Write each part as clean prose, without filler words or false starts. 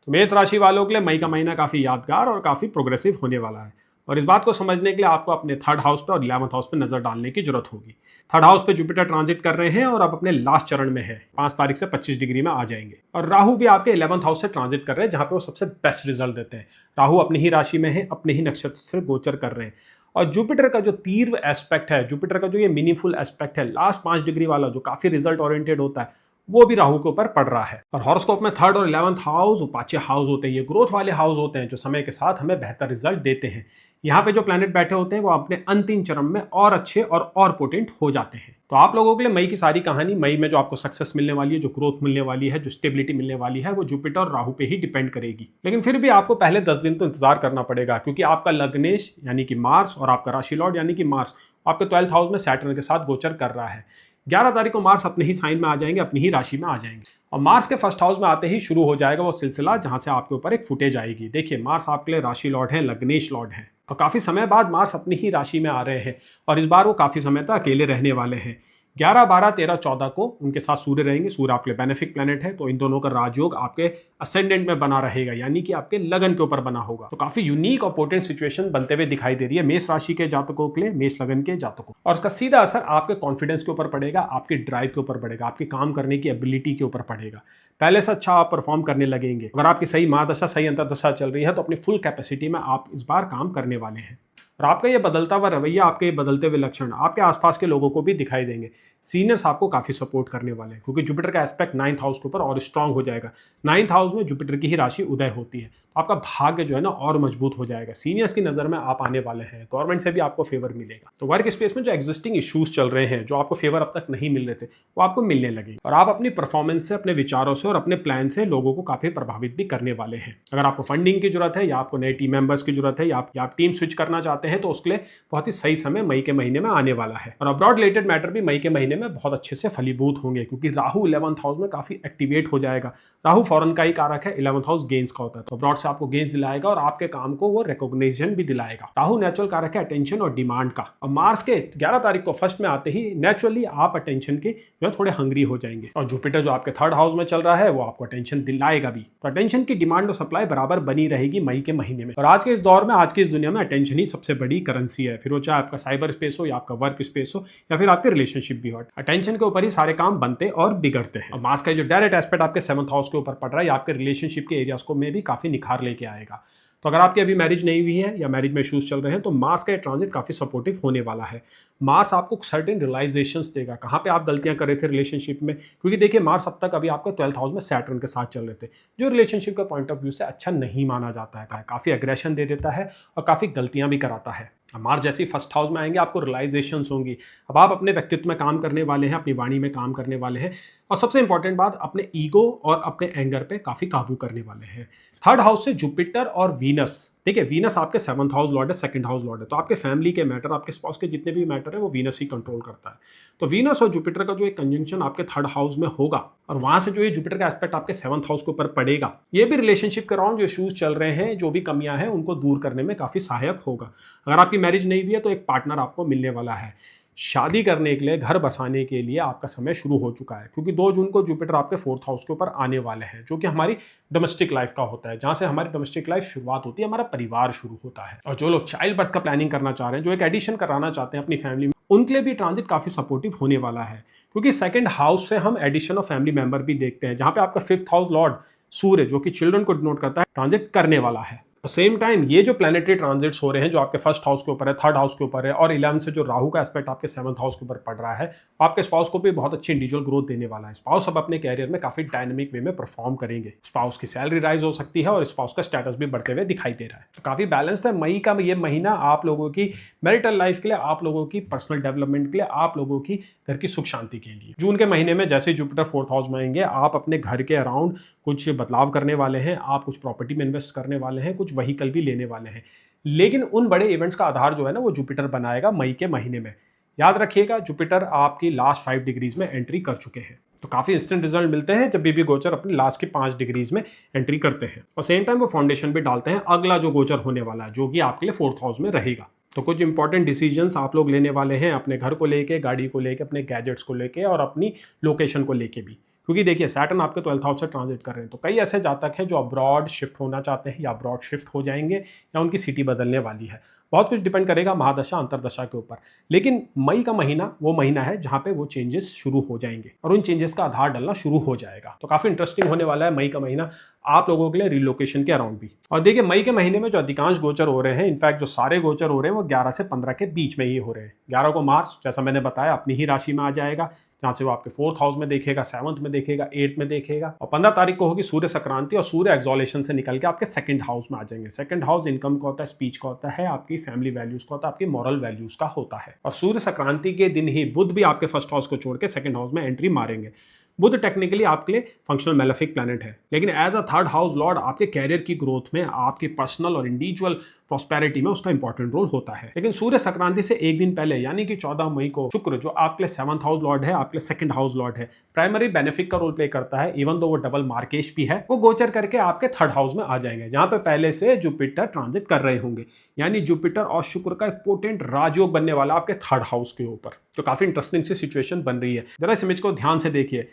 तो मेष राशि वालों के लिए मई का महीना काफी यादगार और काफी प्रोग्रेसिव होने वाला है। और इस बात को समझने के लिए आपको अपने थर्ड हाउस पे और 11th हाउस पे नजर डालने की जरूरत होगी। थर्ड हाउस पे जुपिटर ट्रांजिट कर रहे हैं और अब अपने लास्ट चरण में है, 5 तारीख से 25 डिग्री में आ जाएंगे। और राहु भी आपके 11th हाउस से ट्रांजिट कर रहे हैं, जहां पे वो सबसे बेस्ट रिजल्ट देते हैं। राहु अपनी ही राशि में है, अपने ही नक्षत्र से गोचर कर रहे हैं। और जुपिटर का जो तीव्र एस्पेक्ट है, जुपिटर का जो ये मीनिंगफुल एस्पेक्ट है, लास्ट 5 डिग्री वाला जो काफी रिजल्ट ओरिएंटेड होता है, वो भी राहु के ऊपर पड़ रहा है। और हॉरोस्कोप में थर्ड और 11th हाउस उपाच्य हाउस होते हैं, ये ग्रोथ वाले हाउस होते हैं जो समय के साथ हमें बेहतर रिजल्ट देते हैं। यहाँ पे जो प्लैनेट बैठे होते हैं वो अपने अंतिम चरण में और अच्छे और पोटेंट हो जाते हैं। तो आप लोगों के लिए मई की सारी कहानी, मई में जो आपको सक्सेस मिलने वाली है, जो ग्रोथ मिलने वाली है, जो स्टेबिलिटी मिलने वाली है, वो जुपिटर और राहु पे ही डिपेंड करेगी। लेकिन फिर भी आपको पहले 10 दिन तो इंतजार करना पड़ेगा, क्योंकि आपका लग्नेश यानी कि मार्स और आपका राशि लॉर्ड यानी कि मार्स आपके 12th हाउस में सैटर्न के साथ गोचर कर रहा है। 11 तारीख को मार्स अपने ही साइन में आ जाएंगे, अपनी ही राशि में आ जाएंगे। और मार्स के फर्स्ट हाउस में आते ही शुरू हो जाएगा वो सिलसिला जहां से आपके ऊपर एक फुटेज आएगी। देखिए, मार्स आपके लिए राशि लॉर्ड है, लग्नेश लॉर्ड है, और काफी समय बाद मार्स अपनी ही राशि में आ रहे हैं। और इस बार वो काफी समय तक अकेले रहने वाले हैं। 11, 12, 13, 14 को उनके साथ सूर्य रहेंगे। सूर्य आपके लिए बेनिफिक प्लेनेट है, तो इन दोनों का राजयोग आपके असेंडेंट में बना रहेगा, यानी कि आपके लगन के ऊपर बना होगा। तो काफी यूनिक और पोटेंट सिचुएशन बनते हुए दिखाई दे रही है मेष राशि के जातकों के लिए, मेष लगन के जातकों। और इसका सीधा असर आपके कॉन्फिडेंस के ऊपर पड़ेगा, आपके ड्राइव के ऊपर पड़ेगा, आपके काम करने की एबिलिटी के ऊपर पड़ेगा। पहले से अच्छा आप परफॉर्म करने लगेंगे। अगर आपकी सही महादशा, सही अंतर्दशा चल रही है, तो अपनी फुल कैपेसिटी में आप इस बार काम करने वाले हैं। और आपका ये बदलता हुआ रवैया, आपके ये बदलते हुए लक्षण आपके आसपास के लोगों को भी दिखाई देंगे। सीनियर्स आपको काफी सपोर्ट करने वाले हैं, क्योंकि जुपिटर का एस्पेक्ट 9th हाउस के ऊपर और स्ट्रांग हो जाएगा। 9th हाउस में जुपिटर की ही राशि उदय होती है, तो आपका भाग्य जो है ना और मजबूत हो जाएगा। सीनियर्स की नजर में आप आने वाले हैं, गवर्नमेंट से भी आपको फेवर मिलेगा। तो वर्क स्पेस में जो एग्जिस्टिंग इश्यूज चल रहे हैं, जो आपको फेवर अब तक नहीं मिल रहे थे, वो आपको मिलने लगेंगे। और आप अपनी परफॉर्मेंस से, अपने विचारों से और अपने प्लान से लोगों को काफी प्रभावित भी करने वाले हैं। अगर आपको फंडिंग की जरूरत है, या आपको नए टीम मेंबर्स की जरूरत है, या आप टीम स्विच करना चाहते हैं, तो उसके लिए बहुत ही सही समय मई के महीने में आने वाला है। और अब्रॉड रिलेटेड मैटर भी मई के महीने में बहुत अच्छे से फलीभूत होंगे, क्योंकि राहु 11th हाउस में काफी एक्टिवेट हो जाएगा। राहु फॉरेन का ही कारक है, 11th हाउस गेन्स का होता है, तो अब्रॉड से आपको गेन्स दिलाएगा और आपके काम को वो रिकॉग्निशन भी दिलाएगा। राहु नेचुरल कारक है अटेंशन और डिमांड का। और मार्स के 11 तारीख को फर्स्ट में आते ही नेचुरली आप अटेंशन के जो थोड़े हंग्री हो जाएंगे। और जुपिटर जो आपके थर्ड हाउस में चल रहा है, वो आपको अटेंशन दिलाएगा भी। तो अटेंशन की डिमांड और सप्लाई बराबर बनी रहेगी मई के महीने में। और आज के इस दौर में, आज की इस दुनिया में अटेंशन ही सबसे बड़ी करेंसी है। फिर वो चाहे आपका साइबर स्पेस हो, या आपका वर्क स्पेस हो, या फिर आपके रिलेशनशिप भी हो, अटेंशन के ऊपर ही सारे काम बनते और बिगड़ते हैं। और मार्स का जो डायरेक्ट एस्पेक्ट आपके 7th हाउस के ऊपर पड़ रहा है, आपके रिलेशनशिप के एरियाज को में भी काफी निखार लेके आएगा। तो अगर आपकी अभी मैरिज नहीं हुई है या मैरिज में इश्यूज चल रहे हैं, तो मार्स का ट्रांजिट काफी सपोर्टिव होने वाला है। मार्स आपको सर्टेन रियलाइजेशंस देगा, कहाँ पे आप गलतियां कर रहे थे रिलेशनशिप में। क्योंकि देखिए, मार्स अब तक अभी आपके 12th हाउस में सैटर्न के साथ चल रहे थे, जो रिलेशनशिप के पॉइंट ऑफ व्यू से अच्छा नहीं माना जाता है। काफी अग्रेशन दे देता है और काफी गलतियां भी कराता है। मार्स जैसे ही फर्स्ट हाउस में आएंगे, आपको रियलाइजेशंस होंगी। अब आप अपने व्यक्तित्व में काम करने वाले हैं, अपनी वाणी में काम करने वाले हैं, और सबसे इंपॉर्टेंट बात, अपने ईगो और अपने एंगर पे काफी काबू करने वाले हैं। थर्ड हाउस से जुपिटर और वीनस, ठीक है, वीनस आपके 7th हाउस लॉर्ड है, 2nd हाउस लॉर्ड है, तो आपके फैमिली के मैटर, आपके स्पाउस के जितने भी मैटर है, वो वीनस ही कंट्रोल करता है। तो वीनस और जुपिटर का जो एक कंजंक्शन आपके थर्ड हाउस में होगा, और वहां से जो ये जुपिटर का एस्पेक्ट आपके 7th हाउस के ऊपर पड़ेगा, ये भी रिलेशनशिप के अराउंड जो इश्यूज चल रहे हैं, जो भी कमियां हैं, उनको दूर करने में काफी सहायक होगा। अगर आपकी मैरिज नहीं हुई है, तो एक पार्टनर आपको मिलने वाला है। शादी करने के लिए, घर बसाने के लिए आपका समय शुरू हो चुका है, क्योंकि 2 जून को जुपिटर आपके 4th हाउस के ऊपर आने वाले हैं, जो कि हमारी डोमेस्टिक लाइफ का होता है, जहां से हमारी डोमेस्टिक लाइफ शुरुआत होती है, हमारा परिवार शुरू होता है। और जो लोग चाइल्ड बर्थ का प्लानिंग करना चाह रहे हैं, जो एक एडिशन कराना चाहते हैं अपनी फैमिली में, उनके लिए भी ट्रांजिट काफी सपोर्टिव होने वाला है। क्योंकि 2nd हाउस से हम एडिशन ऑफ फैमिली मेंबर भी देखते हैं, जहां पे आपका 5th हाउस लॉर्ड सूर्य, जो कि चिल्ड्रन को डिनोट करता है, ट्रांजिट करने वाला है। सेम टाइम ये जो प्लैनेटरी ट्रांजिट्स हो रहे हैं, जो आपके 1st हाउस के ऊपर है, 3rd हाउस के ऊपर है, और 11 से जो राहु का एस्पेक्ट आपके 7th हाउस के ऊपर पड़ रहा है, आपके स्पाउस को भी बहुत अच्छी इंडिविजुअल ग्रोथ देने वाला है। स्पाउस अब अपने कैरियर में काफी डायनेमिक वे में परफॉर्म करेंगे। स्पाउस की सैलरी राइज हो सकती है, और स्पाउस का स्टेटस भी बढ़ते हुए दिखाई दे रहा है। तो काफी बैलेंस्ड है मई का ये महीना आप लोगों की मैरिटल लाइफ के लिए, आप लोगों की पर्सनल डेवलपमेंट के लिए, आप लोगों की घर की सुख शांति के लिए। जून के महीने में जैसे ही जुपिटर 4th हाउस में आएंगे, आप अपने घर के अराउंड कुछ बदलाव करने वाले हैं, आप कुछ प्रॉपर्टी में इन्वेस्ट करने वाले हैं, कुछ व्हीकल भी लेने वाले हैं। लेकिन उन बड़े इवेंट्स का आधार जो है ना, वो जुपिटर बनाएगा मई के महीने में। याद रखिएगा, जुपिटर आपकी लास्ट 5 डिग्रीज में एंट्री कर चुके हैं, तो काफी इंस्टेंट रिजल्ट मिलते हैं जब बीबी गोचर अपने लास्ट की 5 डिग्रीज में एंट्री करते हैं। और सेम टाइम वो फाउंडेशन भी डालते हैं अगला जो गोचर होने वाला है, जो कि आपके लिए 4th हाउस में रहेगा। तो कुछ इंपॉर्टेंट डिसीजंस आप लोग लेने वाले हैं, अपने घर को लेके, गाड़ी को लेके, अपने गैजेट्स को लेके, और अपनी लोकेशन को लेके भी। क्योंकि देखिए सैटर्न आपके 12th हाउस से ट्रांजिट कर रहे हैं, तो कई ऐसे जातक हैं जो अब्रॉड शिफ्ट होना चाहते हैं या अब्रॉड शिफ्ट हो जाएंगे या उनकी सिटी बदलने वाली है। बहुत कुछ डिपेंड करेगा महादशा अंतरदशा के ऊपर। लेकिन मई का महीना वो महीना है जहां पे वो चेंजेस शुरू हो जाएंगे और उन चेंजेस का आधार डलना शुरू हो जाएगा। तो काफी इंटरेस्टिंग होने वाला है मई का महीना आप लोगों के लिए रिलोकेशन के अराउंड भी। और देखिए मई के महीने में जो अधिकांश गोचर हो रहे हैं, इनफैक्ट जो सारे गोचर हो रहे हैं वो 11 से 15 के बीच में ही हो रहे हैं। 11 को मार्स जैसा मैंने बताया अपनी ही राशि में आ जाएगा, जहां से वो आपके 4th हाउस में देखेगा, 7th में देखेगा, 8th में देखेगा। और 15 तारीख को होगी सूर्य संक्रांति और सूर्य एक्सोलेशन से निकल के आपके 2nd हाउस में आ जाएंगे। 2nd हाउस इनकम का होता है, स्पीच का होता है, आपकी फैमिली वैल्यूज का होता है, आपकी मॉरल वैल्यूज का होता है। और सूर्य संक्रांति के दिन ही बुध भी आपके 1st हाउस को छोड़ के 2nd हाउस में एंट्री मारेंगे। बुध टेक्निकली आपके लिए फंक्शनल मेलेफिक प्लैनेट है, लेकिन as a 3rd house lord आपके कैरियर की ग्रोथ में, आपके पर्सनल और इंडिविजुअल प्रॉस्पेरिटी में उसका इंपॉर्टेंट रोल होता है। लेकिन सूर्य संक्रांति से एक दिन पहले यानी कि 14 मई को शुक्र जो आपके लिए 7th हाउस लॉर्ड है, आपके लिए 2nd हाउस लॉर्ड है, प्राइमरी बेनिफिक का रोल प्ले करता है। इवन दो वो डबल मार्केश भी है, वो गोचर करके आपके 3rd हाउस में आ जाएंगे, जहां पे पहले से जुपिटर ट्रांजिट कर रहे होंगे। यानी जुपिटर और शुक्र का एक पोटेंट राजयोग बनने वाला आपके 3rd हाउस के ऊपर। तो काफी इंटरेस्टिंग सी सिचुएशन बन रही है। जरा इस इमेज को ध्यान से देखिए।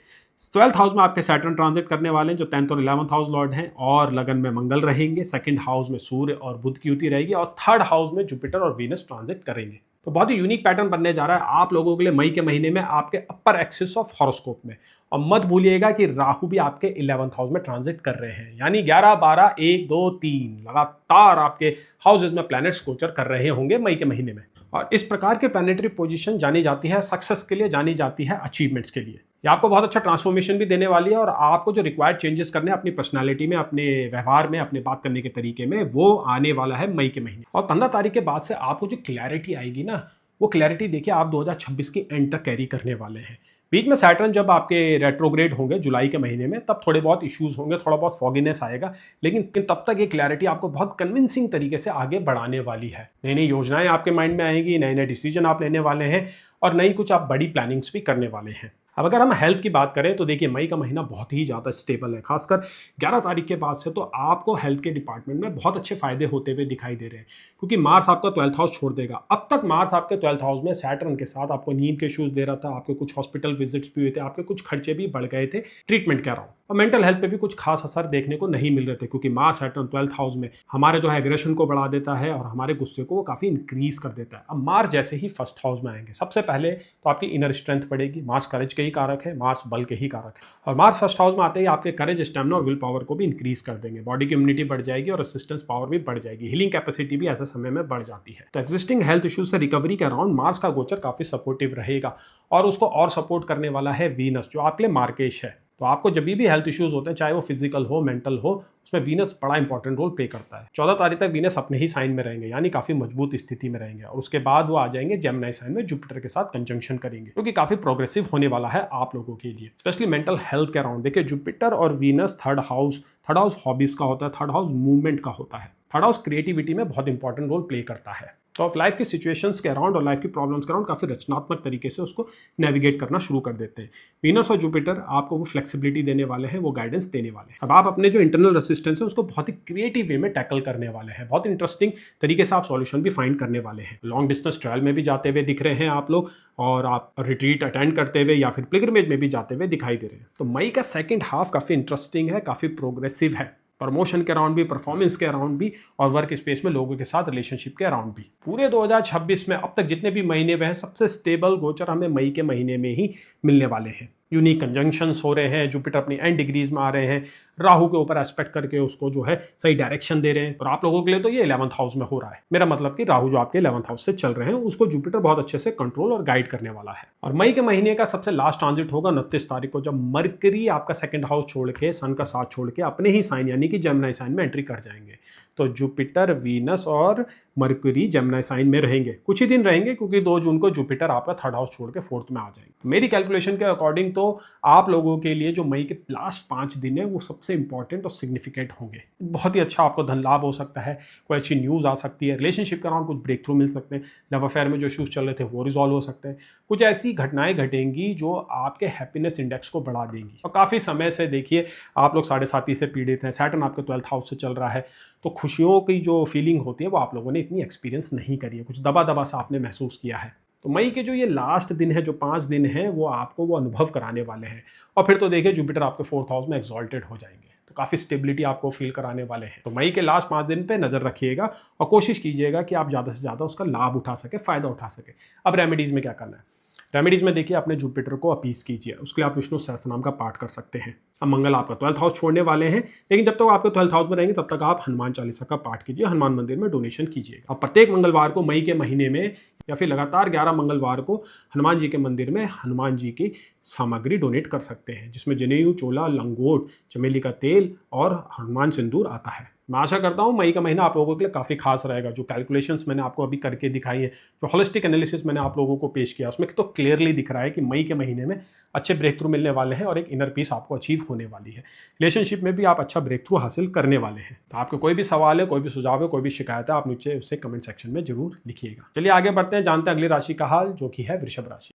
12th हाउस में आपके सैटर्न ट्रांजिट करने वाले हैं जो 10th और 11th हाउस लॉर्ड हैं, और लगन में मंगल रहेंगे। 2nd हाउस में सूर्य और बुध की युति रहेगी और 3rd हाउस में जुपिटर और वीनस ट्रांजिट करेंगे। तो बहुत ही यूनिक पैटर्न बनने जा रहा है आप लोगों के लिए मई के महीने में आपके अपर एक्सिस ऑफ हॉरोस्कोप में। और मत भूलिएगा कि राहु भी आपके 11th हाउस में ट्रांजिट कर रहे हैं, यानी 11, 12, 1, 2, 3 लगातार आपके हाउसेज में प्लैनेट्स गोचर कर रहे होंगे मई के महीने में। और इस प्रकार के प्लैनेटरी पोजीशन जानी जाती है सक्सेस के लिए, जानी जाती है अचीवमेंट्स के लिए। ये आपको बहुत अच्छा ट्रांसफॉर्मेशन भी देने वाली है और आपको जो रिक्वायर्ड चेंजेस करने हैं अपनी पर्सनालिटी में, अपने व्यवहार में, अपने बात करने के तरीके में, वो आने वाला है मई के महीने। और 15 तारीख के बाद से आपको जो क्लैरिटी आएगी ना, वो क्लैरिटी देखिए आप 2026 के एंड तक कैरी करने वाले हैं। बीच में सैटर्न जब आपके रेट्रोग्रेड होंगे जुलाई के महीने में, तब थोड़े बहुत इश्यूज होंगे, थोड़ा बहुत फॉगीनेस आएगा, लेकिन तब तक ये क्लैरिटी आपको बहुत कन्विंसिंग तरीके से आगे बढ़ाने वाली है। नई नई योजनाएं आपके माइंड में आएंगी, नए नए डिसीजन आप लेने वाले हैं और नई कुछ आप बड़ी प्लानिंग्स भी करने वाले हैं। अब अगर हम हेल्थ की बात करें तो देखिए मई का महीना बहुत ही ज़्यादा स्टेबल है, खासकर 11 तारीख के बाद से तो आपको हेल्थ के डिपार्टमेंट में बहुत अच्छे फायदे होते हुए दिखाई दे रहे हैं, क्योंकि मार्स आपका 12th हाउस छोड़ देगा। अब तक मार्स आपके 12th हाउस में सैटर्न के साथ आपको नींद के इश्यूज दे रहा था, आपके कुछ हॉस्पिटल विजिट्स भी हुए थे, आपके कुछ खर्चे भी बढ़ गए थे ट्रीटमेंट के अराउंड, और मेंटल हेल्थ पे भी कुछ खास असर देखने को नहीं मिल रहे थे, क्योंकि मार्स सैटर्न 12th हाउस में हमारे जो है एग्रेशन को बढ़ा देता है और हमारे गुस्से को वो काफ़ी इंक्रीज कर देता है। अब मार्स जैसे ही 1st हाउस में आएंगे, सबसे पहले तो आपकी इनर स्ट्रेंथ बढ़ेगी। मार्स करेज के ही कारक है, मार्स बल के ही कारक है, और मार्स 1st हाउस में आते ही आपके करेज, स्टैमिना और विल पावर को भी इंक्रीज कर देंगे। बॉडी की इम्यूनिटी बढ़ जाएगी और रेसिस्टेंस पावर भी बढ़ जाएगी, हीलिंग कैपेसिटी भी ऐसे समय में बढ़ जाती है। तो एग्जिस्टिंग हेल्थ इश्यूज से रिकवरी के अराउंड मार्स का गोचर काफी सपोर्टिव रहेगा, और उसको और सपोर्ट करने वाला है वीनस जो आपके लिए मार्केश है। तो आपको जब भी हेल्थ इश्यूज होते हैं, चाहे वो फिजिकल हो, मेंटल हो, उसमें वीनस बड़ा इंपॉर्टेंट रोल प्ले करता है। 14 तारीख तक वीनस अपने ही साइन में रहेंगे, यानी काफी मजबूत स्थिति में रहेंगे, और उसके बाद वो आ जाएंगे जेमिनी साइन में, जुपिटर के साथ कंजंक्शन करेंगे, क्योंकि काफी प्रोग्रेसिव होने वाला है आप लोगों के लिए, स्पेशली मेंटल हेल्थ के अराउंड। देखिए जुपिटर और वीनस थर्ड हाउस हॉबीज का होता है, 3rd हाउस मूवमेंट का होता है, 3rd हाउस क्रिएटिविटी में बहुत इंपॉर्टेंट रोल प्ले करता है। तो आप लाइफ की सिचुएशंस के अराउंड और लाइफ की प्रॉब्लम्स के अराउंड काफ़ी रचनात्मक तरीके से उसको नेविगेट करना शुरू कर देते हैं। वीनस और जुपिटर आपको वो फ्लेक्सिबिलिटी देने वाले हैं, वो गाइडेंस देने वाले हैं। अब आप अपने जो इंटरनल रेसिस्टेंस है उसको बहुत ही क्रिएटिव वे में टैकल करने वाले हैं, बहुत इंटरेस्टिंग तरीके से आप सॉल्यूशन भी फाइंड करने वाले हैं। लॉन्ग डिस्टेंस ट्रायल में भी जाते हुए दिख रहे हैं आप लोग, और आप रिट्रीट अटेंड करते हुए या फिर पिलग्रिमेज में भी जाते हुए दिखाई दे रहे हैं। तो मई का 2nd हाफ काफ़ी इंटरेस्टिंग है, काफ़ी प्रोग्रेसिव है, प्रमोशन के अराउंड भी, परफॉर्मेंस के अराउंड भी, और वर्क स्पेस में लोगों के साथ रिलेशनशिप के अराउंड भी। पूरे 2026 में अब तक जितने भी महीने हुए हैं, सबसे स्टेबल गोचर हमें मई के महीने में ही मिलने वाले हैं। यूनिक कंजंक्शंस हो रहे हैं, जुपिटर अपनी एंड डिग्रीज में आ रहे हैं, राहु के ऊपर एस्पेक्ट करके उसको जो है सही डायरेक्शन दे रहे हैं, और आप लोगों के लिए तो ये 11th हाउस में हो रहा है। मेरा मतलब कि राहु जो आपके 11th हाउस से चल रहे हैं उसको जुपिटर बहुत अच्छे से कंट्रोल और गाइड करने वाला है। और मई के महीने का सबसे लास्ट ट्रांजिट होगा 29 तारीख को, जब मरकरी आपका 2nd हाउस छोड़ के, सन का साथ छोड़ के अपने ही साइन यानी कि जेमिनी साइन में एंट्री कर जाएंगे। तो जुपिटर, वीनस और मरकरी जेमिनी साइन में रहेंगे, कुछ ही दिन रहेंगे, क्योंकि 2 जून को जुपिटर आपका 3rd हाउस छोड़ के 4th में आ जाएंगे। मेरी कैलकुलेशन के अकॉर्डिंग तो आप लोगों के लिए जो मई के लास्ट 5 दिन है वो सबसे इंपॉर्टेंट और सिग्निफिकेंट होंगे। बहुत ही अच्छा आपको धन लाभ हो सकता है, कोई अच्छी न्यूज़ आ सकती है, रिलेशनशिप के अराउंड कुछ ब्रेक थ्रू मिल सकते हैं, लव अफेयर में जो इश्यूज चल रहे थे वो रिजॉल्व हो सकते हैं, कुछ ऐसी घटनाएं घटेंगी जो आपके हैप्पीनेस इंडेक्स को बढ़ा देंगी। और काफ़ी समय से देखिए आप लोग 7.5 से पीड़ित हैं, सैटर्न आपके 12th हाउस से चल रहा है, तो खुशियों की जो फीलिंग होती है वो आप लोगों ने इतनी एक्सपीरियंस नहीं करी है, कुछ दबा दबा सा आपने महसूस किया है। तो मई के जो ये लास्ट दिन है, जो 5 दिन है, वो आपको वो अनुभव कराने वाले हैं। और फिर तो देखिए जुपिटर आपके 4th हाउस में एक्सॉल्टेड हो जाएंगे, तो काफ़ी स्टेबिलिटी आपको फील कराने वाले हैं। तो मई के लास्ट 5 दिन पे नज़र रखिएगा और कोशिश कीजिएगा कि आप ज़्यादा से ज़्यादा उसका लाभ उठा सके, फ़ायदा उठा सके। अब रेमेडीज़ में क्या करना है? रेमेडीज़ में देखिए अपने जुपिटर को अपीस कीजिए, उसके लिए आप विष्णु सहस्त्रनाम का पाठ कर सकते हैं। अब मंगल आपका 12th हाउस छोड़ने वाले हैं, लेकिन जब तक आपके 12th हाउस में रहेंगे तब तक आप हनुमान चालीसा का पाठ कीजिए, हनुमान मंदिर में डोनेशन कीजिए। अब प्रत्येक मंगलवार को मई के महीने में या फिर लगातार 11 मंगलवार को हनुमान जी के मंदिर में हनुमान जी की सामग्री डोनेट कर सकते हैं, जिसमें जनेऊ, चोला, लंगोट, चमेली का तेल और हनुमान सिंदूर आता है। मैं आशा करता हूँ मई का महीना आप लोगों के लिए काफ़ी खास रहेगा। जो कैलकुलेशंस मैंने आपको अभी करके दिखाई है, जो होलिस्टिक एनालिसिस मैंने आप लोगों को पेश किया, उसमें तो क्लियरली दिख रहा है कि मई के महीने में अच्छे ब्रेक थ्रू मिलने वाले हैं और एक इनर पीस आपको अचीव होने वाली है। रिलेशनशिप में भी आप अच्छा ब्रेक थ्रू हासिल करने वाले हैं। तो आपको कोई भी सवाल है, कोई भी सुझाव है, कोई भी शिकायत है, आप नीचे उससे कमेंट सेक्शन में जरूर लिखिएगा। चलिए आगे बढ़ते हैं, जानते हैं अगली राशि का हाल, जो कि है वृषभ राशि।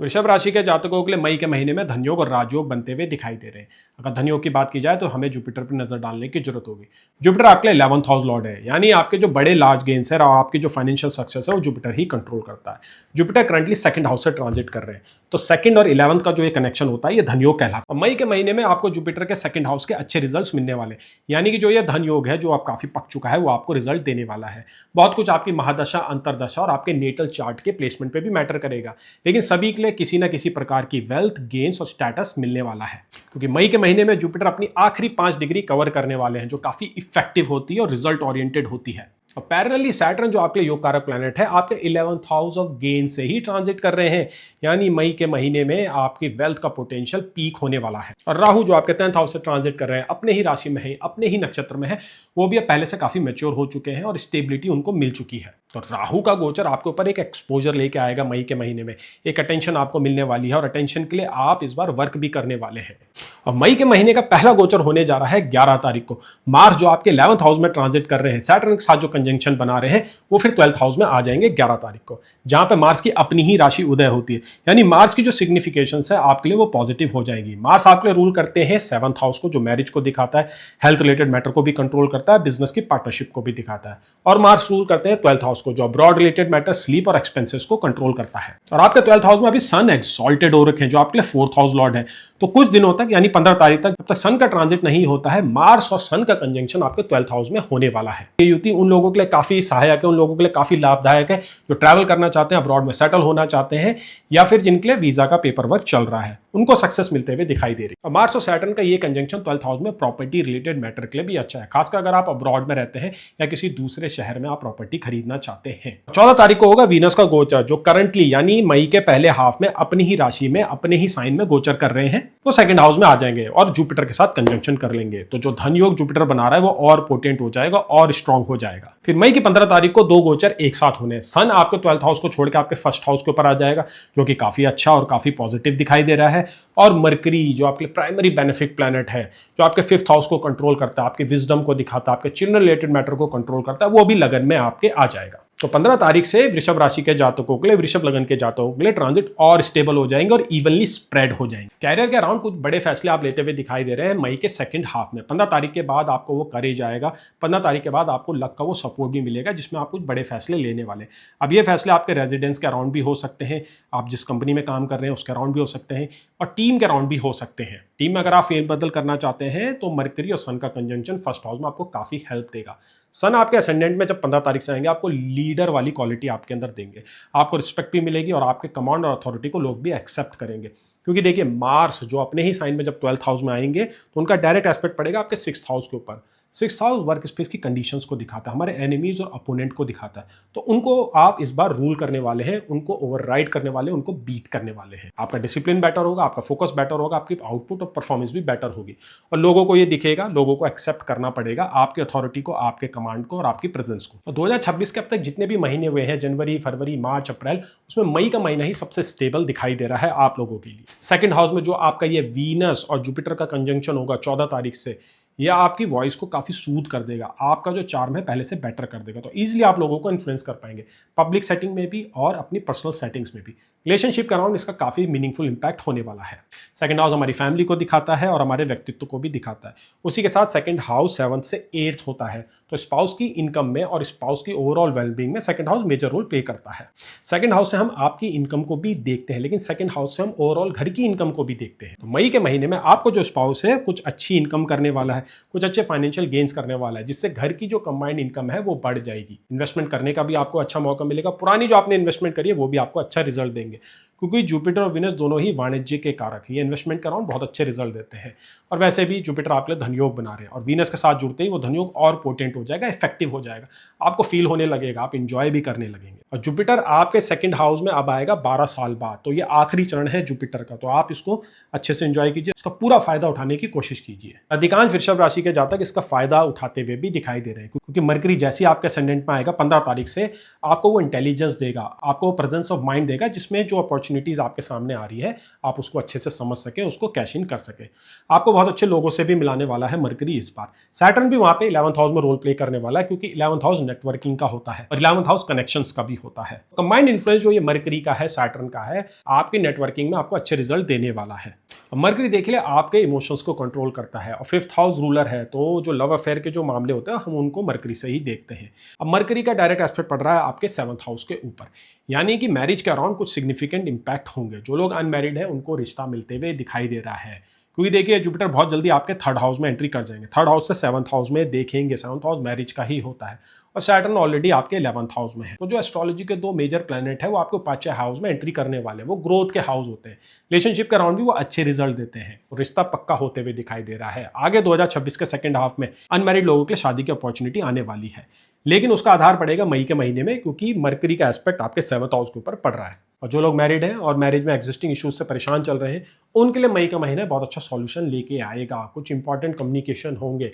वृषभ राशि के जातकों के लिए मई के महीने में धनयोग और राजयोग बनते हुए दिखाई दे रहे हैं। अगर धनयोग की बात की जाए तो हमें जुपिटर पर नजर डालने की जरूरत होगी। जुपिटर आपके 11th हाउस लॉर्ड है, यानी आपके जो बड़े लार्ज गेन्स है और आपकी जो फाइनेंशियल सक्सेस है वो जुपिटर ही कंट्रोल करता है। जुपिटर करंटली 2nd हाउस से ट्रांजिट कर रहे हैं, तो 2nd और 11th का जो ये कनेक्शन होता है ये धनयोग कहलाता है। मई के महीने में आपको जुपिटर के 2nd हाउस के अच्छे रिजल्ट्स मिलने वाले, यानी कि जो ये धनयोग है जो आप काफी पक चुका है वो आपको रिजल्ट देने वाला है। बहुत कुछ आपकी महादशा, अंतरदशा और आपके नेटल चार्ट के प्लेसमेंट पे भी मैटर करेगा, लेकिन सभी के लिए किसी ना किसी प्रकार की वेल्थ गेन्स और स्टेटस मिलने वाला है, क्योंकि मई के महीने में जुपिटर अपनी आखिरी 5 डिग्री कवर करने वाले हैं, जो काफी इफेक्टिव होती है और रिजल्ट ओरिएंटेड होती है। और पैरेलली सैटर्न जो आपके योग कारक प्लैनेट है आपके 11th हाउस ऑफ गेन से ही ट्रांजिट कर रहे हैं, यानी मई के महीने में आपकी वेल्थ का पोटेंशियल पीक होने वाला है। और राहु जो आपके 10th हाउस से ट्रांजिट कर रहे हैं, अपने ही राशि में है, अपने ही नक्षत्र में है, वो भी अब पहले से काफी मैच्योर हो चुके हैं और स्टेबिलिटी उनको मिल चुकी है। तो राहु का गोचर आपके ऊपर एक एक्सपोजर लेके आएगा मई के महीने में, एक अटेंशन आपको मिलने वाली है और अटेंशन के लिए आप इस बार वर्क भी करने वाले हैं। और मई के महीने का पहला गोचर होने जा रहा है 11 तारीख को। मार्स जो आपके 11th हाउस में ट्रांजिट कर रहे हैं, सैटर्न के साथ जो कंजंक्शन बना रहे हैं, वो फिर 12th हाउस में आ जाएंगे 11 तारीख को, जहां पे मार्स की अपनी ही राशि उदय होती है। यानी मार्स की जो सिग्निफिकेशंस है आपके लिए वो पॉजिटिव हो जाएगी। मार्स आपके लिए रूल करते हैं 7th हाउस को, जो मैरिज को दिखाता है, हेल्थ रिलेटेड मैटर को भी कंट्रोल करता है, बिजनेस की पार्टनरशिप को भी दिखाता है। और मार्स रूल करते हैं 12th हाउस को, जो अब्रॉड रिलेटेड मैटर, स्लीप और एक्सपेंसेस को कंट्रोल करता है। और आपके 12th हाउस में अभी सन एक्सॉल्टेड हो रखे हैं, जो आपके लिए 4th हाउस लॉर्ड है। तो कुछ दिनों तक, यानी 15 तारीख तक, जब तक सन का ट्रांजिट नहीं होता है, मार्स और सन का कंजंक्शन आपके 12th हाउस में होने वाला है। ये युति उन लोगों के लिए काफी सहायक है, उन लोगों के लिए काफी लाभदायक है जो ट्रैवल करना चाहते हैं, अब्रॉड में सेटल होना चाहते हैं, या फिर जिनके लिए वीजा का पेपर वर्क चल रहा है, उनको सक्सेस मिलते हुए दिखाई दे रही है। मार्स और सैटर्न का ये कंजंक्शन 12th हाउस में प्रॉपर्टी रिलेटेड मैटर के लिए भी अच्छा है, खासकर अगर आप अब्रॉड में रहते हैं या किसी दूसरे शहर में आप प्रॉपर्टी खरीदना चाहते हैं। 14 तारीख को होगा वीनस का गोचर, जो करंटली यानी मई के पहले हाफ में अपनी ही राशि में, अपने ही साइन में गोचर कर रहे हैं, तो 2nd हाउस में आ जाएंगे और जुपिटर के साथ कंजंक्शन कर लेंगे। तो जो धन योग जुपिटर बना रहा है वो और पोटेंट हो जाएगा और स्ट्रांग हो जाएगा। फिर मई की 15 तारीख को 2 गोचर एक साथ होने हैं। सन आपके 12th हाउस को छोड़ के आपके 1st हाउस के ऊपर आ जाएगा, जो कि काफी अच्छा और काफी पॉजिटिव दिखाई दे रहा है। और मरकरी जो आपके प्राइमरी बेनिफिक प्लैनेट है, जो आपके 5th हाउस को कंट्रोल करता है, आपके विजडम को दिखाता है, आपके चिल्ड्रन रिलेटेड मैटर को कंट्रोल करता है, वो भी लगन में आपके आ जाएगा। तो 15 तारीख से वृषभ राशि के जातकों के लिए, वृषभ लगन के जातकों के लिए ट्रांजिट और स्टेबल हो जाएंगे और इवनली स्प्रेड हो जाएंगे। कैरियर के अराउंड कुछ बड़े फैसले आप लेते हुए दिखाई दे रहे हैं मई के 2nd हाफ में। 15 तारीख के बाद आपको वो करे जाएगा, 15 तारीख के बाद आपको लक का वो सपोर्ट भी मिलेगा, जिसमें आप कुछ बड़े फैसले लेने वाले। अब ये फैसले आपके रेजिडेंस के अराउंड भी हो सकते हैं, आप जिस कंपनी में काम कर रहे हैं उसके अराउंड भी हो सकते हैं, और टीम के अराउंड भी हो सकते हैं। टीम में अगर आप फेरबदल करना चाहते हैं तो मरकरी और सन का कंजंक्शन 1st हाउस में आपको काफी हेल्प देगा। सन आपके असेंडेंट में जब 15 तारीख से आएंगे, आपको लीडर वाली क्वालिटी आपके अंदर देंगे, आपको रिस्पेक्ट भी मिलेगी और आपके कमांड और अथॉरिटी को लोग भी एक्सेप्ट करेंगे। क्योंकि देखिए मार्स जो अपने ही साइन में जब 12th हाउस में आएंगे तो उनका डायरेक्ट एस्पेक्ट पड़ेगा आपके 6th हाउस के ऊपर। 6th हाउस वर्क स्पेस की कंडीशंस को दिखाता है, हमारे एनिमीज और अपोनेंट को दिखाता है। तो उनको आप इस बार रूल करने वाले हैं, उनको ओवरराइड करने वाले हैं, उनको बीट करने वाले हैं। आपका डिसिप्लिन बेटर होगा, आपका फोकस बेटर होगा, आपकी आउटपुट और परफॉर्मेंस भी बेटर होगी, और लोगों को ये दिखेगा, लोगों को एक्सेप्ट करना पड़ेगा आपकी अथॉरिटी को, आपके कमांड को और आपकी प्रेजेंस को। तो 2026 के अब तक जितने भी महीने हुए हैं, जनवरी, फरवरी, मार्च, अप्रैल, उसमें मई का महीना ही सबसे स्टेबल दिखाई दे रहा है आप लोगों के लिए। 2nd हाउस में जो आपका ये वीनस और जुपिटर का कंजंक्शन होगा 14 तारीख से, यह आपकी वॉइस को काफ़ी सूद कर देगा, आपका जो चार्म है पहले से बेटर कर देगा। तो ईजिली आप लोगों को इन्फ्लुएंस कर पाएंगे, पब्लिक सेटिंग में भी और अपनी पर्सनल सेटिंग्स में भी। रिलेशनशिप के अराउंड इसका काफ़ी मीनिंगफुल इंपैक्ट होने वाला है। सेकंड हाउस हमारी फैमिली को दिखाता है और हमारे व्यक्तित्व को भी दिखाता है। उसी के साथ सेकंड हाउस 7 से 8 होता है, तो स्पाउस की इनकम में और स्पाउस की ओवरऑल वेलबींग में second house major role play करता है। सेकंड हाउस से हम आपकी इनकम को भी देखते हैं, लेकिन सेकंड हाउस से हम ओवरऑल घर की इनकम को भी देखते हैं। तो मई के महीने में आपको जो स्पाउस है कुछ अच्छी इनकम करने वाला है, कुछ अच्छे फाइनेंशियल गेन्स करने वाला है, जिससे घर की जो कंबाइंड इनकम है वो बढ़ जाएगी। इन्वेस्टमेंट करने का भी आपको अच्छा मौका मिलेगा, पुरानी जो आपने इन्वेस्टमेंट करी है वो भी आपको अच्छा रिजल्ट देंगे, क्योंकि जुपिटर और वीनस दोनों ही वाणिज्य के कारक हैं। ये इन्वेस्टमेंट के अराउंड बहुत अच्छे रिजल्ट देते हैं। और वैसे भी जुपिटर आपके लिए धनयोग बना रहे हैं और वीनस के साथ जुड़ते ही वो धनयोग और पोटेंट हो जाएगा, इफेक्टिव हो जाएगा, आपको फील होने लगेगा, आप इंजॉय भी करने लगेंगे। और जुपिटर आपके सेकंड हाउस में अब आएगा 12 साल बाद, तो ये आखिरी चरण है जुपिटर का, तो आप इसको अच्छे से एंजॉय कीजिए, इसका पूरा फायदा उठाने की कोशिश कीजिए। अधिकांश वृषभ राशि के जातक इसका फायदा उठाते हुए भी दिखाई दे रहे हैं, क्योंकि मरकरी जैसे आपके असेंडेंट में आएगा 15 तारीख से, आपको वो इंटेलिजेंस देगा, आपको वो प्रेजेंस ऑफ माइंड देगा, जिसमें जो अपॉर्चुनिटीज आपके सामने आ रही है आप उसको अच्छे से समझ सके, उसको कैश इन कर सके। आपको बहुत अच्छे लोगों से भी मिलाने वाला है मरकरी इस बार। सैटर्न भी वहां पे 11th हाउस में रोल प्ले करने वाला है, क्योंकि 11th हाउस नेटवर्किंग का होता है और 11th हाउस कनेक्शंस का भी होता है। कंबाइंड इन्फ्लुएंस जो ये मरकरी का है, सैटर्न का है, आपकी नेटवर्किंग में आपको अच्छे रिजल्ट देने वाला है। मरकरी देखिए आपके इमोशंस को कंट्रोल करता है और 5th हाउस रूलर है, तो जो लव अफेयर के जो मामले होते हैं हम उनको मरकरी से ही देखते हैं। अब मरकरी का डायरेक्ट एस्पेक्ट पड़ रहा है आपके 7th हाउस के ऊपर, यानी कि मैरिज के अराउंड कुछ सिग्निफिकेंट इंपैक्ट होंगे। जो लोग अनमैरिड हैं उनको रिश्ता मिलते हुए दिखाई दे रहा है, क्योंकि देखिए जुपिटर बहुत जल्दी आपके 3rd हाउस में एंट्री कर जाएंगे, 3rd हाउस से 7th हाउस में देखेंगे। 7th हाउस मैरिज का ही होता है और सैटर्न ऑलरेडी आपके 11th हाउस में है। तो जो एस्ट्रोलॉजी के 2 मेजर प्लैनेट है वो आपको 5वें हाउस में एंट्री करने वाले हैं, वो ग्रोथ के हाउस होते हैं। रिलेशनशिप के अराउंड भी वो अच्छे रिजल्ट देते हैं, रिश्ता पक्का होते हुए दिखाई दे रहा है। आगे 2026 के सेकंड हाफ में अनमैरिड लोगों के लिए शादी की अपॉर्चुनिटी आने वाली है, लेकिन उसका आधार पड़ेगा मई के महीने में, क्योंकि मरकरी का एस्पेक्ट आपके 7th हाउस के ऊपर पड़ रहा है। और जो लोग मैरिड हैं और मैरिज में एग्जिस्टिंग इश्यूज से परेशान चल रहे हैं उनके लिए मई का महीना बहुत अच्छा सॉल्यूशन लेके आएगा। कुछ इंपॉर्टेंट कम्युनिकेशन होंगे,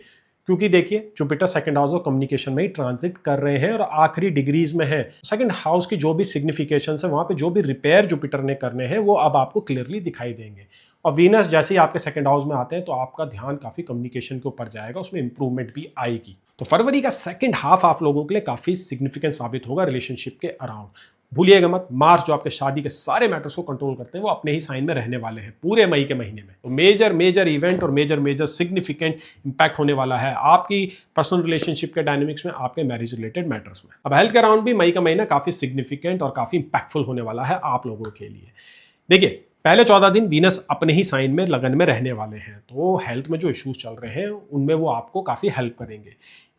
क्योंकि देखिए जुपिटर सेकंड हाउस और कम्युनिकेशन में ही ट्रांजिट कर रहे हैं और आखिरी डिग्रीज में है। सेकंड हाउस की जो भी सिग्निफिकेशन है, वहां पे जो भी रिपेयर जुपिटर ने करने हैं वो अब आपको क्लियरली दिखाई देंगे। और वीनस जैसे ही आपके सेकंड हाउस में आते हैं तो आपका ध्यान काफी कम्युनिकेशन के ऊपर जाएगा, उसमें इंप्रूवमेंट भी आएगी। तो फरवरी का सेकंड हाफ आप लोगों के लिए काफी सिग्निफिकेंट साबित होगा रिलेशनशिप के अराउंड। भूलिएगा मत, मार्स जो आपके शादी के सारे मैटर्स को कंट्रोल करते हैं वो अपने ही साइन में रहने वाले हैं पूरे मई के महीने में। तो मेजर इवेंट और मेजर सिग्निफिकेंट इंपैक्ट होने वाला है आपकी पर्सनल रिलेशनशिप के डायनेमिक्स में, आपके मैरिज रिलेटेड मैटर्स में। अब हेल्थ के अराउंड भी मई का महीना काफी सिग्निफिकेंट और काफी इंपैक्टफुल होने वाला है आप लोगों के लिए। देखिए पहले 14 दिन वीनस अपने ही साइन में लगन में रहने वाले हैं, तो हेल्थ में जो इश्यूज चल रहे हैं उनमें वो आपको काफी हेल्प करेंगे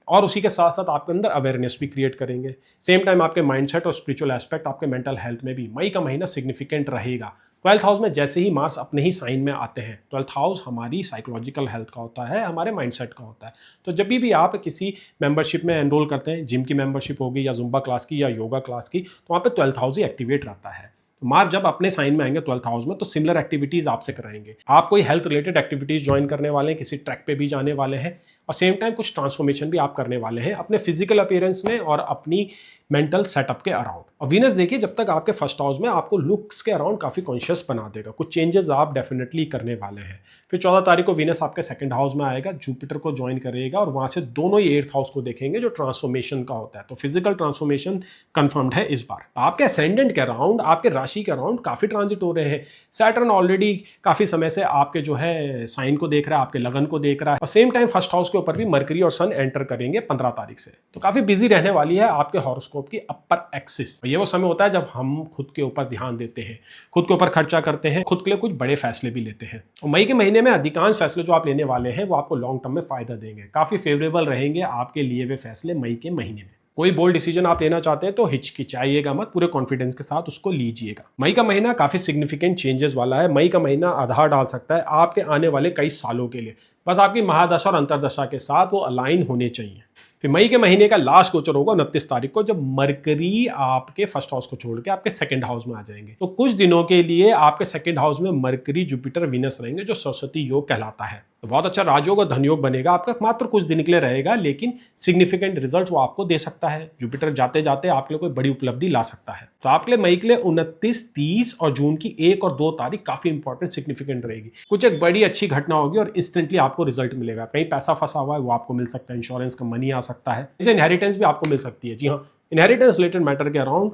और उसी के साथ साथ आपके अंदर अवेयरनेस भी क्रिएट करेंगे। सेम टाइम आपके माइंडसेट और स्पिरिचुअल एस्पेक्ट आपके मेंटल हेल्थ में भी मई का महीना सिग्निफिकेंट रहेगा। 12th हाउस में जैसे ही मार्स अपने ही साइन में आते हैं, 12th हाउस हमारी साइकोलॉजिकल हेल्थ का होता है, हमारे माइंडसेट का होता है। तो जब भी आप किसी मेंबरशिप में एनरोल करते हैं, जिम की मेंबरशिप होगी या जुम्बा क्लास की या योगा क्लास की, तो वहाँ पे 12th हाउस ही एक्टिवेट रहता है। तो मार्स जब अपने साइन में आएंगे 12th हाउस में, तो सिमिलर एक्टिविटीज आपसे कराएंगे। आप कोई हेल्थ रिलेटेड एक्टिविटीज ज्वाइन करने वाले हैं, किसी ट्रैक पे भी जाने वाले हैं और सेम टाइम कुछ ट्रांसफॉर्मेशन भी आप करने वाले हैं अपने फिजिकल अपीयरेंस में और अपनी मेंटल सेटअप के अराउंड। और वीनस देखिए जब तक आपके फर्स्ट हाउस में आपको लुक्स के अराउंड काफी कॉन्शियस बना देगा, कुछ चेंजेस आप डेफिनेटली करने वाले हैं। फिर 14 तारीख को वीनस आपके सेकंड हाउस में आएगा, जुपिटर को ज्वाइन करेगा और वहां से दोनों ही 8th हाउस को देखेंगे जो ट्रांसफॉर्मेशन का होता है। तो फिजिकल ट्रांसफॉर्मेशन कंफर्म्ड है इस बार। आपके असेंडेंट के अराउंड, आपके राशि के अराउंड काफी ट्रांजिट हो रहे हैं। सैटर्न ऑलरेडी काफी समय से आपके जो है साइन को देख रहा है, आपके लगन को देख रहा है और सेम टाइम फर्स्ट हाउस के ऊपर भी मरकरी और सन एंटर करेंगे 15 तारीख से। तो काफी बिजी रहने वाली है आपके हॉरोस्कोप की अपर एक्सिस। ये वो समय होता है जब हम खुद के ऊपर ध्यान देते हैं, खुद के ऊपर खर्चा करते हैं, खुद के लिए कुछ बड़े फैसले भी लेते हैं। और मई के महीने में अधिकांश फैसले जो आप लेने वाले हैं वो आपको लॉन्ग टर्म में फायदा देंगे, काफी फेवरेबल रहेंगे आपके लिए वे फैसले मई के महीने में। कोई बोल्ड डिसीजन आप लेना चाहते हैं तो हिचकिचाइएगा मत, पूरे कॉन्फिडेंस के साथ उसको लीजिएगा। मई का महीना काफी सिग्निफिकेंट चेंजेस वाला है। मई का महीना आधार डाल सकता है आपके आने वाले कई सालों के लिए, बस आपकी महादशा और अंतरदशा के साथ वो अलाइन होने चाहिए। फिर मई के महीने का लास्ट गोचर होगा 29 तारीख को, जब मरकरी आपके फर्स्ट हाउस को छोड़ के आपके सेकंड हाउस में आ जाएंगे। तो कुछ दिनों के लिए आपके सेकंड हाउस में मरकरी, जुपिटर, वीनस रहेंगे, जो सरस्वती योग कहलाता है। तो बहुत अच्छा राजयोग और धनयोग बनेगा आपका, मात्र कुछ दिन के लिए रहेगा, लेकिन सिग्निफिकेंट रिजल्ट वो आपको दे सकता है। जुपिटर जाते जाते आपके लिए कोई बड़ी उपलब्धि ला सकता है। तो आपके लिए मई के लिए 29, 30 और जून की 1 और 2 तारीख काफी इंपॉर्टेंट सिग्निफिकेंट रहेगी। कुछ एक बड़ी अच्छी घटना होगी और इंस्टेंटली आपको रिजल्ट मिलेगा। कहीं पैसा फंसा हुआ है वो आपको मिल सकता है, इंश्योरेंस का मनी आ सकता है, इसे इनहेरिटेंस भी आपको मिल सकती है। जी हाँ, इनहेरिटेंस रिलेटेड मैटर के अराउंड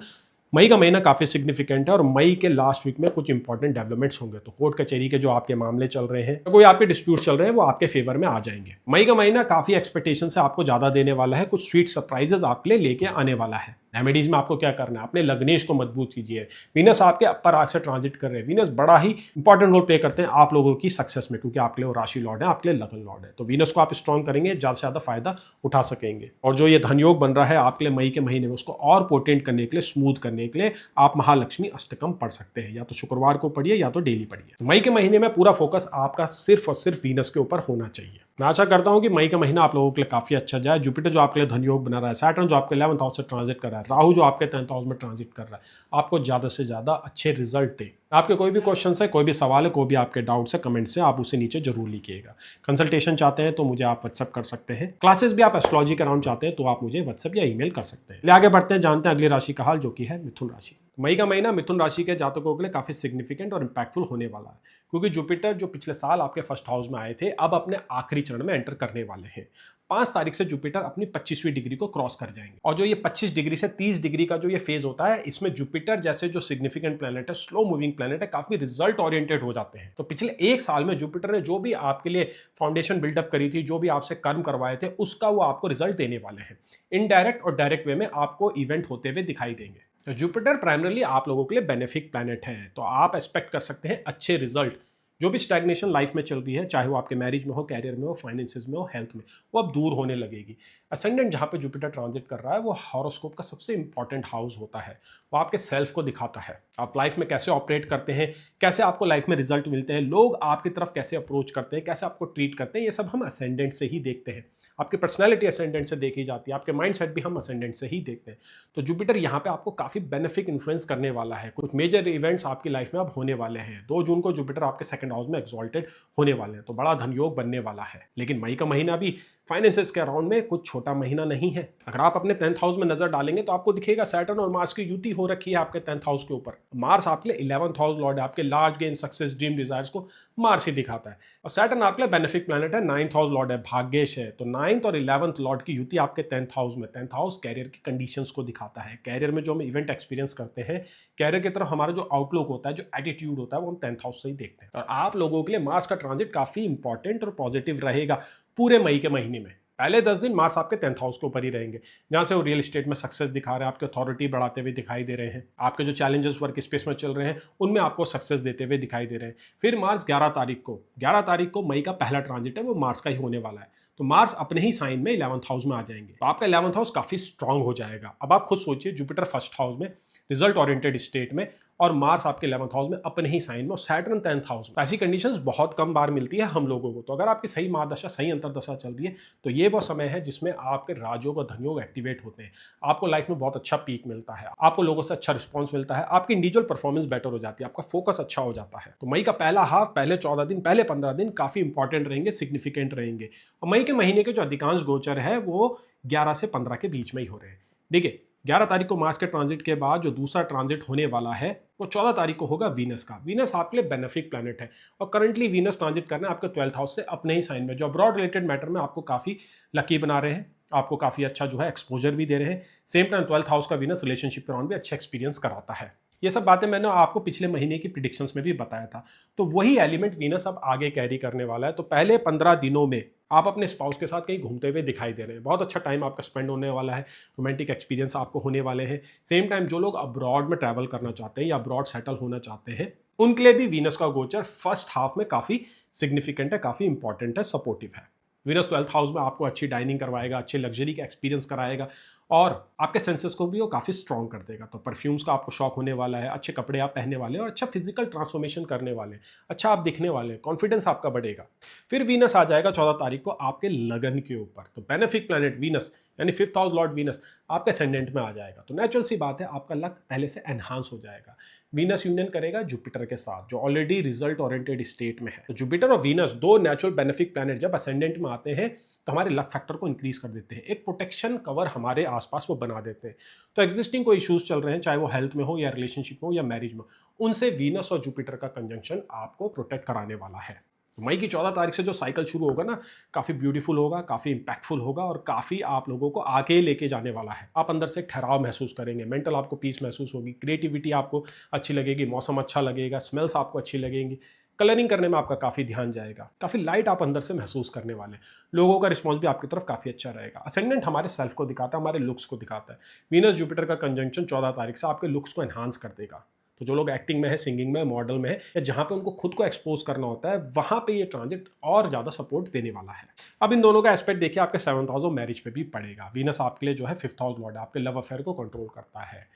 मई का महीना काफ़ी सिग्निफिकेंट है और मई के लास्ट वीक में कुछ इंपॉर्टेंट डेवलपमेंट्स होंगे। तो कोर्ट कचहरी के जो आपके मामले चल रहे हैं, कोई आपके डिस्प्यूट चल रहे हैं, वो आपके फेवर में आ जाएंगे। मई का महीना काफ़ी एक्सपेक्टेशन से आपको ज़्यादा देने वाला है, कुछ स्वीट सरप्राइजेस आपके लिए लेके आने वाला है। रेमेडीज में आपको क्या करना है, अपने लग्नेश को मजबूत कीजिए। वीनस आपके अपर आर्क से ट्रांजिट कर रहे हैं। वीनस बड़ा ही इंपॉर्टेंट रोल प्ले करते हैं आप लोगों की सक्सेस में, क्योंकि आपके लिए वो राशि लॉर्ड है, आपके लिए लगन लॉर्ड है। तो वीनस को आप स्ट्रॉन्ग करेंगे, ज़्यादा से ज़्यादा फायदा उठा सकेंगे। और जो ये धनयोग बन रहा है आपके लिए मई के महीने में, उसको और पोटेंट करने के लिए, स्मूथ करने के लिए आप महालक्ष्मी अष्टकम पढ़ सकते हैं। या तो शुक्रवार को पढ़िए या तो डेली पढ़िए। तो मई के महीने में पूरा फोकस आपका सिर्फ और सिर्फ वीनस के ऊपर होना चाहिए। मैं आशा करता हूं कि मई का महीना आप लोगों के लिए काफी अच्छा जाए। जुपिटर जो आपके लिए धनयोग बना रहा है, सैटर्न जो आपके 11th हाउस से ट्रांजिट कर रहा है, राहु जो आपके 10th हाउस में ट्रांजिट कर रहा है, आपको ज्यादा से ज्यादा अच्छे रिजल्ट दे। आपके कोई भी क्वेश्चन है, कोई भी सवाल है, कोई भी आपके डाउट्स है, कमेंट से आप उसे नीचे जरूर लिखिएगा। कंसल्टेशन चाहते हैं तो मुझे आप व्हाट्सअप कर सकते हैं। क्लासेस भी आप एस्ट्रोलॉजी के अराउंड चाहते हैं तो आप मुझे व्हाट्सअप या ईमेल कर सकते हैं। आगे बढ़ते हैं, जानते हैं अगली राशि का हाल, जो कि है मिथुन राशि। मई का महीना मिथुन राशि के जातकों के लिए काफी सिग्निफिकेंट और इंपैक्टफुल होने वाला है, क्योंकि जुपिटर जो पिछले साल आपके फर्स्ट हाउस में आए थे, अब अपने आखिरी चरण में एंटर करने वाले हैं। 5 तारीख से जुपिटर अपनी 25वीं डिग्री को क्रॉस कर जाएंगे। और जो ये 25 डिग्री से 30 डिग्री का जो ये फेज होता है, इसमें जुपिटर जैसे जो सिग्निफिकेंट प्लैनेट है, स्लो मूविंग प्लैनेट है, काफी रिजल्ट ओरिएंटेड हो जाते हैं। तो पिछले 1 साल में जुपिटर ने जो भी आपके लिए फाउंडेशन बिल्डअप करी थी, जो भी आपसे कर्म करवाए थे, उसका वो आपको रिजल्ट देने वाले हैं। इनडायरेक्ट और डायरेक्ट वे में आपको इवेंट होते हुए दिखाई देंगे। तो जुपिटर प्राइमरली आप लोगों के लिए बेनिफिक प्लैनेट है, तो आप एक्सपेक्ट कर सकते हैं अच्छे रिजल्ट। जो भी स्टैग्नेशन लाइफ में चल रही है, चाहे वो आपके मैरिज में हो, कैरियर में हो, फाइनेंसेस में हो, हेल्थ में, वो अब दूर होने लगेगी। असेंडेंट जहाँ पे जुपिटर ट्रांजिट कर रहा है, वो हॉरोस्कोप का सबसे इंपॉर्टेंट हाउस होता है। वो आपके सेल्फ को दिखाता है, आप लाइफ में कैसे ऑपरेट करते हैं, कैसे आपको लाइफ में रिजल्ट मिलते हैं, लोग आपकी तरफ कैसे अप्रोच करते हैं, कैसे आपको ट्रीट करते हैं, ये सब हम असेंडेंट से ही देखते हैं। आपकी पर्सनैलिटी असेंडेंट से देखी जाती है, आपके माइंड सेट भी हम असेंडेंट से ही देखते हैं। तो जुपिटर यहाँ पे आपको काफी बेनिफिक इन्फ्लुएंस करने वाला है। कुछ मेजर इवेंट्स आपकी लाइफ में अब होने वाले हैं। 2 जून को जुपिटर आपके सेकंड हाउस में एक्सॉल्टेड होने वाले हैं, तो बड़ा धनयोग बनने वाला है। लेकिन मई का महीना भी फाइनेंसेस के अराउंड में कुछ छोटा महीना नहीं है। अगर आप अपने 10th हाउस में नजर डालेंगे तो आपको दिखेगा सैटर्न और मार्स की युति हो रखी है आपके 10th हाउस के ऊपर। मार्स आपके लिए 11th हाउस लॉर्ड है, आपके large gain, success, dream, desires को मार्स ही दिखाता है। और सैटर्न आपके लिए बेनिफिक प्लैनेट है, 9th हाउस लॉर्ड है, भाग्येश है। तो 9th और 11th लॉर्ड की युति आपके 10th हाउस में, 10th हाउस कैरियर की कंडीशंस को दिखाता है। कैरियर में जो हम इवेंट एक्सपीरियंस करते हैं, कैरियर की तरफ हमारा जो आउटलुक होता है, जो एटीट्यूड होता है, वो हम 10th हाउस से ही देखते हैं। और आप लोगों के लिए मार्स का ट्रांजिट काफी इंपॉर्टेंट और पॉजिटिव रहेगा पूरे मई के महीने में। पहले 10 दिन मार्स आपके 10th हाउस के ऊपर ही रहेंगे, जहां से वो रियल एस्टेट में सक्सेस दिखा रहे हैं, आपके अथॉरिटी बढ़ाते हुए दिखाई दे रहे हैं, आपके जो चैलेंजेस वर्क स्पेस में चल रहे हैं उनमें आपको सक्सेस देते हुए दिखाई दे रहे हैं। फिर मार्स 11 तारीख को मई का पहला ट्रांजिट है, वो मार्स का ही होने वाला है। तो मार्स अपने ही साइन में 11th हाउस में आ जाएंगे, तो आपका 11th हाउस काफी स्ट्रांग हो जाएगा। अब आप खुद सोचिए, जुपिटर फर्स्ट हाउस में रिजल्ट ओरिएंटेड स्टेट में, और मार्स आपके 11th हाउस में अपने ही साइन में, और सैटर्न 10th हाउस में। ऐसी कंडीशंस बहुत कम बार मिलती है हम लोगों को। तो अगर आपकी सही महादशा, सही अंतरदशा चल रही है, तो ये वो समय है जिसमें आपके राजयोग और धनयोग एक्टिवेट होते हैं। आपको लाइफ में बहुत अच्छा पीक मिलता है, आपको लोगों से अच्छा रिस्पॉन्स मिलता है, आपकी इंडिविजुअल परफॉर्मेंस बेटर हो जाती है, आपका फोकस अच्छा हो जाता है। तो मई का पहला हाफ, पहले 14 दिन, पहले 15 दिन काफी इंपॉर्टेंट रहेंगे, सिग्निफिकेंट रहेंगे। और मई के महीने के जो अधिकांश गोचर है वो 11 से 15 के बीच में ही हो रहे हैं। देखिए, 11 तारीख को मार्स के ट्रांजिट के बाद जो दूसरा ट्रांजिट होने वाला है, वो 14 तारीख को होगा वीनस का। वीनस आपके लिए बेनिफिक प्लैनेट है, और करंटली वीनस ट्रांजिट करना है आपके 12th हाउस से अपने ही साइन में, जो अब्रॉड रिलेटेड मैटर में आपको काफी लकी बना रहे हैं, आपको काफी अच्छा जो है एक्सपोजर भी दे रहे हैं। सेम टाइम 12th हाउस का वीनस रिलेशनशिप के अराउंड भी अच्छा एक्सपीरियंस कराता है। ये सब बातें मैंने आपको पिछले महीने की प्रिडिक्शंस में भी बताया था। तो वही एलिमेंट वीनस अब आगे कैरी करने वाला है। तो पहले 15 दिनों में आप अपने स्पाउस के साथ कहीं घूमते हुए दिखाई दे रहे हैं, बहुत अच्छा टाइम आपका स्पेंड होने वाला है, रोमांटिक एक्सपीरियंस आपको होने वाले हैं। सेम टाइम जो लोग अब्रॉड में ट्रैवल करना चाहते हैं या अब्रॉड सेटल होना चाहते हैं, उनके लिए भी वीनस का गोचर फर्स्ट हाफ में काफी सिग्निफिकेंट है, काफी इंपॉर्टेंट है, सपोर्टिव है। वीनस 12th हाउस में आपको अच्छी डाइनिंग करवाएगा, अच्छे लग्जरी का एक्सपीरियंस कराएगा, और आपके सेंसेस को भी वो काफ़ी स्ट्रॉन्ग कर देगा। तो परफ्यूम्स का आपको शौक होने वाला है, अच्छे कपड़े आप पहनने वाले हैं, और अच्छा फिजिकल ट्रांसफॉर्मेशन करने वाले हैं, अच्छा आप दिखने वाले हैं, कॉन्फिडेंस आपका बढ़ेगा। फिर वीनस आ जाएगा 14 तारीख को आपके लगन के ऊपर। तो बेनिफिक प्लैनेट वीनस, यानी 5th हाउस लॉर्ड वीनस आपके असेंडेंट में आ जाएगा। तो नेचुरल सी बात है, आपका लक पहले से एनहांस हो जाएगा। वीनस यूनियन करेगा जुपिटर के साथ, जो ऑलरेडी रिजल्ट ओरिएंटेड स्टेट में है। तो जुपिटर और वीनस, दो नेचुरल बेनिफिक प्लैनेट, जब असेंडेंट में आते हैं तो हमारे लक फैक्टर को इंक्रीज कर देते हैं, एक प्रोटेक्शन कवर हमारे आसपास वो बना देते हैं। तो एग्जिस्टिंग कोई इश्यूज चल रहे हैं, चाहे वो हेल्थ में हो या रिलेशनशिप में हो या मैरिज में, उनसे वीनस और जुपिटर का कंजंक्शन आपको प्रोटेक्ट कराने वाला है। तो मई की 14 तारीख से जो साइकिल शुरू होगा ना, काफ़ी ब्यूटीफुल होगा, काफ़ी इंपैक्टफुल होगा और काफ़ी आप लोगों को आगे लेके जाने वाला है। आप अंदर से ठहराव महसूस करेंगे, मेंटल आपको पीस महसूस होगी, क्रिएटिविटी आपको अच्छी लगेगी, मौसम अच्छा लगेगा, स्मेल्स आपको अच्छी लगेंगी, कलरिंग करने में आपका काफ़ी ध्यान जाएगा, काफ़ी लाइट आप अंदर से महसूस करने वाले हैं। लोगों का रिस्पॉन्स भी आपकी तरफ काफ़ी अच्छा रहेगा। असेंडेंट हमारे सेल्फ को दिखाता है, हमारे लुक्स को दिखाता है। वीनस जुपिटर का कंजंक्शन 14 तारीख से आपके लुक्स को एनहांस कर देगा। तो जो लोग एक्टिंग में है, सिंगिंग में, मॉडल में है, या जहाँ पे उनको खुद को एक्सपोज करना होता है, वहाँ पे ये ट्रांजिट और ज़्यादा सपोर्ट देने वाला है। अब इन दोनों का एस्पेक्ट देखिए, आपके 7th हाउस ऑफ मैरिज पे भी पड़ेगा। वीनस आपके लिए जो है 5th हाउस लॉर्ड है, आपके लव अफेयर को कंट्रोल करता है।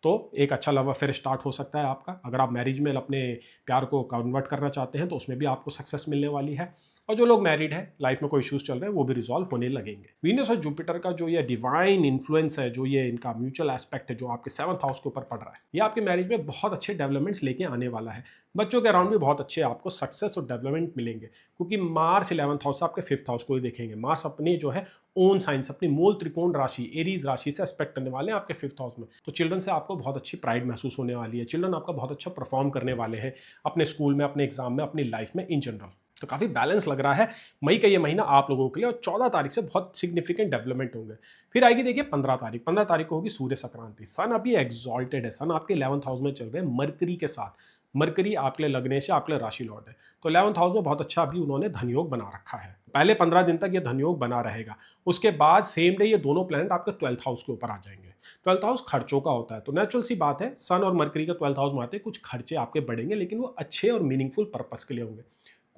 तो एक अच्छा लव अफेयर स्टार्ट हो सकता है आपका। अगर आप मैरिज में अपने प्यार को कन्वर्ट करना चाहते हैं तो उसमें भी आपको सक्सेस मिलने वाली है। और जो लोग मैरिड हैं, लाइफ में कोई इश्यूज चल रहे हैं, वो भी रिजॉल्व होने लगेंगे। वीनस और जुपिटर का जो ये डिवाइन इन्फ्लुएंस है, जो ये इनका म्यूचुअल एस्पेक्ट है, जो आपके 7th हाउस के ऊपर पड़ रहा है, ये आपके मैरिज में बहुत अच्छे डेवलपमेंट्स लेके आने वाला है। बच्चों के अराउंड भी बहुत अच्छे आपको सक्सेस और डेवलपमेंट मिलेंगे, क्योंकि मार्स 11th हाउस आपके 5th हाउस को ही देखेंगे। मार्स अपनी जो है ओन साइंस, अपनी मूल त्रिकोण राशि एरीज राशि से एस्पेक्ट करने वाले हैं आपके 5th हाउस में। तो चिल्ड्रन से आपको बहुत अच्छी प्राइड महसूस होने वाली है। चिल्ड्रन आपका बहुत अच्छा परफॉर्म करने वाले हैं अपने स्कूल में, अपने एग्जाम में, अपनी लाइफ में इन जनरल। तो काफ़ी बैलेंस लग रहा है मई का ये महीना आप लोगों के लिए। और 14 तारीख से बहुत सिग्निफिकेंट डेवलपमेंट होंगे। फिर आएगी देखिए 15 तारीख को होगी सूर्य संक्रांति। सन अभी एग्जॉल्टेड है, सन आपके 11th हाउस में चल रहे हैं मरकरी के साथ। मरकरी आपके लिए लगने से आपके लिए राशि लॉर्ड है, तो 11th हाउस में बहुत अच्छा अभी उन्होंने धनयोग बना रखा है। पहले 15 दिन तक ये धनयोग बना रहेगा। उसके बाद सेम डे ये दोनों प्लैनेट आपके 12th हाउस के ऊपर आ जाएंगे। 12th हाउस खर्चों का होता है, तो नेचुरल सी बात है, सन और मरकरी का 12th हाउस में आते हैं, कुछ खर्चे आपके बढ़ेंगे, लेकिन वो अच्छे और मीनिंगफुल पर्पस के लिए होंगे।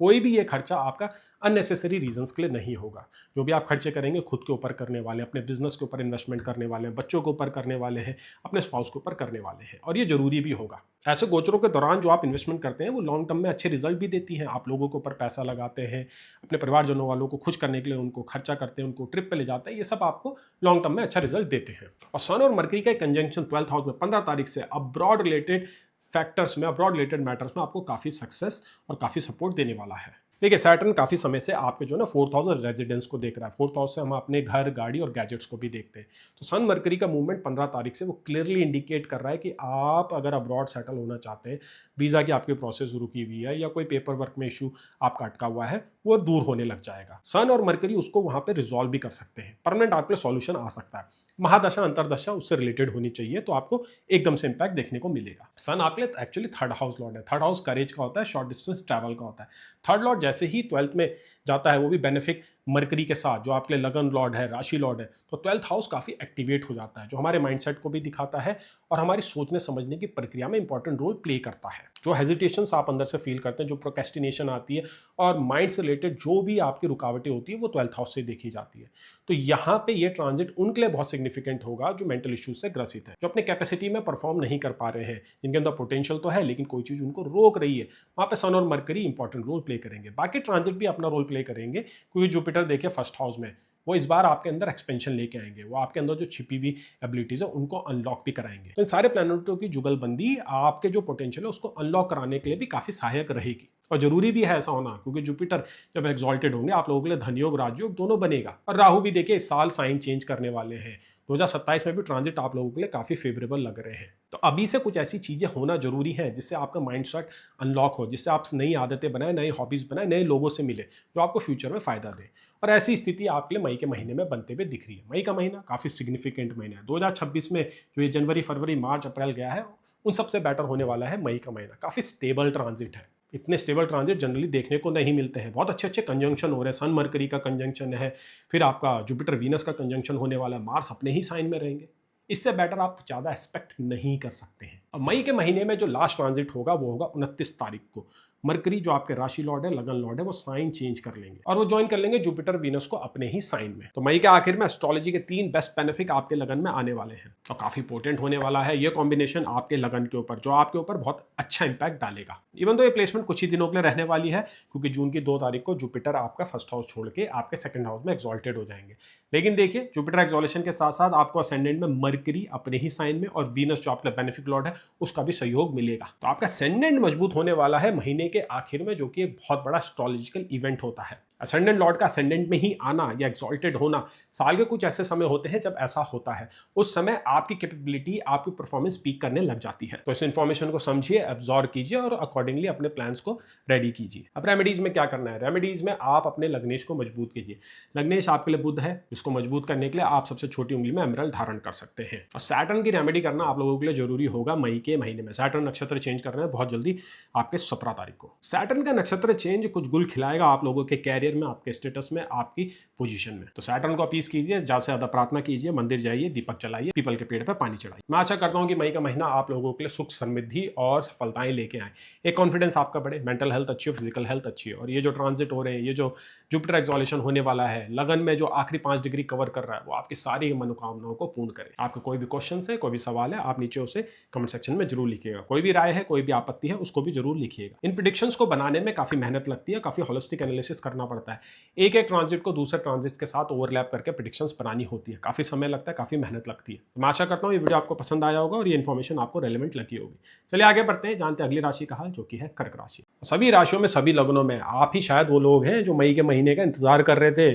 कोई भी ये खर्चा आपका अननेसेसरी रीजंस के लिए नहीं होगा। जो भी आप खर्चे करेंगे खुद के ऊपर करने वाले हैं, अपने बिजनेस के ऊपर इन्वेस्टमेंट करने वाले हैं, बच्चों के ऊपर करने वाले हैं, अपने स्पाउस के ऊपर करने वाले हैं, और ये जरूरी भी होगा। ऐसे गोचरों के दौरान जो आप इन्वेस्टमेंट करते हैं वो लॉन्ग टर्म में अच्छे रिजल्ट भी देती हैं। आप लोगों के ऊपर पैसा लगाते हैं, अपने परिवारजनों वालों को खुश करने के लिए उनको खर्चा करते हैं, उनको ट्रिप पे ले जाते हैं, ये सब आपको लॉन्ग टर्म में अच्छा रिजल्ट देते हैं। और सन और मरकरी का कंजंक्शन 12th हाउस में 15 तारीख से अब्रॉड रिलेटेड फैक्टर्स में, अब्रॉड रिलेटेड मैटर्स में आपको काफ़ी सक्सेस और काफ़ी सपोर्ट देने वाला है। देखिए सैटर्न काफ़ी समय से आपके जो ना 4th हाउस और रेजिडेंस को देख रहा है। 4th हाउस से हम अपने घर, गाड़ी और गैजेट्स को भी देखते हैं। तो सन मरकरी का मूवमेंट 15 तारीख से वो क्लियरली इंडिकेट कर रहा है कि आप अगर अब्रॉड सेटल होना चाहते हैं, वीज़ा की आपकी प्रोसेस रुकी हुई है या कोई पेपर वर्क में इशू आपका अटका हुआ है, वो दूर होने लग जाएगा। सन और मरकरी उसको वहाँ पे रिजॉल्व भी कर सकते हैं। परमानेंट आपके लिए सॉल्यूशन आ सकता है। महादशा अंतरदशा उससे रिलेटेड होनी चाहिए, तो आपको एकदम से इंपैक्ट देखने को मिलेगा। सन आपके लिए एक्चुअली 3rd हाउस लॉर्ड है। 3rd हाउस करेज का होता है, शॉर्ट डिस्टेंस ट्रैवल का होता है। 3rd लॉर्ड जैसे ही 12th में जाता है, वो भी बेनिफिक मरकरी के साथ, जो आपके लगन लॉर्ड है, राशि लॉर्ड है, तो 12th हाउस काफ़ी एक्टिवेट हो जाता है, जो हमारे माइंडसेट को भी दिखाता है और हमारी सोचने समझने की प्रक्रिया में इंपॉर्टेंट रोल प्ले करता है। जो हेजिटेशंस आप अंदर से फील करते हैं, जो प्रोक्रेस्टिनेशन आती है और माइंड से रिलेटेड जो भी आपकी रुकावटें होती है, वो 12th हाउस से देखी जाती है। तो यहाँ पे ये ट्रांजिट उनके लिए बहुत सिग्निफिकेंट होगा जो मेंटल इश्यूज से ग्रसित है, जो अपने कैपेसिटी में परफॉर्म नहीं कर पा रहे हैं, जिनके अंदर पोटेंशियल तो है लेकिन कोई चीज़ उनको रोक रही है। वहाँ पे सन और मरकरी इंपॉर्टेंट रोल प्ले करेंगे। बाकी ट्रांजिट भी अपना रोल प्ले करेंगे, क्योंकि जुपिटर देखिए 1st हाउस में, वो इस बार आपके अंदर एक्सपेंशन लेके आएंगे। वो आपके अंदर जो छिपी हुई एबिलिटीज है उनको अनलॉक भी कराएंगे। तो इन सारे प्लैनेटों की जुगलबंदी आपके जो पोटेंशियल है उसको अनलॉक कराने के लिए भी काफ़ी सहायक रहेगी। और जरूरी भी है ऐसा होना, क्योंकि जुपिटर जब एक्सॉल्टेड होंगे आप लोगों के लिए धनयोग राजयोग दोनों बनेगा। और राहु भी देखिए इस साल साइन चेंज करने वाले हैं। 2027 में भी ट्रांजिट आप लोगों के लिए काफ़ी फेवरेबल लग रहे हैं। तो अभी से कुछ ऐसी चीज़ें होना जरूरी है जिससे आपका माइंड सेट अनलॉक हो, जिससे आप नई आदतें बनाएं, नई हॉबीज़ बनाएं, नए लोगों से मिले जो आपको फ्यूचर में फ़ायदा दे। और ऐसी स्थिति आपके लिए मई के महीने में बनते हुए दिख रही है। मई का महीना काफ़ी सिग्निफिकेंट महीना है। 2026 में जो ये जनवरी, फरवरी, मार्च, अप्रैल गया है, उन सबसे बेटर होने वाला है मई का महीना। काफ़ी स्टेबल ट्रांजिट है। इतने स्टेबल ट्रांजिट जनरली देखने को नहीं मिलते हैं। बहुत अच्छे अच्छे कंजंक्शन हो रहे हैं। सन मरकरी का कंजंक्शन है, फिर आपका जुपिटर वीनस का कंजंक्शन होने वाला है, मार्स अपने ही साइन में रहेंगे। इससे बेटर आप ज़्यादा एक्सपेक्ट नहीं कर सकते हैं। अब मई के महीने में जो लास्ट ट्रांजिट होगा वो होगा 29 तारीख को। मरकरी जो आपके राशि लॉर्ड है, लगन लॉर्ड है, वो साइन चेंज कर लेंगे और वो ज्वाइन कर लेंगे जुपिटर वीनस को अपने ही साइन में। तो मई के आखिर में एस्ट्रोलॉजी के 3 बेस्ट बेनिफिट आपके लगन में आने वाले हैं और काफी इंपोर्टेंट होने वाला है ये कॉम्बिनेशन आपके लगन के ऊपर, जो आपके ऊपर बहुत अच्छा इंपैक्ट डालेगा। इवन तो ये प्लेसमेंट कुछ ही दिनों के लिए रहने वाली है, क्योंकि जून की 2 तारीख को जुपिटर आपका 1st हाउस छोड़ के आपके 2nd हाउस में एक्सॉल्टेड हो जाएंगे। लेकिन देखिए जुपिटर एक्सॉलेशन के साथ साथ आपको असेंडेंट में मरकरी अपने ही साइन में और वीनस जो आपका बेनिफिक लॉर्ड है उसका भी सहयोग मिलेगा। तो आपका असेंडेंट मजबूत होने वाला है महीने के आखिर में, जो कि एक बहुत बड़ा एस्ट्रोलॉजिकल इवेंट होता है। असेंडेंट लॉर्ड का असेंडेंट में ही आना या एक्सॉल्टेड होना, साल के कुछ ऐसे समय होते हैं जब ऐसा होता है। उस समय आपकी कैपेबिलिटी, आपकी परफॉर्मेंस पीक करने लग जाती है। तो इस इन्फॉर्मेशन को समझिए, एब्जॉर्ब कीजिए और अकॉर्डिंगली अपने प्लान्स को रेडी कीजिए। अब रेमेडीज में क्या करना है? रेमेडीज में आप अपने लग्नेश को मजबूत कीजिए। लग्नेश आपके लिए बुध है, जिसको मजबूत करने के लिए आप सबसे छोटी उंगली में एमरल्ड धारण कर सकते हैं। और सैटर्न की रेमेडी करना आप लोगों के लिए जरूरी होगा मई के महीने में। सैटर्न नक्षत्र चेंज कर रहे हैं बहुत जल्दी, आपके 17 तारीख को। सैटर्न का नक्षत्र चेंज कुछ गुल खिलाएगा आप लोगों के कैरियर में, आपके स्टेटस में, आपकी पोजीशन में। तो सैटर्न को अपीस कीजिए, ज्यादा से ज्यादा प्रार्थना कीजिए, मंदिर जाइए, दीपक जलाइए, पीपल के पेड़ पर पानी चढ़ाइए। मैं आशा करता हूं कि मई का महीना आप लोगों के लिए सुख समृद्धि और सफलताएं लेके आए। एक कॉन्फिडेंस आपका बढ़े, मेंटल हेल्थ अच्छी हो, फिजिकल हेल्थ अच्छी हो। और ये जो ट्रांजिट हो रहे हैं, ये जो जुपिटर एक्सॉलेशन होने वाला है, लगन में जो आखिरी 5 डिग्री कवर कर रहा है, वो आपकी सारी मनोकामनाओं को पूर्ण करे। आपका कोई भी क्वेश्चन है, कोई भी सवाल है, आप नीचे उसे कमेंट सेक्शन में जरूर लिखिएगा। कोई भी राय है, कोई भी आपत्ति है, उसको भी जरूर लिखिएगा। इन प्रेडिक्शंस को बनाने में काफी मेहनत लगती है, काफी होलिस्टिक एनालिसिस करना पड़ता है। एक एक ट्रांजिट को दूसरे ट्रांजिट के साथ ओवरलैप करके प्रेडिक्शंस बनानी होती है, काफी समय लगता है, काफी मेहनत लगती है। मैं आशा करता हूँ ये वीडियो आपको पसंद आया होगा और ये इन्फॉर्मेशन आपको रेलेवेंट लगी होगी। चलिए आगे बढ़ते हैं, जानते हैं अगली राशि का हाल, जो कि है कर्क राशि। सभी राशियों में, सभी लग्नों में आप ही शायद वो लोग हैं जो मई के महीने का इंतजार कर रहे थे,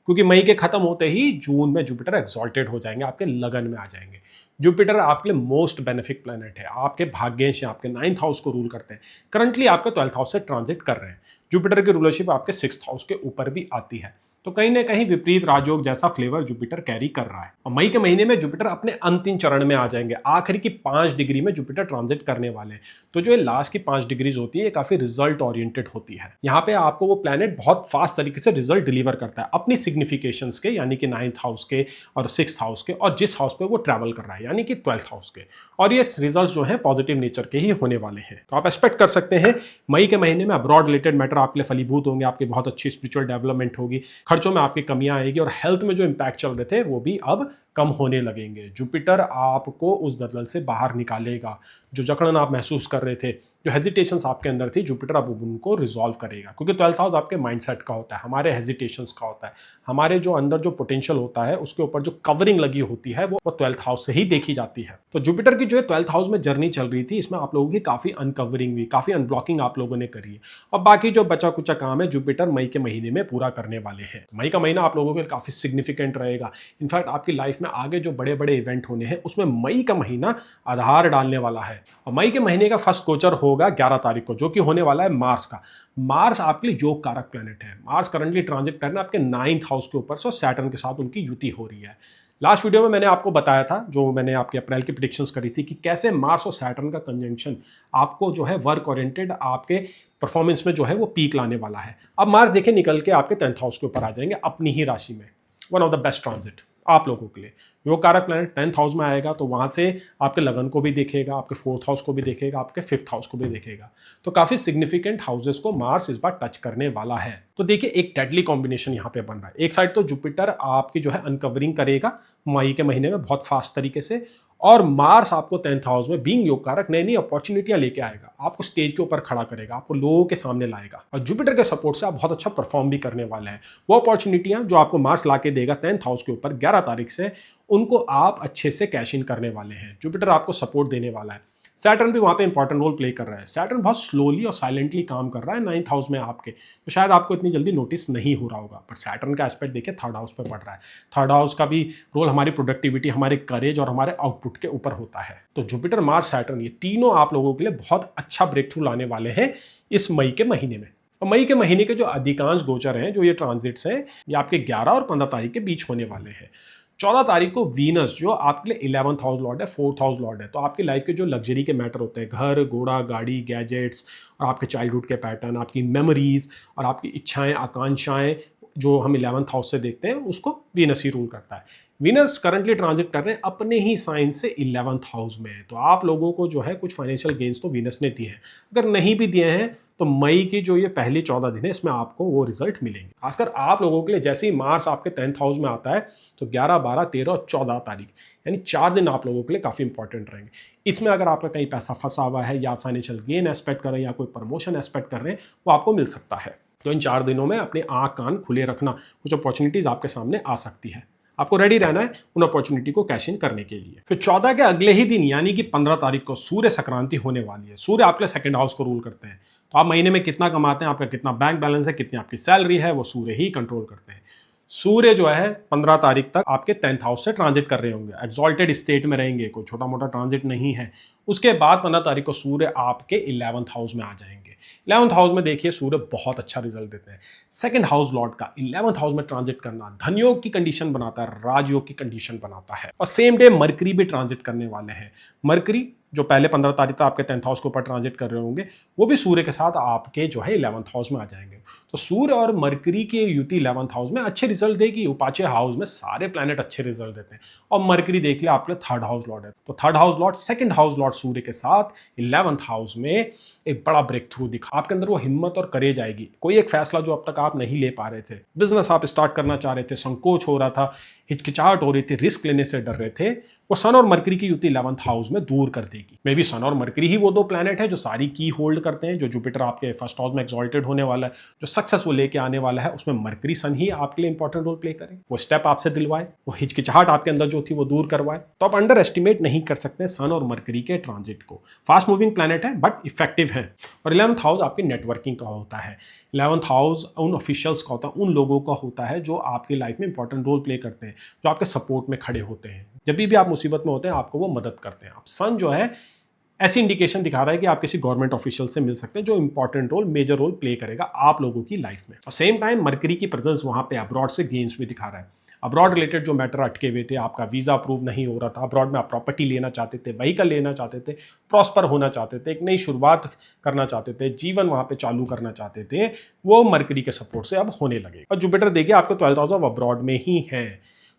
क्योंकि मई के खत्म होते ही जून में जुपिटर एक्सॉल्टेड हो जाएंगे, आपके लगन में आ जाएंगे। जुपिटर आपके लिए मोस्ट बेनिफिक प्लैनेट है, आपके भाग्येश हैं, आपके 9th हाउस को रूल करते हैं। करंटली आपके 12th हाउस से ट्रांजिट कर रहे हैं। जुपिटर की रूलरशिप आपके 6th हाउस के ऊपर भी आती है, तो कहीं ना कहीं विपरीत राजयोग जैसा फ्लेवर जुपिटर कैरी कर रहा है। और मई के महीने में जुपिटर अपने अंतिम चरण में आ जाएंगे, आखिरी की 5 डिग्री में जुपिटर ट्रांजिट करने वाले हैं। तो जो लास्ट की 5 डिग्रीज होती है, ये काफी रिजल्ट ओरिएंटेड होती है। यहाँ पे आपको वो प्लैनेट बहुत फास्ट तरीके से रिजल्ट डिलीवर करता है अपनी सिग्निफिकेशंस के, यानी कि 9th हाउस के और 6th हाउस के, और जिस हाउस पे वो ट्रैवल कर रहा है, यानी कि 12th हाउस के। और ये रिजल्ट जो है पॉजिटिव नेचर के ही होने वाले हैं। तो आप एक्सपेक्ट कर सकते हैं मई के महीने में अब्रॉड रिलेटेड मैटर आपके लिए फलीभूत होंगे, आपकी बहुत अच्छी स्पिरिचुअल डेवलपमेंट होगी, खर्चों में आपकी कमियां आएगी, और हेल्थ में जो इंपैक्ट चल रहे थे वो भी अब कम होने लगेंगे। जुपिटर आपको उस दलदल से बाहर निकालेगा, जो जकड़न आप महसूस कर रहे थे, जो हेजिटेशंस आपके अंदर थी, जुपिटर अब उनको रिजॉल्व करेगा। क्योंकि 12th हाउस आपके माइंडसेट का होता है, हमारे हेजिटेशंस का होता है, हमारे जो अंदर जो पोटेंशियल होता है उसके ऊपर जो कवरिंग लगी होती है वो 12th हाउस से ही देखी जाती है। तो जुपिटर की जो है 12th हाउस में जर्नी चल रही थी, इसमें आप लोगों की काफी अनकवरिंग हुई, काफी अनब्लॉकिंग आप लोगों ने करी है। और बाकी जो बचा कुचा काम है जुपिटर मई के महीने में पूरा करने वाले हैं। मई का महीना आप लोगों के लिए काफी सिग्निफिकेंट रहेगा। इनफैक्ट आपकी लाइफ में आगे जो बड़े बड़े इवेंट होने हैं उसमें मई का महीना आधार डालने वाला है। और मई के महीने का फर्स्ट गोचर होगा 11 तारीख को, जो कि होने वाला है मार्स का। मार्स आपके लिए योग कारक प्लैनेट है। मार्स करंटली ट्रांजिट करना आपके 9th हाउस के ऊपर से, सैटर्न के साथ उनकी युति हो रही है। लास्ट वीडियो में मैंने आपको बताया था, जो मैंने आपके अप्रैल की प्रेडिक्शंस करी थी, कि कैसे मार्स और सैटर्न का कंजंक्शन आपको जो है वर्क ओरिएंटेड आपके परफॉर्मेंस में जो है वो पीक लाने वाला है। अब मार्स देखे निकल के आपके 10th हाउस के ऊपर आ जाएंगे अपनी ही राशि में। One of the best transit आप लोगों के लिए। योग कारक प्लैनेट 10th हाउस में आएगा, तो वहां से आपके लगन को भी देखेगा, आपके 4th हाउस को भी देखेगा, आपके 5th हाउस को भी देखेगा। तो काफी सिग्निफिकेंट हाउसेस को मार्स इस बार टच करने वाला है। तो देखिए एक डेडली कॉम्बिनेशन यहाँ पे बन रहा है। एक साइड तो जुपिटर आपकी जो है अनकवरिंग करेगा मई के महीने में बहुत फास्ट तरीके से, और मार्स आपको 10th हाउस में बीइंग योग कारक नई नई अपॉर्चुनिटियां लेके आएगा, आपको स्टेज के ऊपर खड़ा करेगा, आपको लोगों के सामने लाएगा। और जुपिटर के सपोर्ट से आप बहुत अच्छा परफॉर्म भी करने वाले हैं। वो अपॉर्चुनिटियां जो आपको मार्स लाके देगा 10th हाउस के ऊपर 11 तारीख से, उनको आप अच्छे से कैश इन करने वाले हैं। जुपिटर आपको सपोर्ट देने वाला है। सैटर्न भी वहां पे इंपॉर्टेंट रोल प्ले कर रहा है। सैटर्न बहुत स्लोली और साइलेंटली काम कर रहा है 9th हाउस में आपके, तो शायद आपको इतनी जल्दी नोटिस नहीं हो रहा होगा। पर सैटर्न का एस्पेक्ट देखिए 3rd हाउस पे पड़ रहा है। 3rd हाउस का भी रोल हमारी प्रोडक्टिविटी, हमारे करेज और हमारे आउटपुट के ऊपर होता है। तो जुपिटर, मार्स, सैटर्न, ये तीनों आप लोगों के लिए बहुत अच्छा ब्रेक थ्रू लाने वाले हैं इस मई के महीने में। और मई के महीने के जो अधिकांश गोचर हैं, जो ये ट्रांजिट्स हैं, ये आपके 11 और 15 तारीख के बीच होने वाले हैं। 14 तारीख को वीनस जो आपके लिए 11th हाउस लॉर्ड है, 4th हाउस लॉर्ड है, तो आपकी लाइफ के जो लग्जरी के मैटर होते हैं, घर, घोड़ा, गाड़ी, गैजेट्स, और आपके चाइल्डहुड के पैटर्न, आपकी मेमोरीज और आपकी इच्छाएं, आकांक्षाएं, जो हम 11th हाउस से देखते हैं, उसको वीनस ही रूल करता है। वीनस करंटली ट्रांजिट कर रहे हैं अपने ही साइन से 11th हाउस में। तो आप लोगों को जो है कुछ फाइनेंशियल गेन्स तो वीनस ने दिए हैं। अगर नहीं भी दिए हैं तो मई की जो ये पहली 14 दिन है, इसमें आपको वो रिजल्ट मिलेंगे। खासकर आप लोगों के लिए जैसे ही मार्स आपके 10th हाउस में आता है, तो 11, 12, 13 और 14 तारीख, यानी 4 दिन आप लोगों के लिए काफ़ी इंपॉर्टेंट रहेंगे। इसमें अगर आपका कहीं पैसा फंसा हुआ है, या फाइनेंशियल गेन एक्सपेक्ट कर रहे हैं, या कोई प्रमोशन एक्सपेक्ट कर रहे हैं, वो आपको मिल सकता है। तो इन 4 दिनों में अपने आँख कान खुले रखना, कुछ अपॉर्चुनिटीज़ आपके सामने आ सकती है। आपको रेडी रहना है उन अपॉर्चुनिटी को कैश इन करने के लिए। फिर 14 के अगले ही दिन यानी कि 15 तारीख को सूर्य संक्रांति होने वाली है। सूर्य आपके सेकंड हाउस को रूल करते हैं, तो आप महीने में कितना कमाते हैं, आपका कितना बैंक बैलेंस है, कितनी आपकी सैलरी है, वो सूर्य ही कंट्रोल करते हैं। सूर्य जो है 15 तारीख तक आपके 10th हाउस से ट्रांजिट कर रहे होंगे, एक्सॉल्टेड स्टेट में रहेंगे, कोई छोटा मोटा ट्रांजिट नहीं है। उसके बाद 15 तारीख को सूर्य आपके 11th हाउस में आ जाएंगे। 11th हाउस में देखिए सूर्य बहुत अच्छा रिजल्ट देते हैं। सेकंड हाउस लॉर्ड का 11th हाउस में ट्रांजिट करना धनयोग की कंडीशन बनाता है, राजयोग की कंडीशन बनाता है। और सेम डे मरकरी भी ट्रांजिट करने वाले हैं। मरकरी जो पहले 15 तारीख तक आपके 10th हाउस के ऊपर ट्रांजिट कर रहे होंगे, वो भी सूर्य के साथ आपके जो है 11th हाउस में आ जाएंगे। तो सूर्य और मरकरी की युति 11th हाउस में अच्छे रिजल्ट देगी। उपाचे हाउस में सारे प्लैनेट अच्छे रिजल्ट देते हैं। और मरकरी देख लिया आपके 3rd हाउस लॉर्ड है, तो 3rd house lord 2nd house lord Surya के साथ 11th हाउस में एक बड़ा ब्रेक थ्रू दिखा। आपके अंदर वो हिम्मत और करेज आएगी। कोई एक फैसला जो अब तक आप नहीं ले पा रहे थे, बिजनेस आप स्टार्ट करना चाह रहे थे, संकोच हो रहा था, हिचकिचाहट हो रही थी, रिस्क लेने से डर रहे थे, वो सन और मरकरी की युति 11th हाउस में दूर कर देगी। मे बी सन और मरकरी ही वो दो प्लैनेट है जो सारी की होल्ड करते हैं। जो जुपिटर आपके 1st हाउस में एक्सॉल्टेड होने वाला है, जो सक्सेस वो लेके आने वाला है, उसमें मरकरी सन ही आपके लिए इंपॉर्टेंट रोल प्ले करे। वो स्टेप आपसे दिलवाए, वो हिचकिचाहट आपके अंदर जो थी वो दूर करवाए। तो आप अंडर एस्टिमेट नहीं कर सकते सन और मरकरी के ट्रांजिट को। फास्ट मूविंग प्लैनेट है बट इफेक्टिव है। और 11th हाउस आपकी नेटवर्किंग का होता है। 11th हाउस उन ऑफिशियल्स का होता है, उन लोगों का होता है जो आपकी लाइफ में इंपॉर्टेंट रोल प्ले करते हैं, जो आपके सपोर्ट में खड़े होते हैं। जब भी आप मुसीबत में होते हैं आपको वो मदद करते हैं। आप सन जो है ऐसी इंडिकेशन दिखा रहा है कि आप किसी गवर्नमेंट ऑफिशियल से मिल सकते हैं जो important role, major role play करेगा आप लोगों की लाइफ में। और सेम टाइम मरकरी की प्रेजेंस वहां पे अब्रॉड से गेन्स भी दिखा रहा है। अब्रॉड रिलेटेड जो मैटर अटके हुए थे, आपका वीज़ा अप्रूव नहीं हो रहा था, अब्रॉड में आप प्रॉपर्टी लेना चाहते थे, व्हीकल लेना चाहते थे, प्रॉस्पर होना चाहते थे, एक नई शुरुआत करना चाहते थे, जीवन वहाँ पे चालू करना चाहते थे, वो मरकरी के सपोर्ट से अब होने लगे। और जुपिटर देखिए आपके 12th हाउस ऑफ अब्रॉड में ही है।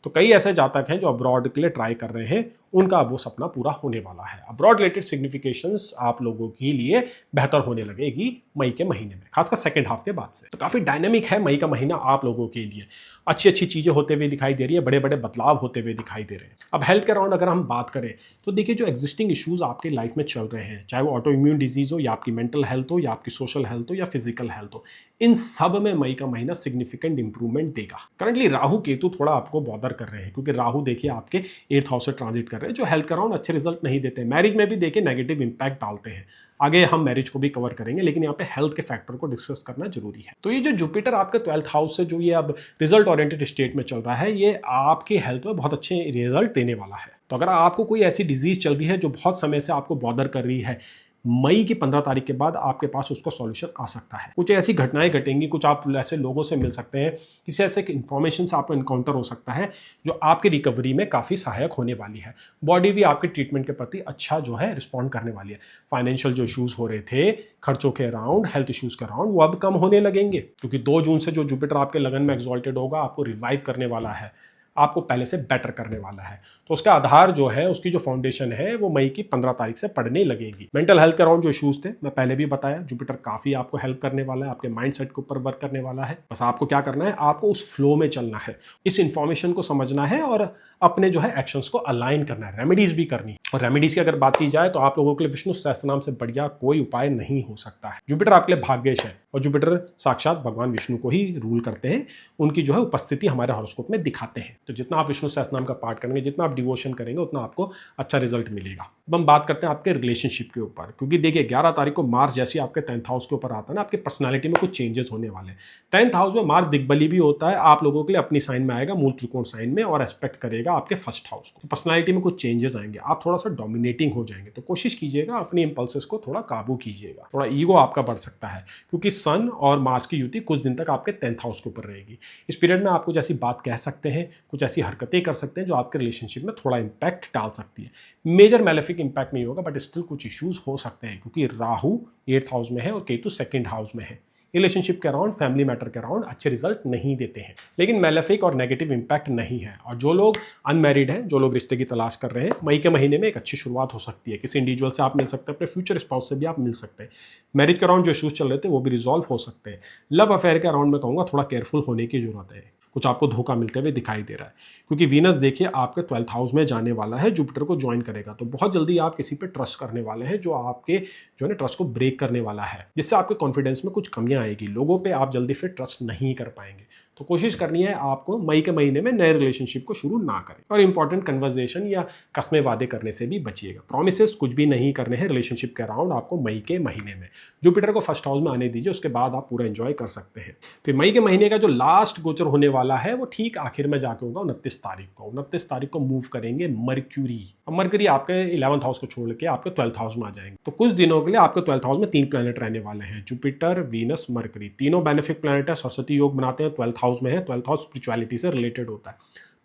तो कई ऐसे जातक हैं जो अब्रॉड के लिए ट्राई कर रहे हैं, उनका वो सपना पूरा होने वाला है। अब्रॉड रिलेटेड सिग्निफिकेशंस आप लोगों के लिए बेहतर होने लगेगी मई के महीने में, खासकर सेकंड हाफ के बाद से। तो काफ़ी डायनेमिक है मई का महीना आप लोगों के लिए। अच्छी अच्छी चीज़ें होते हुए दिखाई दे रही है, बड़े बड़े बदलाव होते हुए दिखाई दे रहे हैं। अब हेल्थ के अराउंड अगर हम बात करें तो देखिए जो एग्जिस्टिंग इशूज़ आपके लाइफ में चल रहे हैं, चाहे वो ऑटो इम्यून डिजीज़ हो, या आपकी मेंटल हेल्थ हो, या आपकी सोशल हेल्थ हो, या फिजिकल हेल्थ हो, इन सब में मई का महीना सिग्निफिकेंट इंप्रूवमेंट देगा। करंटली राहु केतु थोड़ा आपको बॉदर कर रहे हैं, क्योंकि राहु देखिए आपके 8th हाउस से ट्रांजिट कर रहे हैं, जो हेल्थ के अराउंड अच्छे रिजल्ट नहीं देते। मैरिज में भी देखिए नेगेटिव इंपैक्ट डालते हैं। आगे हम मैरिज को भी कवर करेंगे, लेकिन यहाँ पे हेल्थ के फैक्टर को डिस्कस करना जरूरी है। तो ये जो जुपिटर आपके 12th हाउस से जो ये अब रिजल्ट ओरिएंटेड स्टेट में चल रहा है, ये आपकी हेल्थ में बहुत अच्छे रिजल्ट देने वाला है। तो अगर आपको कोई ऐसी डिजीज चल रही है जो बहुत समय से आपको बॉदर कर रही है, मई की 15 तारीख के बाद आपके पास उसका सॉल्यूशन आ सकता है। कुछ ऐसी घटनाएं घटेंगी, कुछ आप ऐसे लोगों से मिल सकते हैं, किसी ऐसे इन्फॉर्मेशन से आपको इनकाउंटर हो सकता है जो आपकी रिकवरी में काफ़ी सहायक होने वाली है। बॉडी भी आपके ट्रीटमेंट के प्रति अच्छा जो है रिस्पॉन्ड करने वाली है। फाइनेंशियल जो इशूज़ हो रहे थे खर्चों के अराउंड, हेल्थ इशूज़ के अराउंड, वो अब कम होने लगेंगे, क्योंकि 2 जून से जो जुपिटर आपके लगन में एक्सॉल्टेड होगा, आपको रिवाइव करने वाला है, आपको पहले से बेटर करने वाला है। तो उसका आधार जो है, उसकी जो फाउंडेशन है, वो मई की 15 तारीख से पड़ने लगेगी। मेंटल हेल्थ के अराउंड जो इश्यूज थे, मैं पहले भी बताया, जुपिटर काफी आपको हेल्प करने वाला है, आपके माइंडसेट के ऊपर वर्क करने वाला है। बस आपको क्या करना है, आपको उस फ्लो में चलना है, इस इंफॉर्मेशन को समझना है और अपने जो है एक्शंस को अलाइन करना है, रेमेडीज भी करनी है। और रेमेडीज की अगर बात की जाए तो आप लोगों के लिए विष्णु सहस्त्रनाम से बढ़िया कोई उपाय नहीं हो सकता है। जुपिटर आपके लिए भाग्येश है, और जुपिटर साक्षात भगवान विष्णु को ही रूल करते हैं, उनकी जो है उपस्थिति हमारे हॉरोस्कोप में दिखाते हैं। तो जितना आप विष्णु सहस्त्रनाम का पाठ करेंगे, जितना आप डिवोशन करेंगे, उतना आपको अच्छा रिजल्ट मिलेगा। अब हम बात करते हैं आपके रिलेशनशिप के ऊपर, क्योंकि देखिए 11 तारीख को मार्स जैसे आपके 10th हाउस के ऊपर आता है ना, आपके पर्सनालिटी में कुछ चेंजेस होने वाले हैं। 10th हाउस में मार्स दिग्बली भी होता है, आप लोगों के लिए अपनी साइन में आएगा, मूल त्रिकोण साइन में, और एस्पेक्ट करेगा आपके 1st हाउस को। पर्सनालिटी में कुछ चेंजेस आएंगे, आप थोड़ा सा डोमिनेटिंग हो जाएंगे। तो कोशिश कीजिएगा अपनी इंपल्सेस को थोड़ा काबू कीजिएगा, थोड़ा ईगो आपका बढ़ सकता है, क्योंकि सन और मार्स की युति कुछ दिन तक आपके 10th हाउस के ऊपर रहेगी। इस पीरियड में आपको जैसी बात कह सकते हैं, कुछ ऐसी हरकतें कर सकते हैं जो आपके रिलेशनशिप में थोड़ा इंपैक्ट डाल सकती है। मेजर मैलेफिक इंपैक्ट नहीं होगा, बट स्टिल कुछ इश्यूज हो सकते हैं, क्योंकि राहु 8th हाउस में है और केतु 2nd हाउस में है। रिलेशनशिप के अराउंड, फैमिली मैटर के अराउंड अच्छे रिजल्ट नहीं देते हैं, लेकिन मैलेफिक और नेगेटिव इंपैक्ट नहीं है। और जो लोग अनमैरिड हैं, जो लोग रिश्ते की तलाश कर रहे हैं, मई के महीने में एक अच्छी शुरुआत हो सकती है। किसी इंडिविजुअल से आप मिल सकते हैं, अपने फ्यूचर स्पाउस से भी आप मिल सकते हैं। मैरिज के अराउंड जो इशूज चल रहे थे वो भी रिजॉल्व हो सकते हैं। लव अफेयर के अराउंड में कहूँगा थोड़ा केयरफुल होने की जरूरत है, कुछ आपको धोखा मिलते हुए दिखाई दे रहा है, क्योंकि वीनस देखिए आपके 12th हाउस में जाने वाला है, जुपिटर को ज्वाइन करेगा। तो बहुत जल्दी आप किसी पे ट्रस्ट करने वाले हैं जो आपके जो है ट्रस्ट को ब्रेक करने वाला है, जिससे आपके कॉन्फिडेंस में कुछ कमियां आएगी। लोगों पे आप जल्दी फिर ट्रस्ट नहीं कर पाएंगे। तो कोशिश करनी है आपको मई के महीने में नए रिलेशनशिप को शुरू ना करें और इंपॉर्टेंट कन्वर्सेशन या कस्में वादे करने से भी बचिएगा। प्रोमिसेस कुछ भी नहीं करने हैं रिलेशनशिप के अराउंड आपको मई के महीने में। जुपिटर को फर्स्ट हाउस में आने दीजिए, उसके बाद आप पूरा एंजॉय कर सकते हैं। फिर मई के महीने का जो लास्ट गोचर होने वाला है वो ठीक आखिर में जाके होगा 29 तारीख को। 29 तारीख को मूव करेंगे मरक्यूरी। अब मरक्यूरी आपके 11th हाउस को छोड़ के आपके 12th हाउस में आ जाएंगे। तो कुछ दिनों के लिए आपके 12th हाउस में 3 प्लैनेट रहने वाले हैं, जुपिटर, वीनस, मरकरी। तीनों बेनिफिक प्लैनेट है, सरस्वती योग बनाते हैं, 12th हाउस में है। 12th हाउस स्पिरिचुअलिटी से रिलेटेड होता है।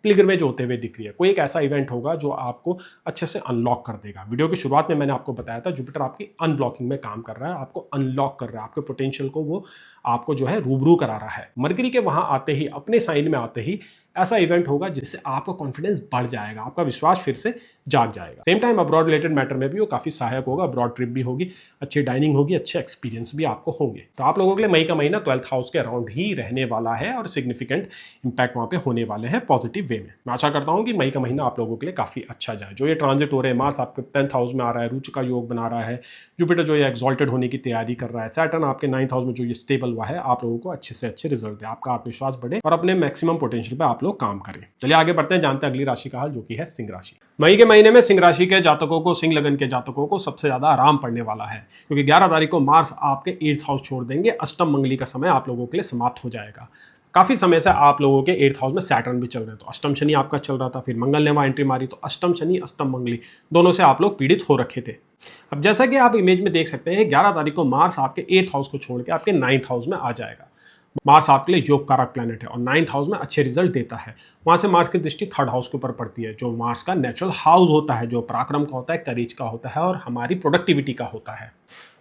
पिलग्रिमेज होते हुए दिख रही है। कोई एक ऐसा इवेंट होगा जो आपको अच्छे से अनलॉक कर देगा। वीडियो की शुरुआत में मैंने आपको बताया था जुपिटर आपकी अनब्लॉकिंग में काम कर रहा है, आपको अनलॉक कर रहा है, आपके पोटेंशियल को वो आपको जो है रूबरू करा रहा है। मरकरी के वहां आते ही, अपने साइन में आते ही ऐसा इवेंट होगा जिससे आपका कॉन्फिडेंस बढ़ जाएगा, आपका विश्वास फिर से जाग जाएगा। Same time abroad related matter में भी वो काफी सहायक होगा। अब्रॉड ट्रिप भी होगी, अच्छी डाइनिंग होगी, अच्छे एक्सपीरियंस भी आपको होंगे। तो आप लोगों के लिए मई का महीना 12th हाउस के अराउंड ही रहने वाला है और सिग्निफिकेंट इंपैक्ट वहां पे होने वाले हैं पॉजिटिव वे में। मैं आशा करता हूं कि मई का महीना आप लोगों के लिए काफी अच्छा जाए। जो ये ट्रांजिट हो रहे हैं, मार्स आपके 10th हाउस में आ रहा है, रुच का योग बना रहा है, जुपिटर जो ये एक्सॉल्टेड होने की तैयारी कर रहा है, सैटर्न आपके 9th हाउस में जो ये स्टेबल हुआ है, आप लोगों को अच्छे से अच्छे रिजल्ट दे, आपका आत्मविश्वास बढ़े और अपने मैक्सिमम पोटेंशियल पे आप लोग काम करें। चलिए आगे बढ़ते हैं, जानते हैं अगली राशि का हाल जो कि है सिंह राशि। मई के महीने में सिंह राशि के जातकों को, सिंह लगन के जातकों को सबसे ज्यादा आराम पड़ने वाला है, क्योंकि 11 तारीख को मार्स आपके 8th हाउस छोड़ देंगे। अष्टम मंगली का समय आप लोगों के लिए समाप्त हो जाएगा। काफी समय से आप लोगों के 8th हाउस में सैटर्न भी चल रहे हैं, तो अष्टम शनि आपका चल रहा था, फिर मंगल ने वहां एंट्री मारी, तो अष्टम शनि अष्टम मंगली दोनों से आप लोग पीड़ित हो रखे थे। अब जैसा कि आप इमेज में देख सकते हैं, 11 तारीख को मार्स आपके 8th हाउस को छोड़ के आपके 9th हाउस में आ जाएगा। मार्स आपके लिए योग कारक प्लैनेट है और 9th हाउस में अच्छे रिजल्ट देता है। वहां से मार्स की दृष्टि 3rd हाउस के ऊपर पड़ती है, जो मार्स का नेचुरल हाउस होता है, जो पराक्रम का होता है, करेज का होता है और हमारी प्रोडक्टिविटी का होता है।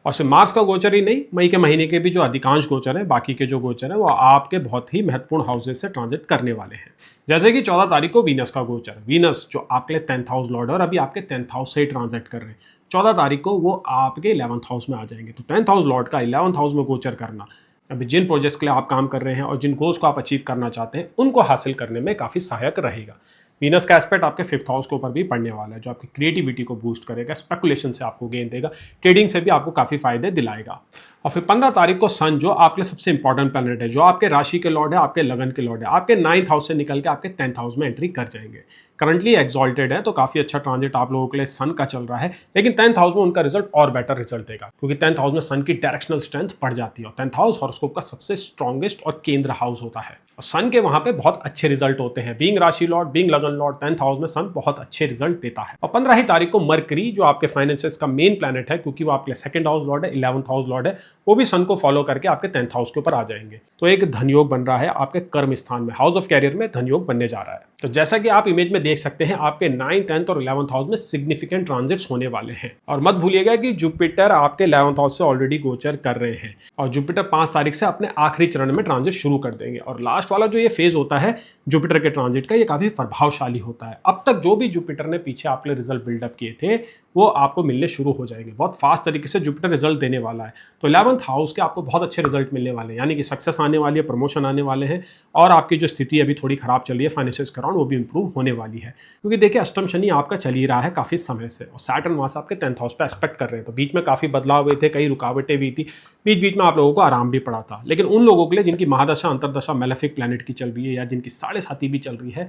और सिर्फ मार्स का गोचर ही नहीं, मई के महीने के भी जो अधिकांश गोचर है, बाकी के जो गोचर है वो आपके बहुत ही महत्वपूर्ण हाउसेस से ट्रांजिट करने वाले हैं। जैसे कि 14 तारीख को वीनस का गोचर, वीनस जो आपके लिए 10th हाउस लॉर्ड है और अभी आपके 10th हाउस से ही ट्रांजिट कर रहे हैं। 14 तारीख को वो आपके 11th हाउस में आ जाएंगे। तो 10th हाउस लॉर्ड का 11th हाउस में गोचर करना, अभी जिन प्रोजेक्ट्स के लिए आप काम कर रहे हैं और जिन गोल्स को आप अचीव करना चाहते हैं, उनको हासिल करने में काफी सहायक रहेगा। वीनस का एस्पेक्ट आपके 5th हाउस के ऊपर भी पड़ने वाला है, जो आपकी क्रिएटिविटी को बूस्ट करेगा, स्पेकुलेशन से आपको गेन देगा, ट्रेडिंग से भी आपको काफी फायदे दिलाएगा। और फिर 15 तारीख को सन, जो आपके लिए सबसे इंपॉर्टेंट प्लैनेट है, जो आपके राशि के लॉर्ड है, आपके लगन के लॉर्ड है, आपके 9th हाउस से निकल के आपके 10th हाउस में एंट्री कर जाएंगे। करंटली एक्सॉल्टेड है, तो काफी अच्छा ट्रांजिट आप लोगों के लिए सन का चल रहा है, लेकिन 10th हाउस में उनका रिजल्ट और बेटर रिजल्ट देगा, क्योंकि 10th हाउस में सन की डायरेक्शनल स्ट्रेंथ बढ़ जाती है और 10th हाउस हॉरोस्कोप का सबसे स्ट्रॉन्गेस्ट और केंद्र हाउस होता है और सन के वहां पे बहुत अच्छे रिजल्ट होते हैं। बीइंग राशि लॉर्ड, बीइंग लगन लॉर्ड, 10th हाउस में सन बहुत अच्छे रिजल्ट देता है। और 15 ही तारीख को मरकरी, जो आपके फाइनेंसेस का मेन प्लैनेट है, क्योंकि वो आपके 2nd हाउस लॉर्ड है, 11th हाउस लॉर्ड है, वो भी सन को फॉलो करके आपके 10th हाउस के ऊपर आ जाएंगे। तो एक धन योग बन रहा है आपके कर्म स्थान में, हाउस ऑफ कैरियर में धन योग बनने जा रहा है। तो जैसा कि आप इमेज में देख सकते हैं, आपके 9th, 10th और 11th हाउस में सिग्निफिकेंट ट्रांजिट्स होने वाले हैं। और मत भूलिएगा कि जुपिटर आपके 11th हाउस से ऑलरेडी गोचर कर रहे हैं और जुपिटर 5 तारीख से अपने आखिरी चरण में ट्रांजिट शुरू कर देंगे। और लास्ट वाला जो ये फेज होता है जुपिटर के ट्रांजिट का, ये काफी प्रभावशाली होता है। अब तक जो भी जुपिटर ने पीछे आपके रिजल्ट बिल्डअप किए थे, वो आपको मिलने शुरू हो जाएंगे। बहुत फास्ट तरीके से जुपिटर रिजल्ट देने वाला है। तो 11th हाउस के आपको बहुत अच्छे रिजल्ट मिलने वाले हैं, यानी कि सक्सेस आने वाली है, प्रमोशन आने वाले हैं और आपकी जो स्थिति अभी थोड़ी खराब चल रही है फाइनेंशियल अराउंड, वो भी इंप्रूव होने वाली है। क्योंकि देखिए अष्टम शनि आपका चल ही रहा है काफी समय से और सैटर्न वहां से आपके 10th हाउस पे एक्सपेक्ट कर रहे हैं। तो बीच में काफी बदलाव हुए थे, कई रुकावटें भी थी, बीच बीच में आप लोगों को आराम भी पड़ा था। लेकिन उन लोगों के लिए जिनकी महादशा अंतरदशा मेलेफिक प्लैनेट की चल रही है या जिनकी 7.5 भी चल रही है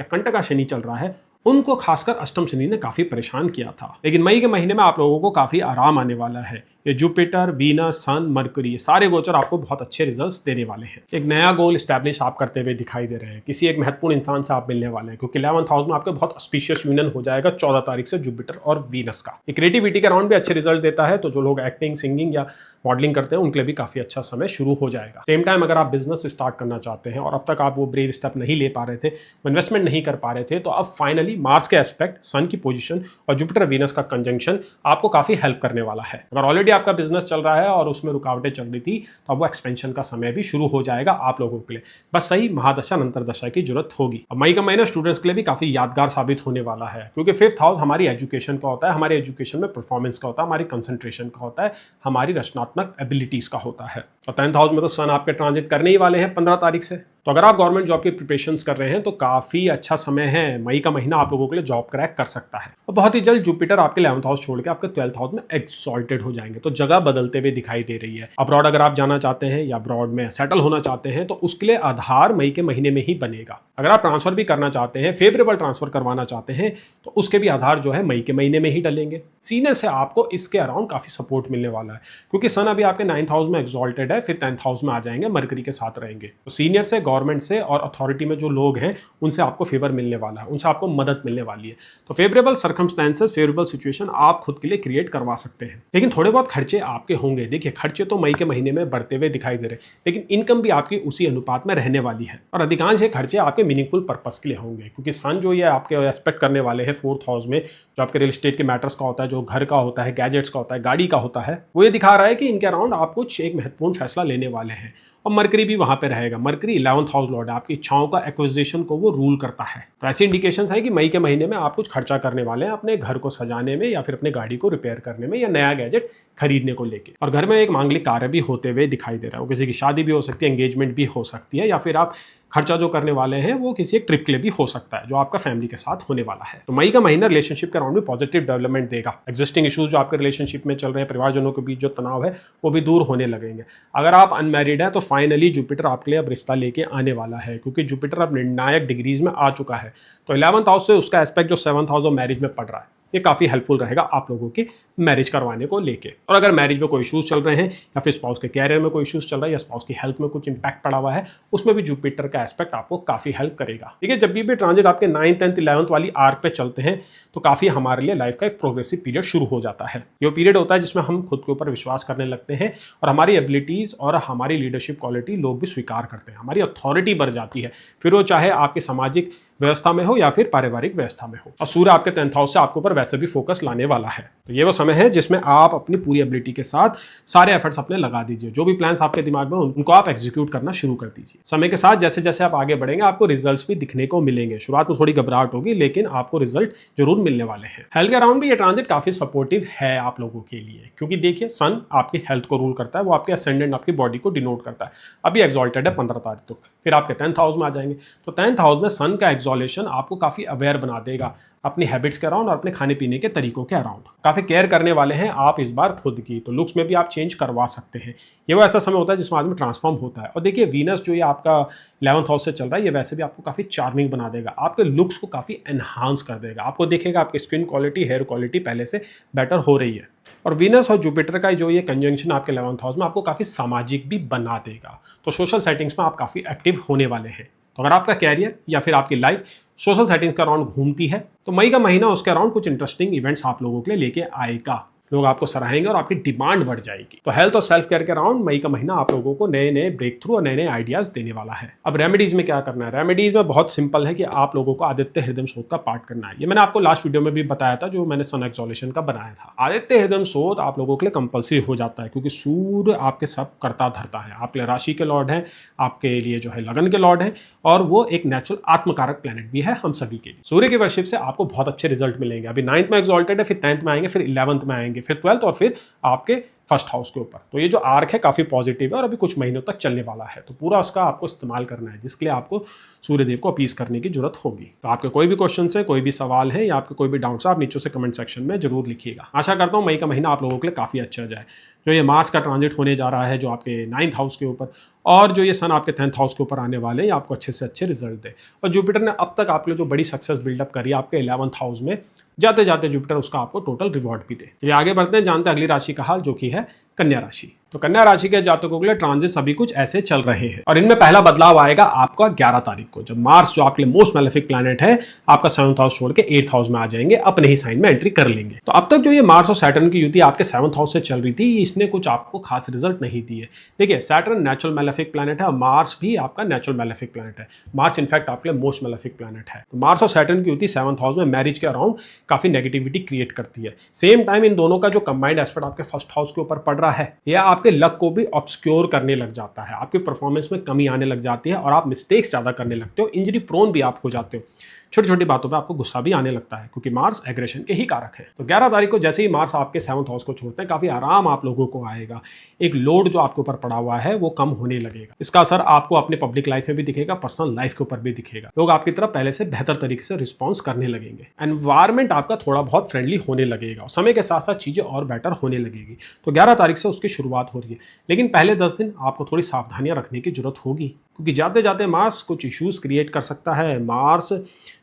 या कंटका शनि चल रहा है, उनको खासकर अष्टम शनि ने काफी परेशान किया था। लेकिन मई के महीने में आप लोगों को काफी आराम आने वाला है। ये जुपिटर, वीनस, सन, मरकरी, ये सारे गोचर आपको बहुत अच्छे रिजल्ट्स देने वाले हैं। एक नया गोल स्टैब्लिश आप करते हुए दिखाई दे रहे हैं, किसी एक महत्वपूर्ण इंसान से आप मिलने वाले हैं, क्योंकि 11th हाउस में आपके बहुत ऑस्पिशियस यूनियन हो जाएगा 14 तारीख से जुपिटर और वीनस का। ये क्रिएटिविटी के राउंड भी अच्छे रिजल्ट देता है, तो जो लोग एक्टिंग, सिंगिंग या मॉडलिंग करते हैं उनके लिए भी काफी अच्छा समय शुरू हो जाएगा। सेम टाइम अगर आप बिजनेस स्टार्ट करना चाहते हैं और अब तक आप वो ब्रेव स्टेप नहीं ले पा रहे थे, इन्वेस्टमेंट नहीं कर पा रहे थे, तो अब फाइनली मार्स के एस्पेक्ट, सन की पोजीशन और जुपिटर वीनस का कंजंक्शन आपको काफी हेल्प करने वाला है। अगर ऑलरेडी आपका बिजनेस चल रहा है और उसमें रुकावटें चल रही थी, तो अब वो एक्सपेंशन का समय भी शुरू हो जाएगा आप लोगों के लिए। बस सही महादशा अंतरदशा की जरूरत होगी। अब मई का महीना स्टूडेंट्स के लिए भी काफी यादगार साबित होने वाला है, क्योंकि 5th हाउस हमारी एजुकेशन का होता है, हमारे एजुकेशन में परफॉर्मेंस का होता है, हमारी कंसंट्रेशन का होता है, हमारी रचनात्मक एबिलिटीज का होता है। और 10th हाउस में तो सन आपके ट्रांजिट करने ही वाले हैं 15 तारीख से। तो अगर आप गवर्नमेंट जॉब की प्रिपरेशंस कर रहे हैं तो काफ़ी अच्छा समय है, मई का महीना आप लोगों के लिए जॉब क्रैक कर सकता है। और बहुत ही जल्द जुपिटर आपके 11th हाउस छोड़ के आपके 12th हाउस में एक्सॉल्टेड हो जाएंगे, तो जगह बदलते हुए दिखाई दे रही है। अब्रॉड अगर आप जाना चाहते हैं या अब्रॉड में सेटल होना चाहते हैं तो उसके लिए आधार मई के महीने में ही बनेगा। अगर आप ट्रांसफर भी करना चाहते हैं, फेवरेबल ट्रांसफर करवाना चाहते हैं, तो उसके भी आधार जो है मई के महीने में ही डलेंगे। सीनियर से आपको इसके अराउंड काफ़ी सपोर्ट मिलने वाला है, क्योंकि सन अभी आपके 9th हाउस में एक्सॉल्टेड है, फिर 10th हाउस में आ जाएंगे, मरकरी के साथ रहेंगे। तो सीनियर से, गवर्नमेंट से और अथॉरिटी में जो लोग हैं उनसे आपको फेवर मिलने वाला है, उनसे आपको मदद मिलने वाली है। तो फेवरेबल सर्कमस्टेंसेस, फेवरेबल सिचुएशन आप खुद के लिए क्रिएट करवा सकते हैं। लेकिन थोड़े बहुत खर्चे आपके होंगे। देखिए, खर्चे तो मई के महीने में बढ़ते हुए दिखाई दे रहे हैं, लेकिन इनकम भी आपकी उसी अनुपात में रहने वाली है। और अधिकांश ये खर्चे आपके मीनिंगफुल पर्पस के लिए होंगे, क्योंकि सन जो ये आपके एस्पेक्ट करने वाले हैं 4th हाउस में, जो आपके रियल एस्टेट के मैटर्स का होता है, जो घर का होता है, गैजेट्स का होता है, गाड़ी का होता है, वो ये दिखा रहा है कि इनके अराउंड आप कुछ एक महत्वपूर्ण फैसला लेने वाले हैं। और मरकरी भी वहां पे रहेगा। मरकरी 11th हाउस लॉर्ड है, आपकी इच्छाओं का एक्विजिशन को वो रूल करता है। तो ऐसी इंडिकेशंस है कि मई के महीने में आप कुछ खर्चा करने वाले हैं अपने घर को सजाने में, या फिर अपने गाड़ी को रिपेयर करने में, या नया गैजेट खरीदने को लेके। और घर में एक मांगलिक कार्य भी होते हुए दिखाई दे रहा है, किसी की शादी भी हो सकती है, एंगेजमेंट भी हो सकती है, या फिर आप खर्चा जो करने वाले हैं वो किसी एक ट्रिप के लिए भी हो सकता है जो आपका फैमिली के साथ होने वाला है। तो मई का महीना रिलेशनशिप के अराउंड भी पॉजिटिव डेवलपमेंट देगा। एक्जिस्टिंग इश्यूज जो आपके रिलेशनशिप में चल रहे हैं, परिवारजनों के बीच जो तनाव है वो भी दूर होने लगेंगे। अगर आप अनमैरिड हैं तो फाइनली जुपिटर आपके लिए अब रिश्ता लेके आने वाला है, क्योंकि जुपिटर अब निर्णायक डिग्रीज में आ चुका है। तो 11th हाउस से उसका एस्पेक्ट जो 7th हाउस ऑफ मैरिज में पड़ रहा है, ये काफ़ी हेल्पफुल रहेगा आप लोगों के मैरिज करवाने को लेके। और अगर मैरिज में कोई इश्यूज चल रहे हैं, या फिर स्पाउस के कैरियर में कोई इश्यूज चल रहा है, या स्पाउस की हेल्थ में कुछ इंपैक्ट पड़ा हुआ है, उसमें भी जुपिटर का एस्पेक्ट आपको काफ़ी हेल्प करेगा। ठीक है, जब भी ट्रांजिट आपके 9th, 10th, 11th वाली आर्क पे चलते हैं तो काफ़ी हमारे लिए लाइफ का एक प्रोग्रेसिव पीरियड शुरू हो जाता है। ये पीरियड होता है जिसमें हम खुद के ऊपर विश्वास करने लगते हैं और हमारी एबिलिटीज़ और हमारी लीडरशिप क्वालिटी लोग भी स्वीकार करते हैं, हमारी अथॉरिटी बढ़ जाती है, फिर वो चाहे आपके सामाजिक व्यवस्था में हो या फिर पारिवारिक व्यवस्था में हो। और सूर्य आपके 10th हाउस से आपके ऊपर वैसे भी फोकस लाने वाला है। तो ये वो समय है जिसमें आप अपनी पूरी एबिलिटी के साथ सारे एफर्ट्स अपने लगा दीजिए। जो भी प्लान्स आपके दिमाग में उनको आप एग्जीक्यूट करना शुरू कर दीजिए। समय के साथ जैसे जैसे आप आगे बढ़ेंगे आपको रिजल्ट्स भी दिखने को मिलेंगे। शुरुआत में थोड़ी घबराहट होगी, लेकिन आपको रिजल्ट जरूर मिलने वाले हैं। हेल्थ के अराउंड भी ये ट्रांजिट काफी सपोर्टिव है आप लोगों के लिए, क्योंकि देखिए सन आपकी हेल्थ को रूल करता है, वो आपके असेंडेंट आपकी बॉडी को डिनोट करता है। अभी एक्सॉल्टेड है 15 तारीख तक, फिर आपके 10th हाउस में आ जाएंगे। तो 10th हाउस में सन का एक्सॉलेशन आपको काफी अवेयर बना देगा अपनी हैबिट्स के अराउंड और अपने खाने पीने के तरीकों के अराउंड। काफ़ी केयर करने वाले हैं आप इस बार खुद की, तो लुक्स में भी आप चेंज करवा सकते हैं। ये वो ऐसा समय होता है जिसमें आदमी ट्रांसफॉर्म होता है। और देखिए वीनस जो ये आपका 11th हाउस से चल रहा है, ये वैसे भी आपको काफ़ी चार्मिंग बना देगा, आपके लुक्स को काफ़ी एनहांस कर देगा। आपको देखेगा आपकी स्किन क्वालिटी, हेयर क्वालिटी पहले से बेटर हो रही है। और वीनस और जुपिटर का जो ये कंजंक्शन आपके 11th हाउस में आपको काफ़ी सामाजिक भी बना देगा। तो सोशल सेटिंग्स में आप काफ़ी एक्टिव होने वाले हैं। तो अगर आपका कैरियर या फिर आपकी लाइफ सोशल सेटिंग्स के अराउंड घूमती है तो मई का महीना उसके अराउंड कुछ इंटरेस्टिंग इवेंट्स आप लोगों के लिए लेके आएगा। लोग आपको सराहेंगे और आपकी डिमांड बढ़ जाएगी। तो हेल्थ और सेल्फ केयर के अराउंड मई का महीना आप लोगों को नए नए ब्रेक थ्रू और नए नए आइडियाज देने वाला है। अब रेमेडीज में क्या करना है? रेमेडीज में बहुत सिंपल है कि आप लोगों को आदित्य हृदय सोत का पाठ करना है। ये मैंने आपको लास्ट वीडियो में भी बताया था, जो मैंने सन एक्सॉलेशन का बनाया था। आदित्य हृदय सोत आप लोगों के लिए कंपल्सरी हो जाता है, क्योंकि सूर्य आपके सब करता धरता है, आपके लिए राशि के लॉर्ड है, आपके लिए जो है लगन के लॉर्ड है, और वो एक नेचुरल आत्मकारक प्लेनेट भी है हम सभी के लिए। सूर्य की वर्शिप से आपको बहुत अच्छे रिजल्ट मिलेंगे। अभी 9th में एक्सॉल्टेड है, फिर 10th में आएंगे, फिर 11th में आएंगे, फिर 12th और फिर आपके फर्स्ट हाउस के ऊपर। तो ये जो आर्क है काफी पॉजिटिव है और अभी कुछ महीनों तक चलने वाला है। तो पूरा उसका आपको इस्तेमाल करना है, जिसके लिए आपको सूर्यदेव को अपीज करने की जरूरत होगी। तो आपके कोई भी क्वेश्चन है, कोई भी सवाल है, या आपके कोई भी डाउट्स है, आप नीचे से कमेंट सेक्शन में जरूर लिखिएगा। आशा करता हूँ मई का महीना आप लोगों के लिए काफी अच्छा जाए। जो ये मार्स का ट्रांजिट होने जा रहा है, जो आपके 9th हाउस के ऊपर, और जो ये सन आपके 10th हाउस के ऊपर आने वाले हैं, आपको अच्छे से अच्छे रिजल्ट दे। और जुपिटर ने अब तक आपके लिए जो बड़ी सक्सेस बिल्डअप करी है आपके 11th हाउस में, जाते जाते जुपिटर उसका आपको टोटल रिवॉर्ड भी दे। ये आगे बढ़ते हैं, जानते हैं अगली राशि का हाल, जो कि है कन्या राशि। तो कन्या राशि के जातकों के लिए ट्रांजिट सभी कुछ ऐसे चल रहे हैं, और इनमें पहला बदलाव आएगा आपका 11 तारीख को, जब मार्स जो आपके लिए मोस्ट मैलेफिक प्लैनेट है आपका 7th हाउस छोड़ के 8th हाउस में आ जाएंगे, अपने ही साइन में एंट्री कर लेंगे। तो अब तक जो ये मार्स और सैटर्न की युति आपके 7th हाउस से चल रही थी, इसने कुछ आपको खास रिजल्ट नहीं दिए। देखिए सैटर्न नेचुरल मैलेफिक प्लैनेट है और मार्स भी आपका नेचुरल मैलेफिक प्लैनेट है। मार्स इनफैक्ट आपके लिए मोस्ट मैलेफिक प्लैनेट है। तो मार्स और सैटर्न की युति 7th हाउस में मैरिज के अराउंड काफी नेगेटिविटी क्रिएट करती है। सेम टाइम इन दोनों का जो कंबाइंड एस्पेक्ट आपके फर्स्ट हाउस के ऊपर पड़ रहा है, यह आपके आपके लक को भी ऑब्सक्योर करने लग जाता है, आपके परफॉर्मेंस में कमी आने लग जाती है और आप मिस्टेक्स ज़्यादा करने लगते हो, इंजरी प्रोन भी आप हो जाते हो। छोटी छोटी बातों पे आपको गुस्सा भी आने लगता है क्योंकि मार्स एग्रेशन के ही कारक है। तो 11 तारीख को जैसे ही मार्स आपके 7th हाउस को छोड़ते हैं, काफी आराम आप लोगों को आएगा, एक लोड जो आपके ऊपर पड़ा हुआ है वो कम होने लगेगा। इसका असर आपको अपने पब्लिक लाइफ में भी दिखेगा, पर्सनल लाइफ के ऊपर भी दिखेगा। लोग आपकी तरफ पहले से बेहतर तरीके से रिस्पॉन्स करने लगेंगे, एनवायरमेंट आपका थोड़ा बहुत फ्रेंडली होने लगेगा, समय के साथ साथ चीजें और बेटर होने लगेगी। तो 11 तारीख से उसकी शुरुआत हो रही है, लेकिन पहले 10 दिन आपको थोड़ी सावधानियां रखने की जरूरत होगी क्योंकि जाते जाते मार्स कुछ इश्यूज क्रिएट कर सकता है। मार्स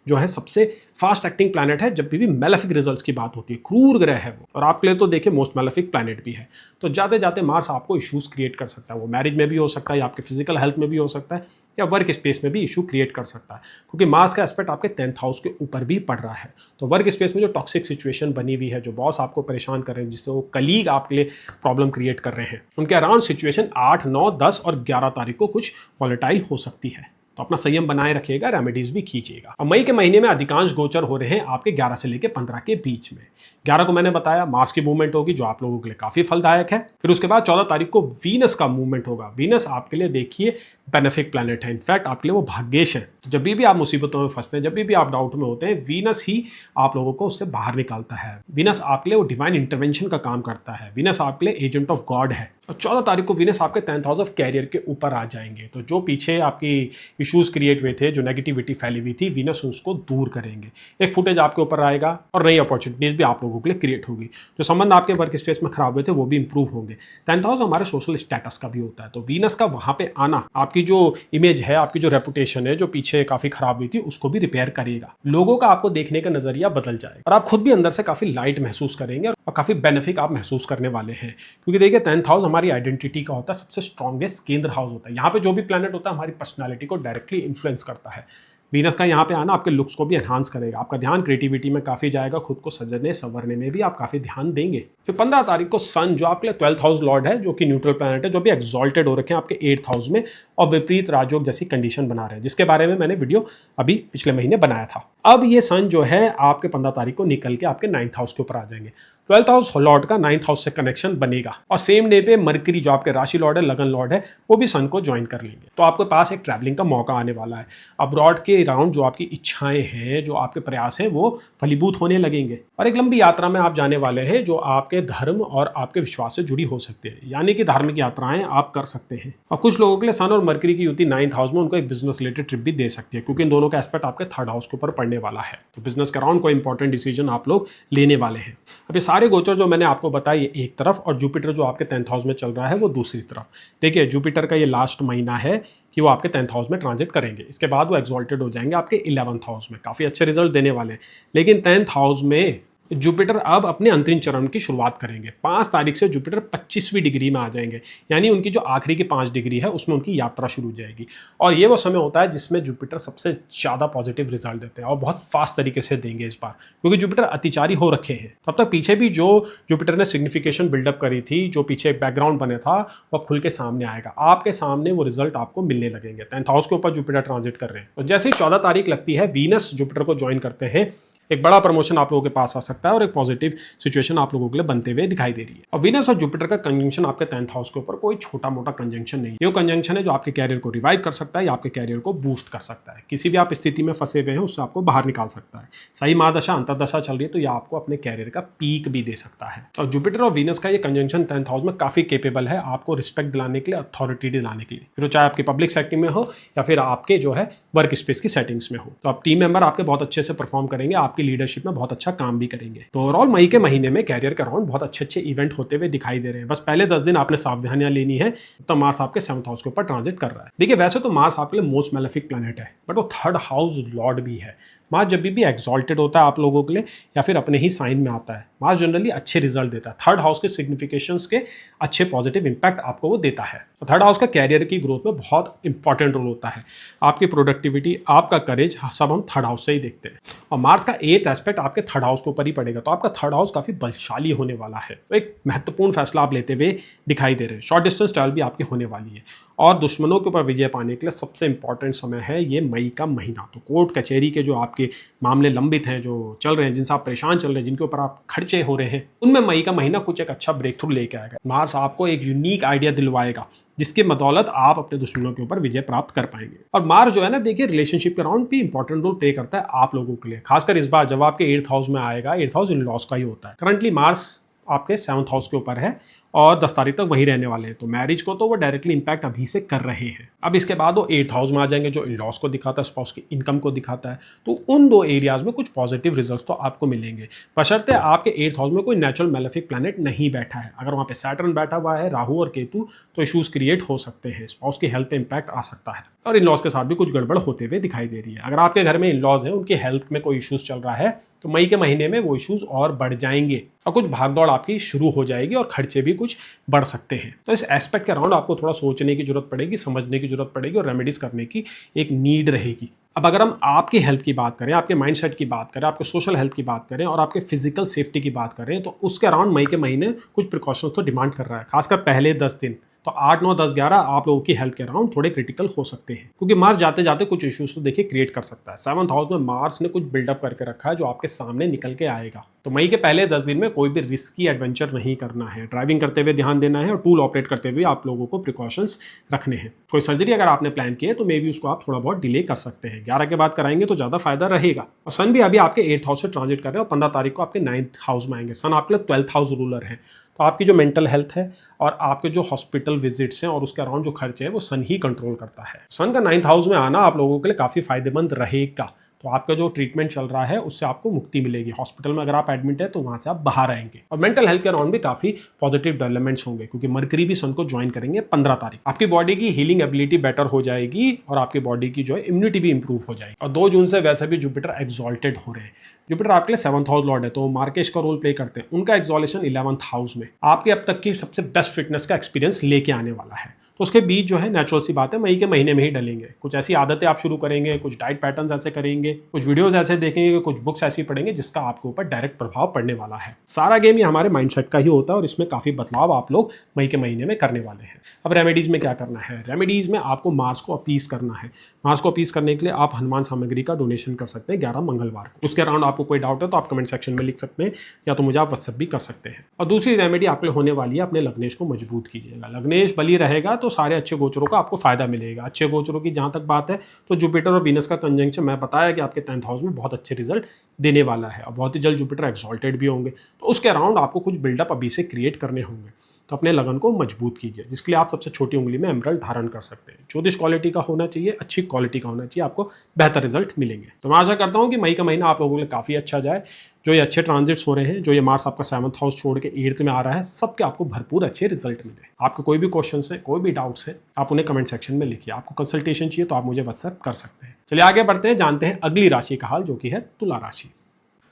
जो है सबसे फास्ट एक्टिंग प्लैनेट है जब भी मेलेफिक रिजल्ट्स की बात होती है, क्रूर ग्रह है वो, और आपके लिए तो देखिए मोस्ट मेलेफिक प्लैनेट भी है। तो जाते जाते मार्स आपको इश्यूज क्रिएट कर सकता है, वो मैरिज में भी हो सकता है, या आपके फिजिकल हेल्थ में भी हो सकता है, या वर्क स्पेस में भी इशू क्रिएट कर सकता है क्योंकि मार्स का एस्पेक्ट आपके 10th हाउस के ऊपर भी पड़ रहा है। तो वर्क स्पेस में जो टॉक्सिक सिचुएशन बनी हुई है, जो बॉस आपको परेशान कर रहे हैं, जिससे वो कलीग आपके लिए प्रॉब्लम क्रिएट कर रहे हैं, उनके अराउंड सिचुएशन 8, 9, 10 और 11 तारीख को कुछ वॉलेटाइल हो सकती है। तो अपना संयम बनाए रखिएगा, रेमेडीज भी कीजिएगा। और मई के महीने में अधिकांश गोचर हो रहे हैं आपके 11 से लेकर 15 के बीच में। 11 को मैंने बताया मार्स की मूवमेंट होगी जो आप लोगों के लिए काफी फलदायक है। फिर उसके बाद 14 तारीख को वीनस का मूवमेंट होगा। वीनस आपके लिए देखिए बेनिफिक प्लैनेट है, इनफैक्ट आपके लिए वो भाग्येश है। तो जब भी आप मुसीबतों में फंसते हैं, जब भी आप डाउट में होते हैं, वीनस ही आप लोगों को उससे बाहर निकालता है। वीनस आपके लिए वो डिवाइन इंटरवेंशन का काम करता है। वीनस आपके लिए एजेंट ऑफ गॉड है। और 14 तारीख को वीनस आपके 10th हाउस ऑफ कैरियर के ऊपर आ जाएंगे। तो जो पीछे आपकी इश्यूज क्रिएट हुए थे, जो नेगेटिविटी फैली हुई थी, वीनस उसको दूर करेंगे। एक फुटेज आपके ऊपर आएगा और नई अपॉर्चुनिटीज भी आप लोगों के लिए क्रिएट होगी। जो संबंध आपके वर्क स्पेस में खराब हुए थे वो भी इंप्रूव होंगे। 10th हाउस हमारे सोशल स्टेटस का भी होता है, तो वीनस का वहां पे आना आपकी जो इमेज है, आपकी जो रेपुटेशन है, जो पीछे काफी खराब हुई थी, उसको भी रिपेयर करेगा। लोगों का आपको देखने का नजरिया बदल जाएगा और आप खुद भी अंदर से काफी लाइट महसूस करेंगे और काफी बेनिफिट आप महसूस करने वाले हैं। क्योंकि देखिए 10th हाउस हमारी आइडेंटिटी का होता है, सबसे स्ट्रॉन्गेस्ट केंद्र हाउस होता है। यहाँ पे जो भी प्लैनेट होता है हमारी पर्सनालिटी को डायरेक्टली इन्फ्लुएंस करता है। वीनस का यहाँ पे आना आपके लुक्स को भी एनहांस करेगा, आपका ध्यान क्रिएटिविटी में काफी जाएगा, खुद को सजने संवरने में भी आप काफी ध्यान देंगे। फिर 15 तारीख को सन जो आपके लिए 12th हाउस लॉर्ड है, जो कि न्यूट्रल प्लैनेट है, जो भी एक्सॉल्टेड हो रखे हैं आपके 8th हाउस में और विपरीत राजयोग जैसी कंडीशन बना रहे हैं, जिसके बारे में मैंने वीडियो अभी पिछले महीने बनाया था। अब ये सन जो है आपके 15 तारीख को निकल के आपके 9th हाउस के ऊपर आ जाएंगे। 12th हाउस लॉर्ड का 9th हाउस से कनेक्शन बनेगा और सेम डे पे मरकरी जो आपके राशि लॉर्ड है, लगन लॉर्ड है, वो भी सन को ज्वाइन कर लेंगे। तो आपके पास एक ट्रैवलिंग का मौका आने वाला है। अब्रॉड के अराउंड जो आपकी इच्छाएं हैं, जो आपके प्रयास हैं, वो फलीभूत होने लगेंगे और एक लंबी यात्रा में आप जाने वाले हैं जो आपके धर्म और आपके विश्वास से जुड़ी हो सकती है, यानी कि धार्मिक यात्राएं आप कर सकते हैं। और कुछ लोगों के लिए सन और मरकरी की युति 9th हाउस में उनको एक बिजनेस रिलेटेड ट्रिप भी दे सकती है, क्योंकि इन दोनों का एस्पेक्ट आपके 3rd हाउस के ऊपर पड़ने वाला है। तो बिजनेस के अराउंड कोई इंपॉर्टेंट डिसीजन आप लोग लेने वाले हैं। अब ये सारे गोचर जो मैंने आपको बताया, ये एक तरफ, और जुपिटर जो आपके 10th हाउस में चल रहा है वो दूसरी तरफ। देखिए जुपिटर का ये लास्ट महीना है कि वो आपके 10th हाउस में ट्रांजिट करेंगे, इसके बाद वो एक्सॉल्टेड हो जाएंगे आपके 11th हाउस में, काफी अच्छे रिजल्ट देने वाले हैं। लेकिन 10th हाउस में जुपिटर अब अपने अंतरिम चरण की शुरुआत करेंगे। 5 तारीख से जुपिटर 25वीं डिग्री में आ जाएंगे, यानी उनकी जो आखिरी की 5 डिग्री है उसमें उनकी यात्रा शुरू हो जाएगी। और ये वो समय होता है जिसमें जुपिटर सबसे ज़्यादा पॉजिटिव रिजल्ट देते हैं और बहुत फास्ट तरीके से देंगे इस बार, क्योंकि जुपिटर अतिचारी हो रखे हैं। तब तक पीछे भी जो जुपिटर ने सिग्निफिकेशन बिल्डअप करी थी, जो पीछे एक बैकग्राउंड बने था, वह खुल के सामने आएगा। आपके सामने वो रिजल्ट आपको मिलने लगेंगे। 10th हाउस के ऊपर जुपिटर ट्रांजिट कर रहे हैं। तो जैसे ही 14 तारीख लगती है, वीनस जुपिटर को ज्वाइन करते हैं, एक बड़ा प्रमोशन आप लोगों के पास आ सकता है और एक पॉजिटिव सिचुएशन आप लोगों के लिए बनते हुए दिखाई दे रही है। और वीनस और जुपिटर का कंजंक्शन आपके 10th हाउस के ऊपर कोई छोटा मोटा कंजंक्शन नहीं है। ये कंजंक्शन है जो आपके कैरियर को रिवाइव कर सकता है या आपके कैरियर को बूस्ट कर सकता है। किसी भी आप स्थिति में फंसे हुए हैं उससे आपको बाहर निकाल सकता है। सही महादशा अंतरदशा चल रही है तो यह आपको अपने कैरियर का पीक भी दे सकता है। और जुपिटर और वीनस का ये कंजंक्शन 10th हाउस में काफी केपेबल है आपको रिस्पेक्ट दिलाने के लिए, अथॉरिटी दिलाने के लिए, फिर चाहे आपकी पब्लिक सेटिंग में हो या फिर आपके जो है वर्क स्पेस की सेटिंग्स में हो। तो आप टीम मेंबर आपके बहुत अच्छे से परफॉर्म करेंगे, आपकी लीडरशिप में बहुत अच्छा काम भी करेंगे। तो ओवरऑल मई के महीने में कैरियर के अराउंड बहुत अच्छे इवेंट होते हुए दिखाई दे रहे हैं। बस पहले 10 दिन आपने सावधानियां लेनी है। तो मार्स आपके 7th हाउस के ऊपर ट्रांजिट कर रहा है। देखिए वैसे तो मार्स आपके लिए मोस्ट मेलेफिक प्लैनेट है, बट वो 3rd हाउस लॉर्ड भी है। मार्स जब भी एक्सॉल्टेड होता है आप लोगों के लिए या फिर अपने ही साइन में आता है, मार्स जनरली अच्छे रिजल्ट देता है। 3rd हाउस के सिग्निफिकेशंस के अच्छे पॉजिटिव इंपैक्ट आपको वो देता है। तो 3rd हाउस का कैरियर की ग्रोथ में बहुत इंपॉर्टेंट रोल होता है। आपकी प्रोडक्टिविटी, आपका करेज, सब हम 3rd हाउस से ही देखते हैं। और मार्स का 8th एस्पेक्ट आपके 3rd हाउस के ऊपर ही पड़ेगा, तो आपका 3rd हाउस काफी बलशाली होने वाला है। तो एक महत्वपूर्ण फैसला आप लेते हुए दिखाई दे रहे हैं। शॉर्ट डिस्टेंस ट्रैवल भी आपकी होने वाली है और दुश्मनों के ऊपर विजय पाने के लिए सबसे इंपॉर्टेंट समय है ये मई का महीना। तो कोर्ट कचहरी के जो आपके मामले लंबित हैं, जो चल रहे हैं, जिनसे आप परेशान चल रहे हैं, जिनके ऊपर आप खर्चे हो रहे हैं, उनमें मई का महीना कुछ एक अच्छा ब्रेक थ्रू लेके आएगा। मार्स आपको एक यूनिक आइडिया दिलवाएगा जिसकी बदौलत आप अपने दुश्मनों के ऊपर विजय प्राप्त कर पाएंगे। और मार्स जो है ना, देखिए रिलेशनशिप के राउंड भी इंपॉर्टेंट रोल प्ले करता है आप लोगों के लिए, खासकर इस बार जब आपके 8th हाउस में आएगा। 8th हाउस इन लॉस का ही होता है। करंटली मार्स आपके 7th हाउस के ऊपर है और 10 तारीख तक वही रहने वाले हैं। तो मैरिज को तो वो डायरेक्टली इंपैक्ट अभी से कर रहे हैं। अब इसके बाद वो 8th हाउस में आ जाएंगे जो इन लॉस को दिखाता है, स्पाउस की इनकम को दिखाता है। तो उन दो एरियाज में कुछ पॉजिटिव रिजल्ट्स तो आपको मिलेंगे, बशर्ते आपके 8th हाउस में कोई नेचुरल मैलेफिक प्लैनेट नहीं बैठा है। अगर वहाँ पे सैटर्न बैठा हुआ है, राहु और केतु, तो इशूज क्रिएट हो सकते हैं, स्पाउस की हेल्थ पे इंपैक्ट आ सकता है और इन लॉज के साथ भी कुछ गड़बड़ होते हुए दिखाई दे रही है। अगर आपके घर में इन लॉज हैं, उनकी हेल्थ में कोई इशूज चल रहा है, तो मई के महीने में वो इशूज और बढ़ जाएंगे और कुछ भागदौड़ आपकी शुरू हो जाएगी और खर्चे भी कुछ बढ़ सकते हैं। तो इस एस्पेक्ट के अराउंड आपको थोड़ा सोचने की जरूरत पड़ेगी, समझने की जरूरत पड़ेगी और रेमेडीज करने की एक नीड रहेगी। अब अगर हम आपकी हेल्थ की बात करें, आपके माइंडसेट की बात करें, आपके सोशल हेल्थ की बात करें और आपके फिजिकल सेफ्टी की बात करें, तो उसके अराउंड मई के महीने कुछ प्रिकॉशंस तो डिमांड कर रहा है, खासकर पहले 10 दिन। तो 8, 9, 10, 11 आप लोगों की हेल्थ के अराउंड थोड़े क्रिटिकल हो सकते हैं, क्योंकि मार्स जाते जाते कुछ इश्यूज तो देखिए क्रिएट कर सकता है। 7th हाउस में मार्स ने कुछ बिल्डअप करके रखा है जो आपके सामने निकल के आएगा। तो मई के पहले 10 दिन में कोई भी रिस्की एडवेंचर नहीं करना है। ड्राइविंग करते हुए ध्यान देना है और टूल ऑपरेट करते हुए आप लोगों को प्रिकॉशंस रखने हैं। कोई सर्जरी अगर आपने प्लान की है तो मे बी उसको आप थोड़ा बहुत डिले कर सकते हैं। 11 के बाद कराएंगे तो ज़्यादा फायदा रहेगा। और सन भी अभी आपके 8th हाउस से ट्रांजिट कर रहे हैं और 15 तारीख को आपके 9th हाउस में आएंगे। सन आपके लिए 12th हाउस रूलर है। तो आपकी जो मेंटल हेल्थ है और आपके जो हॉस्पिटल विजिट्स हैं और उसके अराउंड जो खर्चे हैं वो सन ही कंट्रोल करता है। सन का 9th हाउस में आना आप लोगों के लिए काफ़ी फायदेमंद रहेगा। तो आपका जो ट्रीटमेंट चल रहा है उससे आपको मुक्ति मिलेगी। हॉस्पिटल में अगर आप एडमिट है तो वहाँ से आप बाहर आएंगे। और मेंटल हेल्थ के अराउंड भी काफ़ी पॉजिटिव डेवलपमेंट्स होंगे, क्योंकि मरकरी भी सन को ज्वाइन करेंगे 15 तारीख। आपकी बॉडी की हीलिंग एबिलिटी बेटर हो जाएगी और आपकी बॉडी की जो है इम्यूनिटी भी इंप्रूव हो जाएगी। और 2 जून से वैसे भी जुपिटर एक्सॉल्टेड हो रहे हैं। जुपिटर आपके लिए 7th हाउस लॉर्ड है, तो मार्केश का रोल प्ले करते हैं। उनका एक्सॉलेशन 11th हाउस में आपके अब तक की सबसे बेस्ट फिटनेस का एक्सपीरियंस लेके आने वाला है। तो उसके बीच जो है नेचुरल सी बात है मई के महीने में ही डलेंगे। कुछ ऐसी आदतें आप शुरू करेंगे, कुछ डाइट पैटर्न्स ऐसे करेंगे, कुछ वीडियोस ऐसे देखेंगे, कुछ बुक्स ऐसी पढ़ेंगे जिसका आपके ऊपर डायरेक्ट प्रभाव पड़ने वाला है। सारा गेम ये हमारे माइंडसेट का ही होता है और इसमें काफ़ी बदलाव आप लोग मई के महीने में करने वाले हैं। अब रेमेडीज़ में क्या करना है? रेमेडीज़ में आपको मार्स को अपीस करना है। मार्स को अपीस करने के लिए आप हनुमान सामग्री का डोनेशन कर सकते हैं 11 मंगलवार को। उसके अराउंड आपको कोई डाउट है तो आप कमेंट सेक्शन में लिख सकते हैं या तो मुझे आप व्हाट्सएप भी कर सकते हैं। और दूसरी रेमेडी आपके लिए होने वाली है, अपने लग्नेश को मजबूत कीजिएगा। लग्नेश बली रहेगा तो सारे अच्छे गोचरों का आपको फायदा मिलेगा। अच्छे गोचरों की जहां तक बात है तो जुपिटर और वीनस का कंजंक्शन मैं बताया कि आपके 10th हाउस में बहुत अच्छे रिजल्ट देने वाला है और बहुत ही जल्द जुपिटर एक्सॉल्टेड भी होंगे। तो उसके अराउंड आपको कुछ बिल्डअप अभी से क्रिएट करने होंगे। तो अपने लगन को मजबूत कीजिए, जिसके लिए आप सबसे छोटी उंगली में एमरल्ड धारण कर सकते हैं। ज्योतिष क्वालिटी का होना चाहिए, अच्छी क्वालिटी का होना चाहिए, आपको बेहतर रिजल्ट मिलेंगे। तो मैं आशा करता हूँ कि मई का महीना आप लोगों के लिए काफ़ी अच्छा जाए। जो ये अच्छे ट्रांजिट्स हो रहे हैं, जो ये मार्स आपका 7th हाउस छोड़ के 8th में आ रहा है, सबके आपको भरपूर अच्छे रिजल्ट मिले। आपको कोई भी क्वेश्चन है, कोई भी डाउट्स है, आप उन्हें कमेंट सेक्शन में लिखिए। आपको कंसल्टेशन चाहिए तो आप मुझे व्हाट्सएप कर सकते हैं। चलिए आगे बढ़ते हैं, जानते हैं अगली राशि का हाल, जो कि है तुला राशि।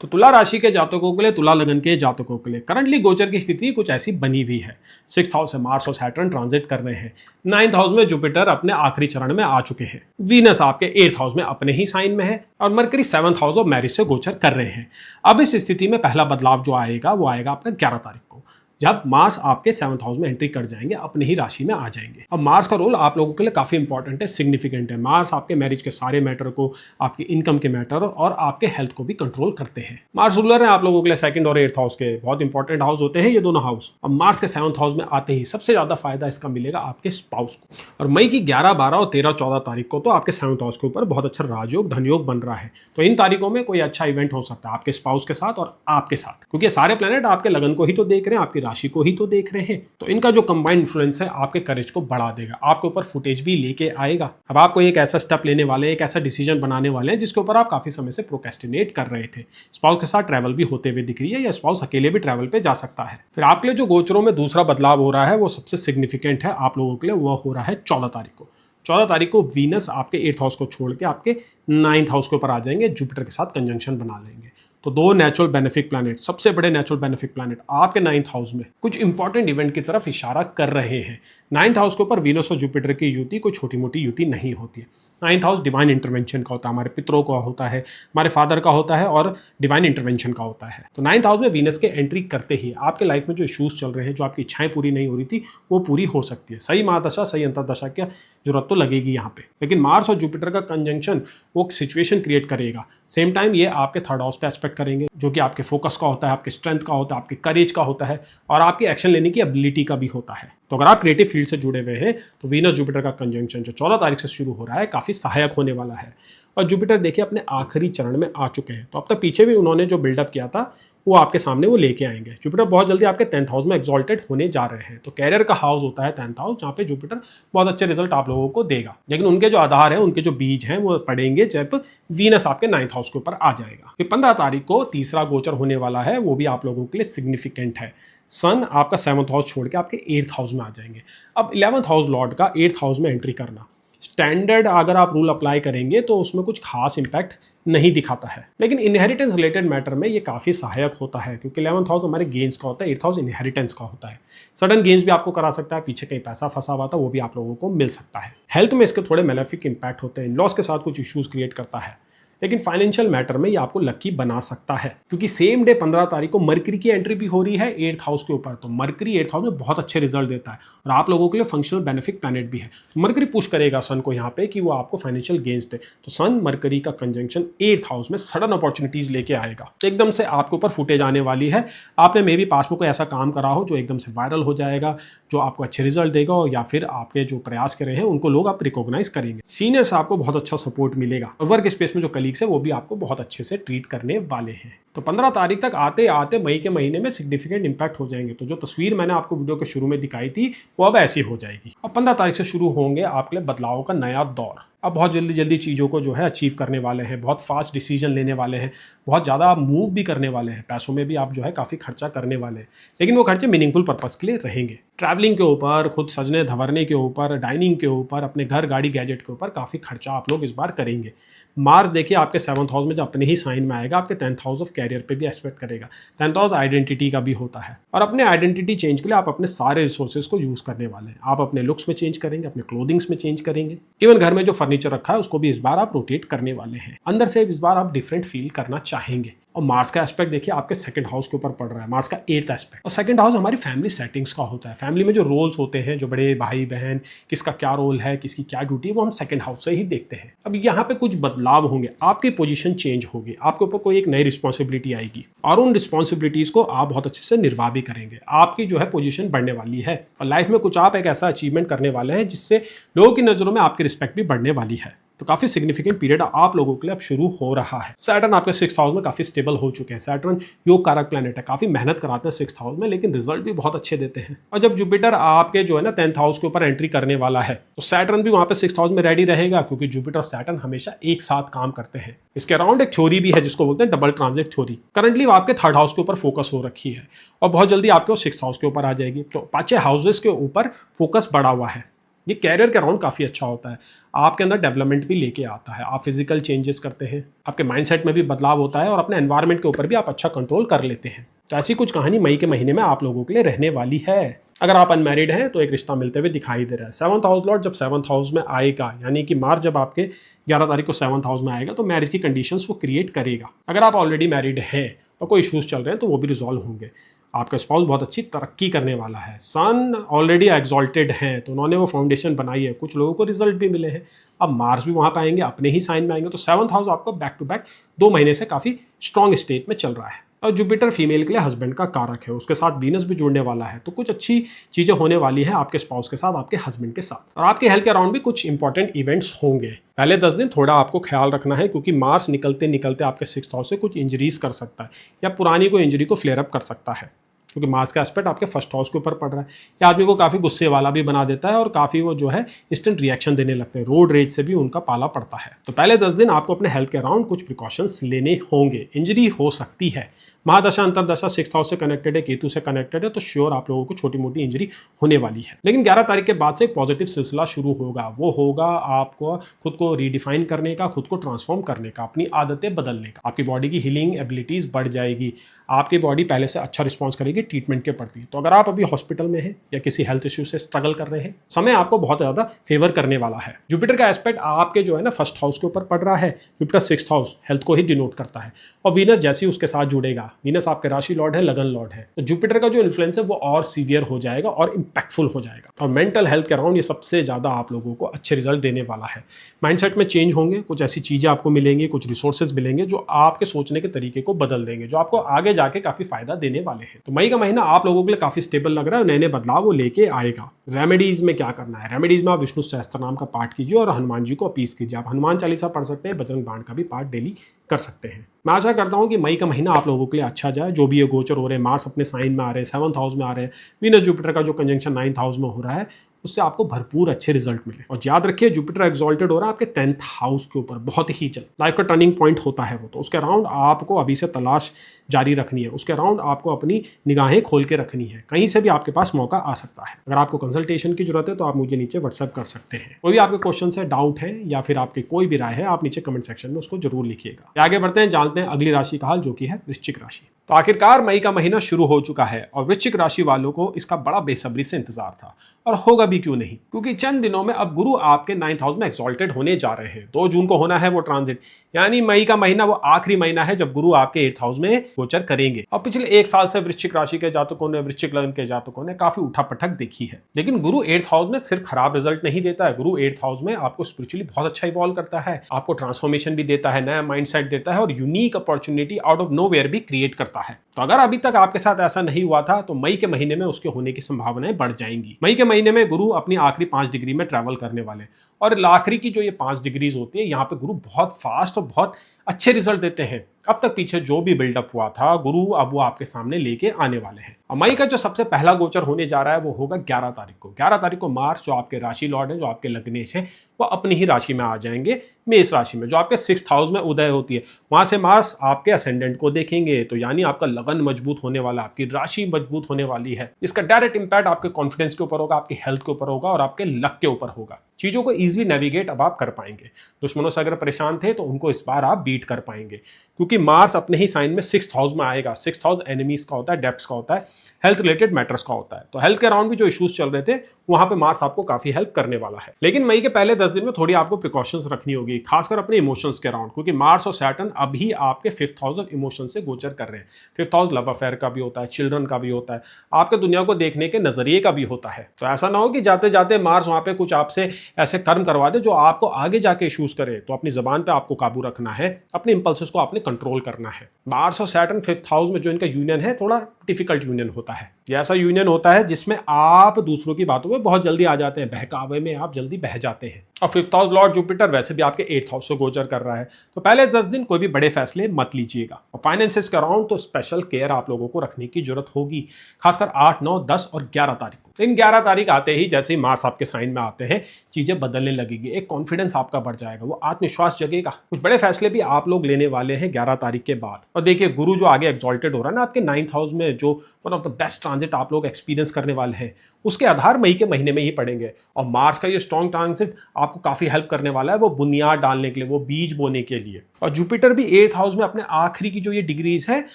तो तुला राशि के जातकों के लिए, तुला लगन के जातकों के लिए करंटली गोचर की स्थिति कुछ ऐसी बनी हुई है। 6th हाउस से मार्स और सैटर्न ट्रांजिट कर रहे हैं। 9th हाउस में जुपिटर अपने आखिरी चरण में आ चुके हैं। वीनस आपके 8th हाउस में अपने ही साइन में है और mercury 7th house of marriage से गोचर कर रहे हैं। अब इस स्थिति में पहला बदलाव जो आएगा वो आएगा आपका 11 तारीख को, जब मार्स आपके 7th हाउस में एंट्री कर जाएंगे, अपने ही राशि में आ जाएंगे। अब मार्स का रोल आप लोगों के लिए काफी इंपॉर्टेंट है, सिग्निफिकेंट है। मार्स आपके मैरिज के सारे मैटर को, आपकी इनकम के मैटर और आपके हेल्थ को भी कंट्रोल करते हैं। मार्स रूलर है आप लोगों के लिए 2nd और 8th हाउस के, बहुत इंपॉर्टेंट हाउस होते हैं ये दोनों हाउस। अब मार्स के 7th हाउस में आते ही सबसे ज्यादा फायदा इसका मिलेगा आपके स्पाउस को। और मई की 11, 12 और 13, 14 तारीख को तो आपके 7th हाउस के ऊपर बहुत अच्छा राजयोग, धनयोग बन रहा है। तो इन तारीखों में कोई अच्छा इवेंट हो सकता है आपके स्पाउस के साथ और आपके साथ, क्योंकि सारे प्लैनेट आपके लगन को ही तो देख रहे हैं, आपकी राशि को ही तो देख रहे हैं। तो इनका जो कंबाइंड इन्फ्लुएंस है आपके करेज को बढ़ा देगा, आपके ऊपर फुटेज भी लेके आएगा। अब आपको एक ऐसा स्टेप लेने वाले हैं, एक ऐसा डिसीजन बनाने वाले हैं जिसके ऊपर आप काफी समय से प्रोक्रेस्टिनेट कर रहे थे। स्पाउस के साथ ट्रैवल भी होते हुए दिख रही है या स्पाउस अकेले भी ट्रैवल पे जा सकता है। फिर आपके लिए जो गोचरों में दूसरा बदलाव हो रहा है वो सबसे सिग्निफिकेंट है आप लोगों के लिए, वो हो रहा है 14 तारीख को। 14 तारीख को वीनस आपके 8th हाउस को छोड़ के आपके 9th हाउस के ऊपर आ जाएंगे, जुपिटर के साथ कंजंक्शन बना लेंगे। तो 2 नेचुरल बेनिफिक प्लैनेट, सबसे बड़े नेचुरल बेनिफिक प्लैनेट आपके 9th हाउस में कुछ इंपॉर्टेंट इवेंट की तरफ इशारा कर रहे हैं। 9th हाउस के ऊपर वीनस और जुपिटर की युति कोई छोटी मोटी युति नहीं होती है। नाइन्थ हाउस डिवाइन इंटरवेंशन का होता है, हमारे पितरों का होता है, हमारे फादर का होता है और डिवाइन इंटरवेंशन का होता है। तो नाइन्थ हाउस में वीनस के एंट्री करते ही आपके लाइफ में जो इश्यूज चल रहे हैं, जो आपकी इच्छाएं पूरी नहीं हो रही थी, वो पूरी हो सकती है। सही महादशा, सही अंतरदशा की जरूरत तो लगेगी यहाँ पे, लेकिन मार्स और जुपिटर का कंजंक्शन वो सिचुएशन क्रिएट करेगा। सेम टाइम ये आपके थर्ड हाउस पे एस्पेक्ट करेंगे, जो कि आपके फोकस का होता है, आपके स्ट्रेंथ का होता है, आपके करेज का होता है और आपकी एक्शन लेने की एबिलिटी का भी होता है। तो अगर आप क्रिएटिव फील्ड से जुड़े हुए हैं तो वीनस जुपिटर का कंजंक्शन जो 14 तारीख से शुरू हो रहा है काफ़ी सहायक होने वाला है। और जुपिटर देखिए अपने आखिरी चरण में आ चुके हैं, तो अब तक पीछे भी उन्होंने जो बिल्डअप किया था वो आपके सामने वो लेके आएंगे। जुपिटर बहुत जल्दी आपके 10th हाउस में एक्सॉल्टेड होने जा रहे हैं। तो कैरियर का हाउस होता है 10th हाउस, जहाँ पे जुपिटर बहुत अच्छे रिजल्ट आप लोगों को देगा, लेकिन उनके जो आधार हैं, उनके जो बीज हैं वो पड़ेंगे जब वीनस आपके 9th हाउस के ऊपर आ जाएगा। फिर 15 तारीख को तीसरा गोचर होने वाला है, वो भी आप लोगों के लिए सिग्निफिकेंट है। सन आपका 7th हाउस छोड़ के आपके 8th हाउस में आ जाएंगे। अब 11th हाउस लॉर्ड का 8th हाउस में एंट्री करना स्टैंडर्ड अगर आप रूल अप्लाई करेंगे तो उसमें कुछ खास इंपैक्ट नहीं दिखाता है, लेकिन इनहेरिटेंस रिलेटेड मैटर में ये काफ़ी सहायक होता है, क्योंकि 11th हाउस हमारे गेन्स का होता है, 8th हाउस इनहेरिटेंस का होता है। सडन गेन्स भी आपको करा सकता है, पीछे कहीं पैसा फंसा हुआ था वो भी आप लोगों को मिल सकता है। हेल्थ में इसके थोड़े मेलेफिक इंपैक्ट होते हैं, लॉस के साथ कुछ इश्यूज क्रिएट करता है, लेकिन फाइनेंशियल मैटर में ये आपको लकी बना सकता है, क्योंकि सेम डे 15 तारीख को मरकरी की एंट्री भी हो रही है 8th हाउस के ऊपर। तो मरकरी 8th हाउस में बहुत अच्छे रिजल्ट देता है और आप लोगों के लिए फंक्शनल बेनिफिक प्लैनेट भी है। तो मरकरी पुश करेगा सन को यहाँ पे कि वो आपको फाइनेंशियल गेन्स दे। तो सन मरकरी का कंजंक्शन 8th हाउस में सडन अपॉर्चुनिटीज लेके आएगा, तो एकदम से आपके ऊपर फुटेज आने वाली है। आपने मे बी पास में कोई ऐसा काम करा हो जो एकदम से वायरल हो जाएगा, जो आपको अच्छे रिजल्ट देगा, या फिर आपके जो प्रयास कर रहे हैं उनको लोग आप रिकॉग्नाइज करेंगे। सीनियर से आपको बहुत अच्छा सपोर्ट मिलेगा और वर्क स्पेस में जो कलीग्स है वो भी आपको बहुत अच्छे से ट्रीट करने वाले हैं। तो 15 तारीख तक आते आते मई के महीने में सिग्निफिकेंट इंपैक्ट हो जाएंगे। तो जो तस्वीर मैंने आपको वीडियो के शुरू में दिखाई थी वो अब ऐसी हो जाएगी। अब 15 तारीख से शुरू होंगे आपके लिए बदलाव का नया दौर। अब बहुत जल्दी जल्दी चीज़ों को जो है अचीव करने वाले हैं, बहुत फास्ट डिसीजन लेने वाले हैं, बहुत ज़्यादा मूव भी करने वाले हैं, पैसों में भी आप जो है काफ़ी खर्चा करने वाले हैं, लेकिन वो खर्चे मीनिंगफुल पर्पस के लिए रहेंगे। ट्रैवलिंग के ऊपर, खुद सजने धवरने के ऊपर, डाइनिंग के ऊपर, अपने घर गाड़ी गैजेट के ऊपर काफ़ी खर्चा आप लोग इस बार करेंगे। मार्स देखिए आपके 7th हाउस में जब अपने ही साइन में आएगा, आपके 10th हाउस ऑफ कैरियर पे भी एक्सपेक्ट करेगा। 10th हाउस आइडेंटिटी का भी होता है और अपने आइडेंटिटी चेंज के लिए आप अपने सारे रिसोर्सेज को यूज़ करने वाले हैं। आप अपने लुक्स में चेंज करेंगे, अपने क्लोथिंग्स में चेंज करेंगे, इवन घर में जो फर्नीचर रखा है उसको भी इस बार आप रोटेट करने वाले हैं। अंदर से इस बार आप डिफरेंट फील करना चाहेंगे। और मार्स का एस्पेक्ट देखिए आपके 2nd हाउस के ऊपर पड़ रहा है, मार्स का 8th एस्पेक्ट। और 2nd हाउस हमारी फैमिली सेटिंग्स का होता है। फैमिली में जो रोल्स होते हैं, जो बड़े भाई बहन, किसका क्या रोल है, किसकी क्या ड्यूटी है, वो हम 2nd हाउस से ही देखते हैं। अब यहाँ पे कुछ बदलाव होंगे, आपकी पोजीशन चेंज होगी, आपके ऊपर कोई एक नई रिस्पॉन्सिबिलिटी आएगी और उन रिस्पॉन्सिबिलिटीज को आप बहुत अच्छे से निर्वाह भी करेंगे। आपकी जो है पोजीशन बढ़ने वाली है और लाइफ में कुछ आप एक ऐसा अचीवमेंट करने वाले हैं जिससे लोगों की नज़रों में आपकी रिस्पेक्ट भी बढ़ने वाली है। तो काफी सिग्निफिकेंट पीरियड आप लोगों के लिए अब शुरू हो रहा है। सैटर्न आपके 6th हाउस में काफी स्टेबल हो चुके हैं। सैटर्न योग कारक प्लैनेट है, काफी मेहनत कराते हैं 6th हाउस में, लेकिन रिजल्ट भी बहुत अच्छे देते हैं। और जब जुपिटर आपके जो है ना 10th हाउस के ऊपर एंट्री करने वाला है, तो सैटर्न भी वहां पे 6th हाउस में रेडी रहेगा, क्योंकि जुपिटर और सैटर्न हमेशा एक साथ काम करते हैं। इसके अराउंड एक थ्योरी भी है जिसको बोलते हैं डबल ट्रांजिट थ्योरी। करंटली वो आपके 3rd हाउस के ऊपर फोकस हो रखी है और बहुत जल्दी आपके 6th हाउस के ऊपर आ जाएगी। तो 5 हाउसेस के ऊपर फोकस बढ़ा हुआ है। ये कैरियर के अराउंड काफ़ी अच्छा होता है, आपके अंदर डेवलपमेंट भी लेके आता है, आप फिजिकल चेंजेस करते हैं, आपके माइंडसेट में भी बदलाव होता है और अपने एनवायरनमेंट के ऊपर भी आप अच्छा कंट्रोल कर लेते हैं। तो ऐसी कुछ कहानी मई के महीने में आप लोगों के लिए रहने वाली है। अगर आप अनमैरिड हैं तो एक रिश्ता मिलते हुए दिखाई दे रहा है। 7th हाउस लॉर्ड जब 7th हाउस में आएगा, यानी कि मार्च जब आपके 11 तारीख को 7th हाउस में आएगा, तो मैरिज की कंडीशंस वो क्रिएट करेगा। अगर आप ऑलरेडी मैरिड हैं और कोई इश्यूज चल रहे हैं तो वो भी रिजॉल्व होंगे। आपका स्पाउस बहुत अच्छी तरक्की करने वाला है। सन ऑलरेडी एक्सॉल्टेड हैं, तो उन्होंने वो फाउंडेशन बनाई है, कुछ लोगों को रिजल्ट भी मिले हैं। अब मार्स भी वहाँ पे आएंगे, अपने ही साइन में आएंगे, तो 7th हाउस आपका बैक टू बैक 2 महीने से काफ़ी स्ट्रॉन्ग स्टेट में चल रहा है। और जुपिटर फीमेल के लिए हस्बैंड का कारक है, उसके साथ वीनस भी जुड़ने वाला है, तो कुछ अच्छी चीज़ें होने वाली हैं आपके स्पाउस के साथ, आपके हस्बैंड के साथ। और आपके हेल्थ के अराउंड भी कुछ इंपॉर्टेंट इवेंट्स होंगे। पहले 10 दिन थोड़ा आपको ख्याल रखना है, क्योंकि मार्स निकलते निकलते आपके 6th हाउस से कुछ इंजरीज कर सकता है या पुरानी कोई इंजरी को फ्लेयर अप कर सकता है, क्योंकि मार्स का एस्पेक्ट आपके 1st हाउस के ऊपर पड़ रहा है। ये आदमी को काफ़ी गुस्से वाला भी बना देता है और काफ़ी वो जो है इंस्टेंट रिएक्शन देने लगते हैं, रोड रेज से भी उनका पाला पड़ता है। तो पहले 10 दिन आपको अपने हेल्थ के अराउंड कुछ प्रिकॉशंस लेने होंगे। इंजरी हो सकती है, महादशा अंतरदशा 6th हाउस से कनेक्टेड है, केतु से कनेक्टेड है, तो श्योर आप लोगों को छोटी मोटी इंजरी होने वाली है। लेकिन 11 तारीख के बाद से एक पॉजिटिव सिलसिला शुरू होगा, वो होगा आपको खुद को रीडिफाइन करने का, खुद को ट्रांसफॉर्म करने का, अपनी आदतें बदलने का। आपकी बॉडी की हीलिंग एबिलिटीज बढ़ जाएगी, आपकी बॉडी पहले से अच्छा रिस्पॉन्स करेगी ट्रीटमेंट के प्रति। तो अगर आप अभी हॉस्पिटल में हैं या किसी हेल्थ इश्यू से स्ट्रगल कर रहे हैं, समय आपको बहुत ज़्यादा फेवर करने वाला है। जुपिटर का एस्पेक्ट आपके जो है ना फर्स्ट हाउस के ऊपर पड़ रहा है। जुपिटर 6th हाउस हेल्थ को ही डिनोट करता है, और वीनस जैसे ही उसके साथ जुड़ेगा, वीनस आपके राशि लॉर्ड है, लगन लॉर्ड है, तो जुपिटर का जो इन्फ्लुएंस है वो और सीवियर हो जाएगा और इंपैक्टफुल हो जाएगा। और मेंटल हेल्थ के अराउंड ये सबसे ज़्यादा आप लोगों को अच्छे रिजल्ट देने वाला है। माइंडसेट में चेंज होंगे, कुछ ऐसी चीज़ें आपको मिलेंगी, कुछ रिसोर्सेज मिलेंगे जो आपके सोचने के तरीके को बदल देंगे, जो आपको आगे जाके काफ़ी फायदा देने वाले हैं। तो मई का महीना आप लोगों के लिए काफ़ी स्टेबल लग रहा है, नए नए बदलाव वो लेके आएगा। रेमेडीज में क्या करना है? रेमेडीज में आप विष्णु सहस्त्र नाम का पाठ कीजिए और हनुमान जी को अपीस कीजिए। आप हनुमान चालीसा पढ़ सकते हैं, बजरंग बाण का भी पाठ डेली कर सकते हैं। मैं आशा करता हूं कि मई का महीना आप लोगों के लिए अच्छा जाए। जो भी ये गोचर हो रहे हैं, मार्स अपने साइन में आ रहे हैं, 7th हाउस में आ रहे हैं, वीनस जुपिटर का जो कंजंक्शन 9th हाउस में हो रहा है, उससे आपको भरपूर अच्छे रिजल्ट मिले। और याद रखिए जुपिटर एक्सॉल्टेड हो रहा है आपके 10th हाउस के ऊपर, बहुत ही जल्द लाइफ का टर्निंग पॉइंट होता है वो। तो उसके अराउंड आपको अभी से तलाश जारी रखनी है, उसके अराउंड आपको अपनी निगाहें खोल के रखनी है। कहीं से भी आपके पास मौका आ सकता है। अगर आपको कंसल्टेशन की जरूरत है तो आप मुझे नीचे व्हाट्सएप कर सकते हैं। कोई भी आपके क्वेश्चन है, डाउट है, या फिर आपकी कोई भी राय है, आप नीचे कमेंट सेक्शन में उसको जरूर लिखिएगा। आगे बढ़ते हैं, जानते हैं अगली राशि का हाल, जो कि है वृश्चिक राशि। तो आखिरकार मई का महीना शुरू हो चुका है और वृश्चिक राशि वालों को इसका बड़ा बेसब्री से इंतजार था, और होगा भी क्यों नहीं, क्योंकि चंद दिनों में अब गुरु आपके 9th हाउस में एक्सॉल्टेड होने जा रहे हैं। 2 जून को होना है वो ट्रांजिट, यानी मई का महीना वो आखिरी महीना है जब गुरु आपके 8th हाउस में गोचर करेंगे। और पिछले 1 साल से वृश्चिक राशि के जातकों ने, वृश्चिक लग्न के जातकों ने काफी उठापटक देखी है। लेकिन गुरु 8th हाउस में सिर्फ खराब रिजल्ट नहीं देता है, गुरु 8th हाउस में आपको स्पिरिचुअली बहुत अच्छा इवॉल्व करता है, आपको ट्रांसफॉर्मेशन भी देता है, नया माइंडसेट देता है, और unique opportunity out of nowhere भी क्रिएट करता है। तो अगर अभी तक आपके साथ ऐसा नहीं हुआ था तो मई के महीने में उसके होने की संभावनाएं बढ़ जाएंगी। मई के महीने में गुरु अपनी आखिरी 5 डिग्री में ट्रैवल करने वाले, और आखिरी की जो ये 5 डिग्रीज होती है, यहाँ पे गुरु बहुत फास्ट और बहुत अच्छे रिजल्ट देते हैं। अब तक पीछे जो भी बिल्डअप हुआ था, गुरु अब वो आपके सामने लेके आने वाले हैं। और मई का जो सबसे पहला गोचर होने जा रहा है वो होगा 11 तारीख को। 11 तारीख को मार्स, जो आपके राशि लॉर्ड है, जो आपके लग्नेश है, वो अपनी ही राशि में आ जाएंगे, मेष राशि में, जो आपके 6th हाउस में उदय होती है। वहां से मार्स आपके असेंडेंट को देखेंगे, तो यानी आपका लगन मजबूत होने वाला, आपकी राशि मजबूत होने वाली है। इसका डायरेक्ट इंपैक्ट आपके कॉन्फिडेंस के ऊपर होगा, आपकी हेल्थ के ऊपर होगा, और आपके लक के ऊपर होगा। चीजों को इजीली नेविगेट अब आप कर पाएंगे। दुश्मनों से अगर परेशान थे तो उनको इस बार आप बीट कर पाएंगे, क्योंकि मार्स अपने ही साइन में 6th हाउस में आएगा। 6th हाउस एनिमीज का होता है, डेप्ट्स का होता है, हेल्थ रिलेटेड मैटर्स का होता है। तो हेल्थ के अराउंड भी जो इश्यूज चल रहे थे, वहां पे मार्स आपको काफी हेल्प करने वाला है। लेकिन मई के पहले 10 दिन में थोड़ी आपको प्रिकॉशंस रखनी होगी, खासकर अपने इमोशंस के अराउंड, क्योंकि मार्स और सैटर्न अभी आपके 5th हाउस ऑफ इमोशन से गोचर कर रहे हैं। 5th हाउस लव अफेयर का भी होता है, चिल्ड्रन का भी होता है, आपके दुनिया को देखने के नजरिए का भी होता है। तो ऐसा ना हो कि जाते जाते मार्स वहां पे कुछ आपसे ऐसे कर्म करवा दे जो आपको आगे जाके इश्यूज करे। तो अपनी जबान पे आपको काबू रखना है, अपने इंपल्सेस को आपने कंट्रोल करना है। मार्स और सैटर्न 5th हाउस में जो इनका यूनियन है, थोड़ा डिफिकल्ट यूनियन होता है। ये ऐसा यूनियन होता है जिसमें आप दूसरों की बातों में बहुत जल्दी आ जाते हैं, बहकावे में आप जल्दी बह जाते हैं। और 5th हाउस लॉर्ड जुपिटर वैसे भी आपके 8th हाउस से गोचर कर रहा है, तो पहले 10 दिन कोई भी बड़े फैसले मत लीजिएगा। और फाइनेंसेस के अराउंड तो स्पेशल केयर आप लोगों को रखने की जरूरत होगी, खासकर 8, 9, 10 और 11 तारीख को। इन 11 तारीख आते ही जैसे ही मार्स आपके साइन में आते हैं, चीजें बदलने लगेगी, एक कॉन्फिडेंस आपका बढ़ जाएगा, वो आत्मविश्वास जगेगा। कुछ बड़े फैसले भी आप लोग लेने वाले हैं 11 तारीख के बाद। और देखिए गुरु जो आगे एक्सॉल्टेड हो रहा है ना आपके 9th हाउस में, जो one of the best transit आप लोग एक्सपीरियंस करने वाले हैं, उसके आधार मई के महीने में ही पड़ेंगे। और मार्स का ये स्ट्रॉन्ग ट्रांजिट आपको काफी हेल्प करने वाला है, वो बुनियाद डालने के लिए, वो बीज बोने के लिए। और जुपिटर भी 8th हाउस में अपने आखिरी की जो ये डिग्रीज है,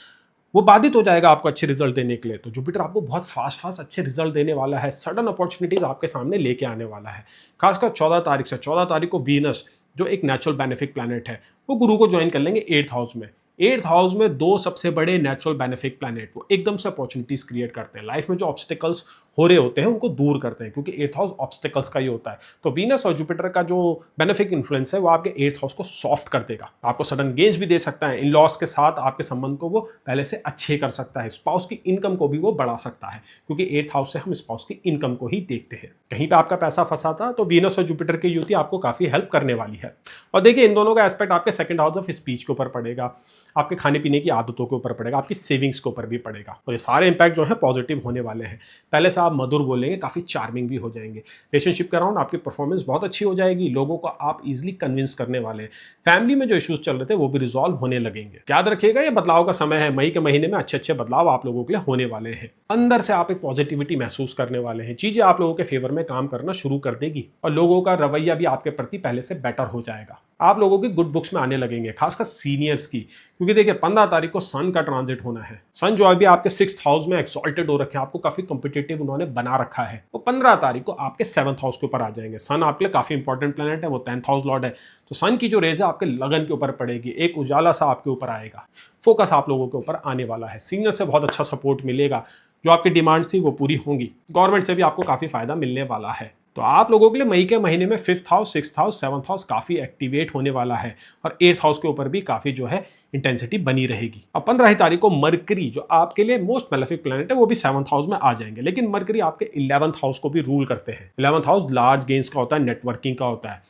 वो बाधित हो जाएगा आपको अच्छे रिजल्ट देने के लिए। तो जुपिटर आपको बहुत फास्ट अच्छे रिजल्ट देने वाला है, सडन अपॉर्चुनिटीज आपके सामने लेके आने वाला है। खासकर 14 तारीख से, 14 तारीख को वीनस, जो एक नेचुरल बेनिफिक प्लैनेट है, वो गुरु को ज्वाइन कर लेंगे 8th हाउस में। 8th हाउस में 2 सबसे बड़े नेचुरल बेनिफिक प्लैनेट, वो एकदम से अपॉर्चुनिटीज क्रिएट करते हैं, लाइफ में जो ऑब्स्टिकल्स हो रहे होते हैं उनको दूर करते हैं, क्योंकि 8th हाउस ऑब्स्टिकल्स का ही होता है। तो वीनस और जुपिटर का जो बेनिफिक इन्फ्लुएंस है वो आपके 8th हाउस को सॉफ्ट कर देगा, आपको सडन गेन्स भी दे सकता है, इन लॉस के साथ आपके संबंध को वो पहले से अच्छे कर सकता है, स्पाउस की इनकम को भी वो बढ़ा सकता है, क्योंकि 8th हाउस से हम स्पाउस की इनकम को ही देखते हैं। कहीं पे आपका पैसा फंसा था तो वीनस और जुपिटर की युति आपको काफी हेल्प करने वाली है। और देखिए इन दोनों का एस्पेक्ट आपके 2nd हाउस ऑफ स्पीच के ऊपर पड़ेगा, आपके खाने पीने की आदतों के ऊपर पड़ेगा, आपकी सेविंग्स के ऊपर भी पड़ेगा। और ये सारे इंपैक्ट जो है पॉजिटिव होने वाले हैं। पहले से आप मधुर बोलेंगे, काफ़ी चार्मिंग भी हो जाएंगे। रिलेशनशिप के अराउंड आपकी परफॉर्मेंस बहुत अच्छी हो जाएगी, लोगों को आप इजीली कन्विंस करने वाले हैं। फैमिली में जो इश्यूज चल रहे थे वो भी रिजॉल्व होने लगेंगे। याद रखिएगा, ये बदलाव का समय है। मई के महीने में अच्छे अच्छे बदलाव आप लोगों के लिए होने वाले हैं। अंदर से आप एक पॉजिटिविटी महसूस करने वाले हैं, चीजें आप लोगों के फेवर में काम करना शुरू कर देगी और लोगों का रवैया भी आपके प्रति पहले से बेटर हो जाएगा। आप लोगों की गुड बुक्स में आने लगेंगे, खासकर सीनियर्स की, क्योंकि देखिए 15 तारीख को सन का ट्रांजिट होना है। सन जो अभी आपके 6th हाउस में एक्सॉल्टेड हो रखे हैं, आपको काफी कॉम्पिटिटिव उन्होंने बना रखा है, वो 15 तारीख को आपके 7th हाउस के ऊपर आ जाएंगे। सन आपके लिए काफी इंपॉर्टेंट प्लैनेट है, वो 10th हाउस लॉर्ड है। तो सन की जो रेज है आपके लगन के ऊपर पड़ेगी, एक उजाला सा आपके ऊपर आएगा, फोकस आप लोगों के ऊपर आने वाला है। सीनियर से बहुत अच्छा सपोर्ट मिलेगा, जो आपकी डिमांड्स थी वो पूरी होंगी। गवर्नमेंट से भी आपको काफी फायदा मिलने वाला है। तो आप लोगों के लिए मई के महीने में 5th house, 6th house, 7th house काफी एक्टिवेट होने वाला है और 8th हाउस के ऊपर भी काफी जो है इंटेंसिटी बनी रहेगी। अब 15 तारीख को मरकरी, जो आपके लिए मोस्ट मेलेफिक प्लैनेट है, वो भी 7th हाउस में आ जाएंगे। लेकिन मरकरी आपके 11th हाउस को भी रूल करते हैं। 11th हाउस लार्ज गेन्स का होता है, नेटवर्किंग का होता है।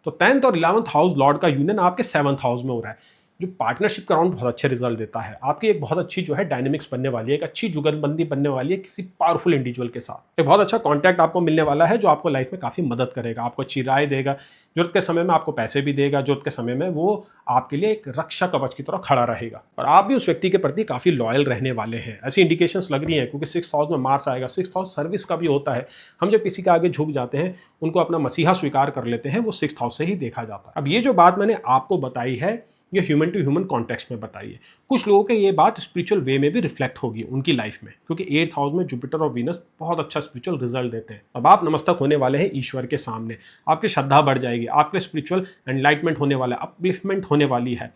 तो 10th और 11th हाउस लॉर्ड का यूनियन आपके 7th हाउस में हो रहा है, जो पार्टनरशिप का राउंड बहुत अच्छे रिजल्ट देता है। आपकी एक बहुत अच्छी जो है डायनेमिक्स बनने वाली है, एक अच्छी जुगलबंदी बनने वाली है किसी पावरफुल इंडिविजुअल के साथ। एक बहुत अच्छा कॉन्टैक्ट आपको मिलने वाला है, जो आपको लाइफ में काफी मदद करेगा, आपको अच्छी राय देगा, जरूरत के समय में आपको पैसे भी देगा, जरूरत के समय में वो आपके लिए एक रक्षा कवच की तरह खड़ा रहेगा और आप भी उस व्यक्ति के प्रति काफी लॉयल रहने वाले हैं। ऐसी इंडिकेशंस लग रही हैं, क्योंकि 6th हाउस में मार्स आएगा। 6th हाउस सर्विस का भी होता है। हम जब किसी के आगे झुक जाते हैं, उनको अपना मसीहा स्वीकार कर लेते हैं, वो 6th हाउस से ही देखा जाता है। अब ये जो बात मैंने आपको बताई है, ये ह्यूमन टू ह्यूमन कॉन्टेक्स्ट में बताई है। कुछ लोगों के ये बात स्पिरिचुअल वे में भी रिफ्लेक्ट होगी उनकी लाइफ में, क्योंकि 8th हाउस में जुपिटर और वीनस बहुत अच्छा स्पिरिचुअल रिजल्ट देते हैं। अब आप नमस्तक होने वाले हैं ईश्वर के सामने, आपकी श्रद्धा बढ़ जाएगी, आपके स्पिरिचुअल एनलाइटमेंट होने वाला है, अपलिफ्टमेंट होने वाली है।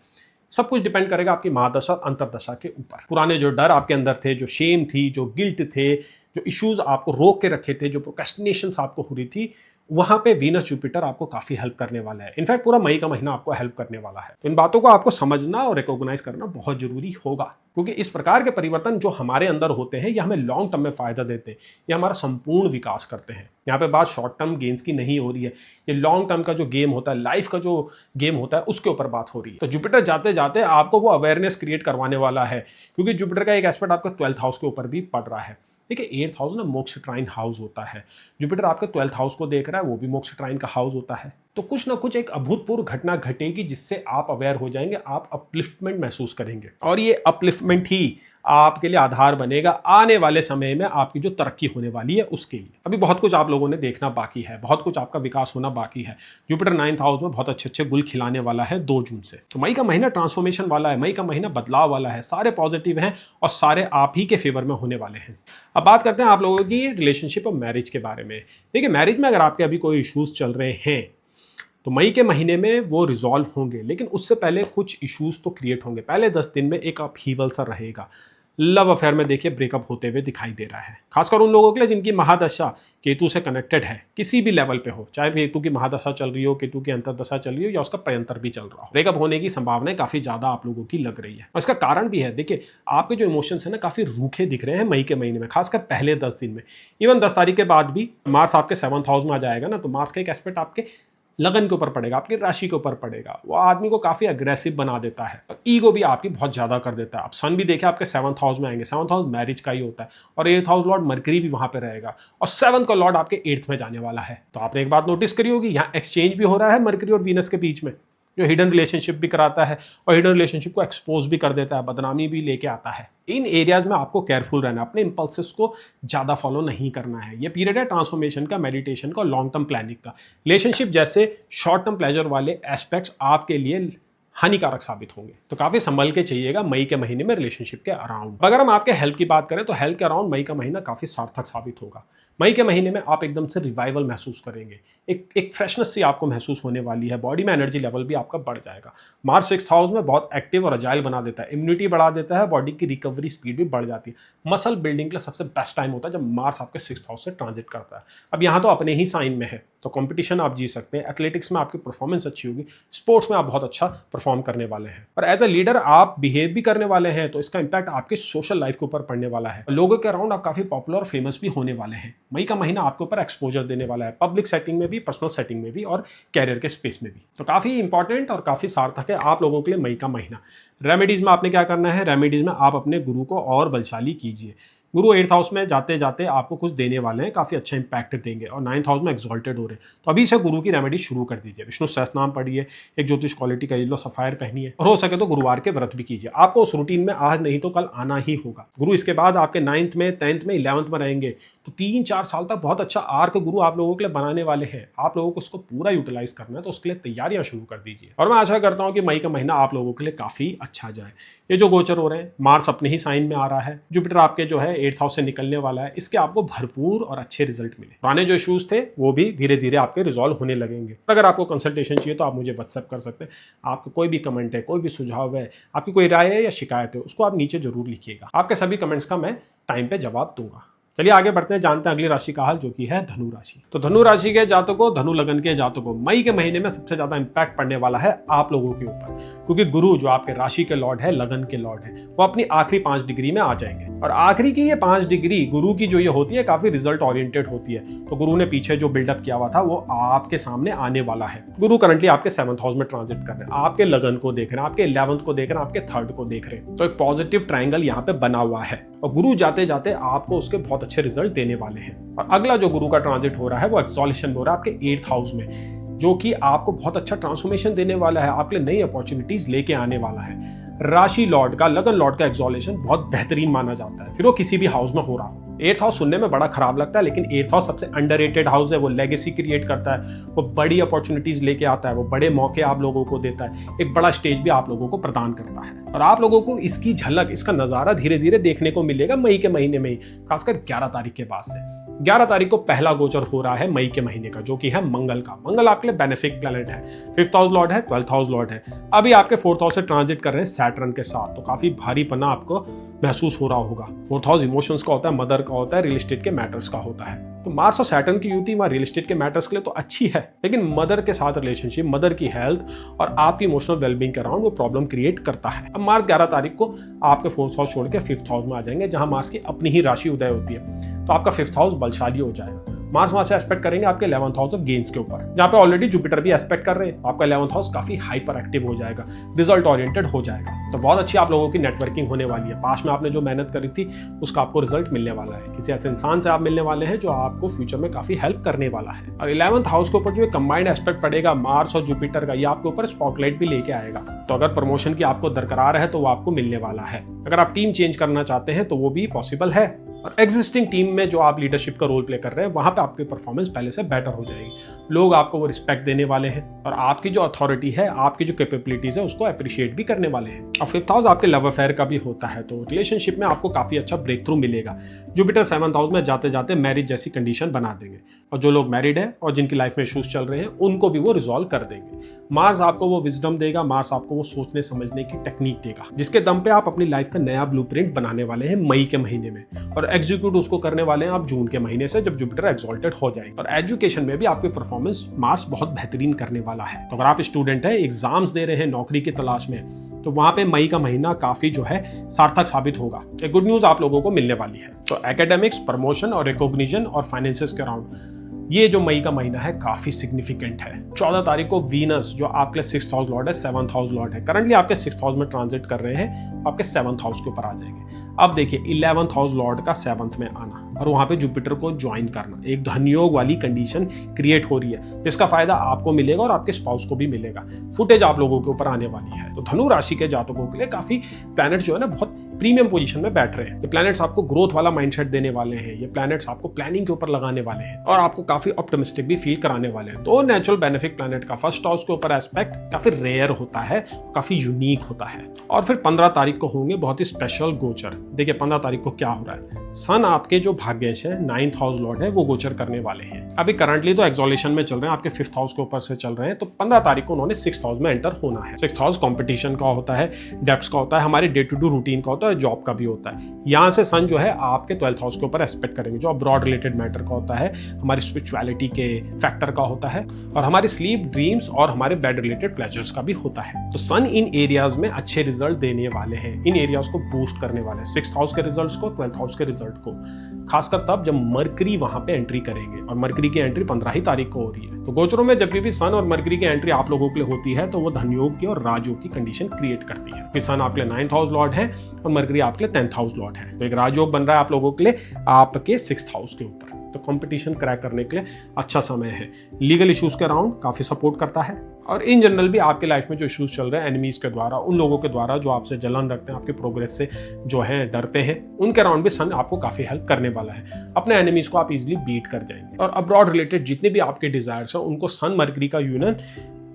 सब कुछ डिपेंड करेगा आपकी महादशा और अंतरदशा के ऊपर। पुराने जो डर आपके अंदर थे, जो शेम थी, जो गिल्ट थे, जो इश्यूज आपको रोक के रखे थे, जो प्रोक्रेस्टिनेशंस आपको हो रही थी, वहां पे वीनस जुपिटर आपको काफी हेल्प करने वाला है। इनफैक्ट पूरा मई का महीना आपको हेल्प करने वाला है। तो इन बातों को आपको समझना और रिकॉग्नाइज करना बहुत जरूरी होगा, क्योंकि इस प्रकार के परिवर्तन जो हमारे अंदर होते हैं, ये हमें लॉन्ग टर्म में फायदा देते हैं, ये हमारा संपूर्ण विकास करते हैं। यहाँ पे बात शॉर्ट टर्म गेन्स की नहीं हो रही है, ये लॉन्ग टर्म का जो गेम होता है, लाइफ का जो गेम होता है, उसके ऊपर बात हो रही है। तो जुपिटर जाते जाते आपको वो अवेयरनेस क्रिएट करवाने वाला है, क्योंकि जुपिटर का एक एस्पेक्ट आपका 12th हाउस के ऊपर भी पड़ रहा है। देखिए 8th हाउस ना मोक्ष ट्राइन हाउस होता है, जुपिटर आपके 12th हाउस को देख रहा है, वो भी मोक्ष ट्राइन का हाउस होता है। तो कुछ ना कुछ एक अभूतपूर्व घटना घटेगी, जिससे आप अवेयर हो जाएंगे, आप अपलिफ्टमेंट महसूस करेंगे और ये अपलिफ्टमेंट ही आपके लिए आधार बनेगा आने वाले समय में आपकी जो तरक्की होने वाली है उसके लिए। अभी बहुत कुछ आप लोगों ने देखना बाकी है, बहुत कुछ आपका विकास होना बाकी है। जुपिटर 9th हाउस में बहुत अच्छे अच्छे गुल खिलाने वाला है 2 जून से। तो मई का महीना ट्रांसफॉर्मेशन वाला है, मई का महीना बदलाव वाला है, सारे पॉजिटिव हैं और सारे आप ही के फेवर में होने वाले हैं। अब बात करते हैं आप लोगों की रिलेशनशिप और मैरिज के बारे में। देखिए मैरिज में अगर आपके अभी कोई इश्यूज चल रहे हैं, तो मई के महीने में वो रिजॉल्व होंगे, लेकिन उससे पहले कुछ इश्यूज तो क्रिएट होंगे। पहले 10 दिन में एक अपहीवल सा रहेगा। लव अफेयर में देखिए ब्रेकअप होते हुए दिखाई दे रहा है, खासकर उन लोगों के लिए जिनकी महादशा केतु से कनेक्टेड है, किसी भी लेवल पे हो, चाहे केतु की महादशा चल रही हो, केतु की अंतरदशा चल रही हो या उसका प्रयंतर भी चल रहा हो, ब्रेकअप होने की संभावनाएं काफी ज्यादा आप लोगों की लग रही है। और इसका कारण भी है, देखिए आपके जो इमोशंस है ना काफी रूखे दिख रहे हैं मई के महीने में, खासकर पहले 10 दिन में। इवन 10 तारीख के बाद भी मार्स आपके 7th हाउस में आ जाएगा ना, तो मार्स का एक एस्पेक्ट आपके लगन के ऊपर पड़ेगा, आपकी राशि के ऊपर पड़ेगा, वो आदमी को काफी अग्रेसिव बना देता है और ईगो भी आपकी बहुत ज्यादा कर देता है। आप सन भी देखे आपके 7th हाउस में आएंगे, 7th हाउस मैरिज का ही होता है और 8th हाउस लॉर्ड मरकरी भी वहां पे रहेगा और 7th का लॉर्ड आपके 8th में जाने वाला है। तो आपने एक बात नोटिस करी होगी, यहाँ एक्सचेंज भी हो रहा है मरकरी और वीनस के बीच में, जो हिडन रिलेशनशिप भी कराता है और हिडन रिलेशनशिप को एक्सपोज भी कर देता है, बदनामी भी लेके आता है। इन एरियाज में आपको केयरफुल रहना, अपने इंपल्सेस को ज़्यादा फॉलो नहीं करना है। ये पीरियड है ट्रांसफॉर्मेशन का, मेडिटेशन का, लॉन्ग टर्म प्लानिंग का। रिलेशनशिप जैसे शॉर्ट टर्म प्लेजर वाले एस्पेक्ट्स आपके लिए हानिकारक साबित होंगे, तो काफी संभल के चाहिएगा मई के महीने में रिलेशनशिप के अराउंड। अगर हम आपके हेल्थ की बात करें तो हेल्थ के अराउंड मई का महीना काफी सार्थक साबित होगा। मई के महीने में आप एकदम से रिवाइवल महसूस करेंगे, एक फ्रेशनेस सी आपको महसूस होने वाली है, बॉडी में एनर्जी लेवल भी आपका बढ़ जाएगा। मार्स 6th हाउस में बहुत एक्टिव और अजाइल बना देता है, इम्यूनिटी बढ़ा देता है, बॉडी की रिकवरी स्पीड भी बढ़ जाती है। मसल बिल्डिंग के लिए सबसे बेस्ट टाइम होता है जब मार्स आपके 6th हाउस से ट्रांजिट करता है। अब यहाँ तो अपने ही साइन में है, तो कंपटीशन आप जीत सकते हैं, एथलेटिक्स में आपकी परफॉर्मेंस अच्छी होगी, स्पोर्ट्स में आप बहुत अच्छा परफॉर्म करने वाले हैं और एज अ लीडर आप बिहेव भी करने वाले हैं, तो इसका इंपैक्ट आपके सोशल लाइफ के ऊपर पड़ने वाला है। लोगों के अराउंड आप काफी पॉपुलर और फेमस भी होने वाले हैं। मई का महीना आपके ऊपर एक्सपोजर देने वाला है, पब्लिक सेटिंग में भी, पर्सनल सेटिंग में भी और कैरियर के स्पेस में भी। तो काफी इंपॉर्टेंट और काफी सार्थक है आप लोगों के लिए मई का महीना। रेमेडीज में आपने क्या करना है, रेमेडीज में आप अपने गुरु को और बलशाली कीजिए, गुरु 8th हाउस में जाते जाते आपको कुछ देने वाले हैं, काफ़ी अच्छा इंपैक्ट देंगे और 9th हाउस में एक्सॉल्टेड हो रहे हैं। तो अभी से गुरु की रेमेडी शुरू कर दीजिए। विष्णु सहस्त्रनाम पढ़िए, एक ज्योतिष क्वालिटी का येलो सफायर पहनिए और हो सके तो गुरुवार के व्रत भी कीजिए। आपको उस रूटीन में आज नहीं तो कल आना ही होगा। गुरु इसके बाद आपके 9th में, 10th में, 11th में रहेंगे, तो 3-4 साल तक बहुत अच्छा आर्क गुरु आप लोगों के लिए बनाने वाले हैं। आप लोगों को उसको पूरा यूटिलाइज करना है, तो उसके लिए तैयारियां शुरू कर दीजिए। और मैं आशा करता हूं कि मई का महीना आप लोगों के लिए काफी अच्छा जाए। ये जो गोचर हो रहे हैं, मार्स अपने ही साइन में आ रहा है, जुपिटर आपके जो है 8th हाउस से निकलने वाला है, इसके आपको भरपूर और अच्छे रिजल्ट मिले। पुराने जो इश्यूज थे वो भी धीरे धीरे आपके रिजॉल्व होने लगेंगे। अगर आपको कंसल्टेशन चाहिए तो आप मुझे व्हाट्सएप कर सकते हैं। आपको कोई भी कमेंट है, कोई भी सुझाव है, आपकी कोई राय है या शिकायत है, उसको आप नीचे जरूर लिखिएगा। आपके सभी कमेंट्स का मैं टाइम पे जवाब दूंगा। चलिए आगे बढ़ते हैं, जानते हैं अगली राशि का हाल, जो कि है धनु राशि। तो धनु राशि के जातकों, धनु लगन के जातकों, मई के महीने में सबसे ज्यादा इंपैक्ट पड़ने वाला है आप लोगों के ऊपर, क्योंकि गुरु जो आपके राशि के लॉर्ड है, लगन के लॉर्ड है, वो अपनी आखिरी 5 डिग्री में आ जाएंगे। और आखिरी की ये 5 डिग्री गुरु की जो ये होती है, काफी रिजल्ट ओरिएंटेड होती है। तो गुरु ने पीछे जो बिल्डअप किया हुआ था वो आपके सामने आने वाला है। गुरु करंटली आपके 7th हाउस में ट्रांजिट कर रहे हैं, आपके लगन को देख रहे हैं, आपके 11th को देख रहे हैं, आपके 3rd को देख रहे हैं। तो एक पॉजिटिव ट्रायंगल यहाँ पे बना हुआ है और गुरु जाते जाते आपको उसके बहुत अच्छे रिजल्ट देने वाले हैं। और अगला जो गुरु का ट्रांजिट हो रहा है वो एक्सॉल्यूशन में हो रहा है आपके 8th हाउस में, जो कि आपको बहुत अच्छा ट्रांसफॉर्मेशन देने वाला है, आपके लिए नई अपॉर्चुनिटीज लेके आने वाला है। राशि लॉर्ड का, लगन लॉर्ड का एक्सॉल्यूशन बहुत बेहतरीन माना जाता है, फिर वो किसी भी हाउस में हो रहा हो। 8th हाउस सुनने में बड़ा खराब लगता है, लेकिन 8th हाउस सबसे अंडररेटेड हाउस है। वो लेगेसी क्रिएट करता है, वो बड़ी अपॉर्चुनिटीज लेके आता है, वो बड़े मौके आप लोगों को देता है, एक बड़ा स्टेज भी आप लोगों को प्रदान करता है। और आप लोगों को इसकी झलक, इसका नजारा धीरे धीरे देखने को मिलेगा मई के महीने में ही, खासकर 11 तारीख के बाद से। 11 तारीख को पहला गोचर हो रहा है मई के महीने का, जो कि है मंगल का। मंगल आपके लिए बेनिफिक प्लैनेट है, 5th हाउस लॉर्ड है, 12th हाउस लॉर्ड है। अभी आपके 4th हाउस से ट्रांजिट कर रहे हैं सैटर्न के साथ, तो काफी भारीपना आपको महसूस हो रहा होगा। 4th हाउस इमोशंस का होता है, मदर का होता है, रियल एस्टेट के मैटर्स का होता है। तो मार्स और सैटर्न की युति वहां रियल एस्टेट के मैटर्स के लिए तो अच्छी है, लेकिन मदर के साथ रिलेशनशिप, मदर की हेल्थ और आपकी इमोशनल वेलबींग के अराउंड वो प्रॉब्लम क्रिएट करता है। अब मार्स 11 तारीख को आपके 4th हाउस छोड़ के 5th हाउस में आ जाएंगे, जहां मार्स की अपनी ही राशि उदय होती है। तो आपका 5th हाउस बलशाली हो जाएगा। मार्स वहां से एस्पेक्ट करेंगे आपके 11th हाउस ऑफ गेन्स के ऊपर, जहां पे ऑलरेडी जुपिटर भी एस्पेक्ट कर रहे हैं। आपका 11th हाउस काफी हाइपर एक्टिव हो जाएगा, रिजल्ट ओरिएंटेड हो जाएगा। तो बहुत अच्छी आप लोगों की नेटवर्किंग होने वाली है। पास में आपने जो मेहनत करी थी उसका आपको रिजल्ट मिलने वाला है। किसी ऐसे इंसान से आप मिलने वाले हैं जो आपको फ्यूचर में काफी हेल्प करने वाला है। और 11th हाउस के ऊपर जो कंबाइंड एस्पेक्ट पड़ेगा मार्स और जुपिटर का, ये आपके ऊपर स्पॉटलाइट भी लेके आएगा। तो अगर प्रमोशन की आपको दरकार है तो वो आपको मिलने वाला है। अगर आप टीम चेंज करना चाहते हैं तो वो भी पॉसिबल है। और एग्जिस्टिंग टीम में जो आप लीडरशिप का रोल प्ले कर रहे हैं, वहां पे आपकी परफॉर्मेंस पहले से बेटर हो जाएगी। लोग आपको वो रिस्पेक्ट देने वाले हैं और आपकी जो अथॉरिटी है, आपकी जो कैपेबिलिटीज है, उसको अप्रिशिएट भी करने वाले हैं। और 5th हाउस आपके लव अफेयर का भी होता है, तो रिलेशनशिप में आपको काफी अच्छा ब्रेक थ्रू मिलेगा। जुपिटर 7th हाउस में जाते जाते मैरिज जैसी कंडीशन बना देंगे, और जो लोग मैरिड है और जिनकी लाइफ में इश्यूज चल रहे हैं उनको भी वो रिजॉल्व कर देंगे। मार्स आपको वो विजडम देगा, मार्स आपको वो सोचने समझने की टेक्निक देगा, जिसके दम पे आप अपनी लाइफ का नया ब्लूप्रिंट बनाने वाले हैं मई के महीने में, और एग्जीक्यूट उसको करने वाले हैं आप जून के महीने से, जब जुपिटर एक्सॉल्टेड हो जाएंगे। और एजुकेशन में भी आपकी परफॉर्मेंस मार्स बहुत बेहतरीन करने वाला है। तो अगर आप स्टूडेंट है, एग्जाम्स दे रहे हैं नौकरी की तलाश में, तो वहां पे मई का महीना काफी जो है सार्थक साबित होगा। एक गुड न्यूज आप लोगों को मिलने वाली है। तो एकेडमिक्स, प्रमोशन और रिकॉग्निशन और फाइनेंसेस के अराउंड ये जो मई का महीना है काफी सिग्निफिकेंट है। 14 तारीख को वीनस जो आपके 6th हाउस लॉर्ड है, 7th हाउस लॉर्ड है, करंटली आपके 6th हाउस में ट्रांजिट कर रहे हैं, आपके 7th हाउस के ऊपर आ जाएंगे। अब देखिए 11th हाउस लॉर्ड का 7th में आना और वहां पे जुपिटर को ज्वाइन करना, एक धनयोग वाली कंडीशन क्रिएट हो रही है, जिसका फायदा आपको मिलेगा और आपके स्पाउस को भी मिलेगा। फुटेज आप लोगों के ऊपर आने वाली है। तो धनु राशि के जातकों के लिए काफी प्लैनेट्स जो है ना बहुत प्रीमियम पोजीशन में बैठ रहे हैं। ये प्लैनेट्स आपको ग्रोथ वाला माइंडसेट देने वाले हैं, ये प्लैनेट्स आपको प्लानिंग के ऊपर लगाने वाले हैं और आपको काफी ऑप्टिमिस्टिक भी फील कराने वाले हैं। तो नेचुरल बेनिफिक प्लैनेट का 1st हाउस के ऊपर एस्पेक्ट काफी रेयर होता है, काफी यूनिक होता है। और फिर 15 तारीख को होंगे बहुत ही स्पेशल गोचर। देखिए 15 तारीख को क्या हो रहा है, सन आपके जो भाग्येश है, 9th हाउस लॉर्ड है, वो गोचर करने वाले हैं। अभी करंटली तो एक्सॉल्यूशन में चल रहे हैं, आपके 5th हाउस के ऊपर से चल रहे हैं। तो 15 तारीख को उन्होंने 6th हाउस में एंटर होना है। 6th हाउस कॉम्पिटिशन का होता है, डेप्स का होता है, हमारे डे टू डे रूटीन का होता है, जॉब का भी होता है। यहाँ से सन जो है आपके 12th हाउस के ऊपर एस्पेक्ट करेंगे, जो अब्रॉड रिलेटेड मैटर का होता है, हमारी स्पिरिचुअलिटी के फैक्टर का होता है, और हमारी स्लीप, ड्रीम्स और हमारे बेड रिलेटेड प्लेजर्स का भी होता है। तो सन इन एरियाज में अच्छे रिजल्ट देने वाले हैं, इन एरियाज को बूस्ट करने वाले हैं, 6th हाउस के रिजल्ट्स को, 12th हाउस के रिजल्ट को, खासकर तब जब मरकरी वहां पे एंट्री करेंगे। और मरकरी की एंट्री 15 ही तारीख को हो रही है। तो गोचरों में जब भी सन और मरकरी की एंट्री आप लोगों के लिए होती है तो वो धनयोग की और राजयोग की कंडीशन क्रिएट करती है। सन आपके लिए 9th हाउस लॉर्ड है और मरकरी आपके लिए 10th हाउस लॉर्ड है, तो एक राजयोग बन रहा है आप लोगों के लिए आपके 6th हाउस के ऊपर। तो कंपटीशन क्रैक करने के लिए अच्छा समय है। लीगल इश्यूज के अराउंड काफी सपोर्ट करता है और इन जनरल भी आपके लाइफ में जो इश्यूज चल रहे हैं एनिमीज के द्वारा, उन लोगों के द्वारा जो आपसे जलन रखते हैं, आपके प्रोग्रेस से जो है डरते हैं, उनके अराउंड भी सन आपको काफी हेल्प करने वाला है। अपने एनिमीज को आप इजीली बीट कर जाएंगे और अब्रॉड रिलेटेड जितने भी आपके डिजायर्स हैं उनको सन मरकरी का यूनियन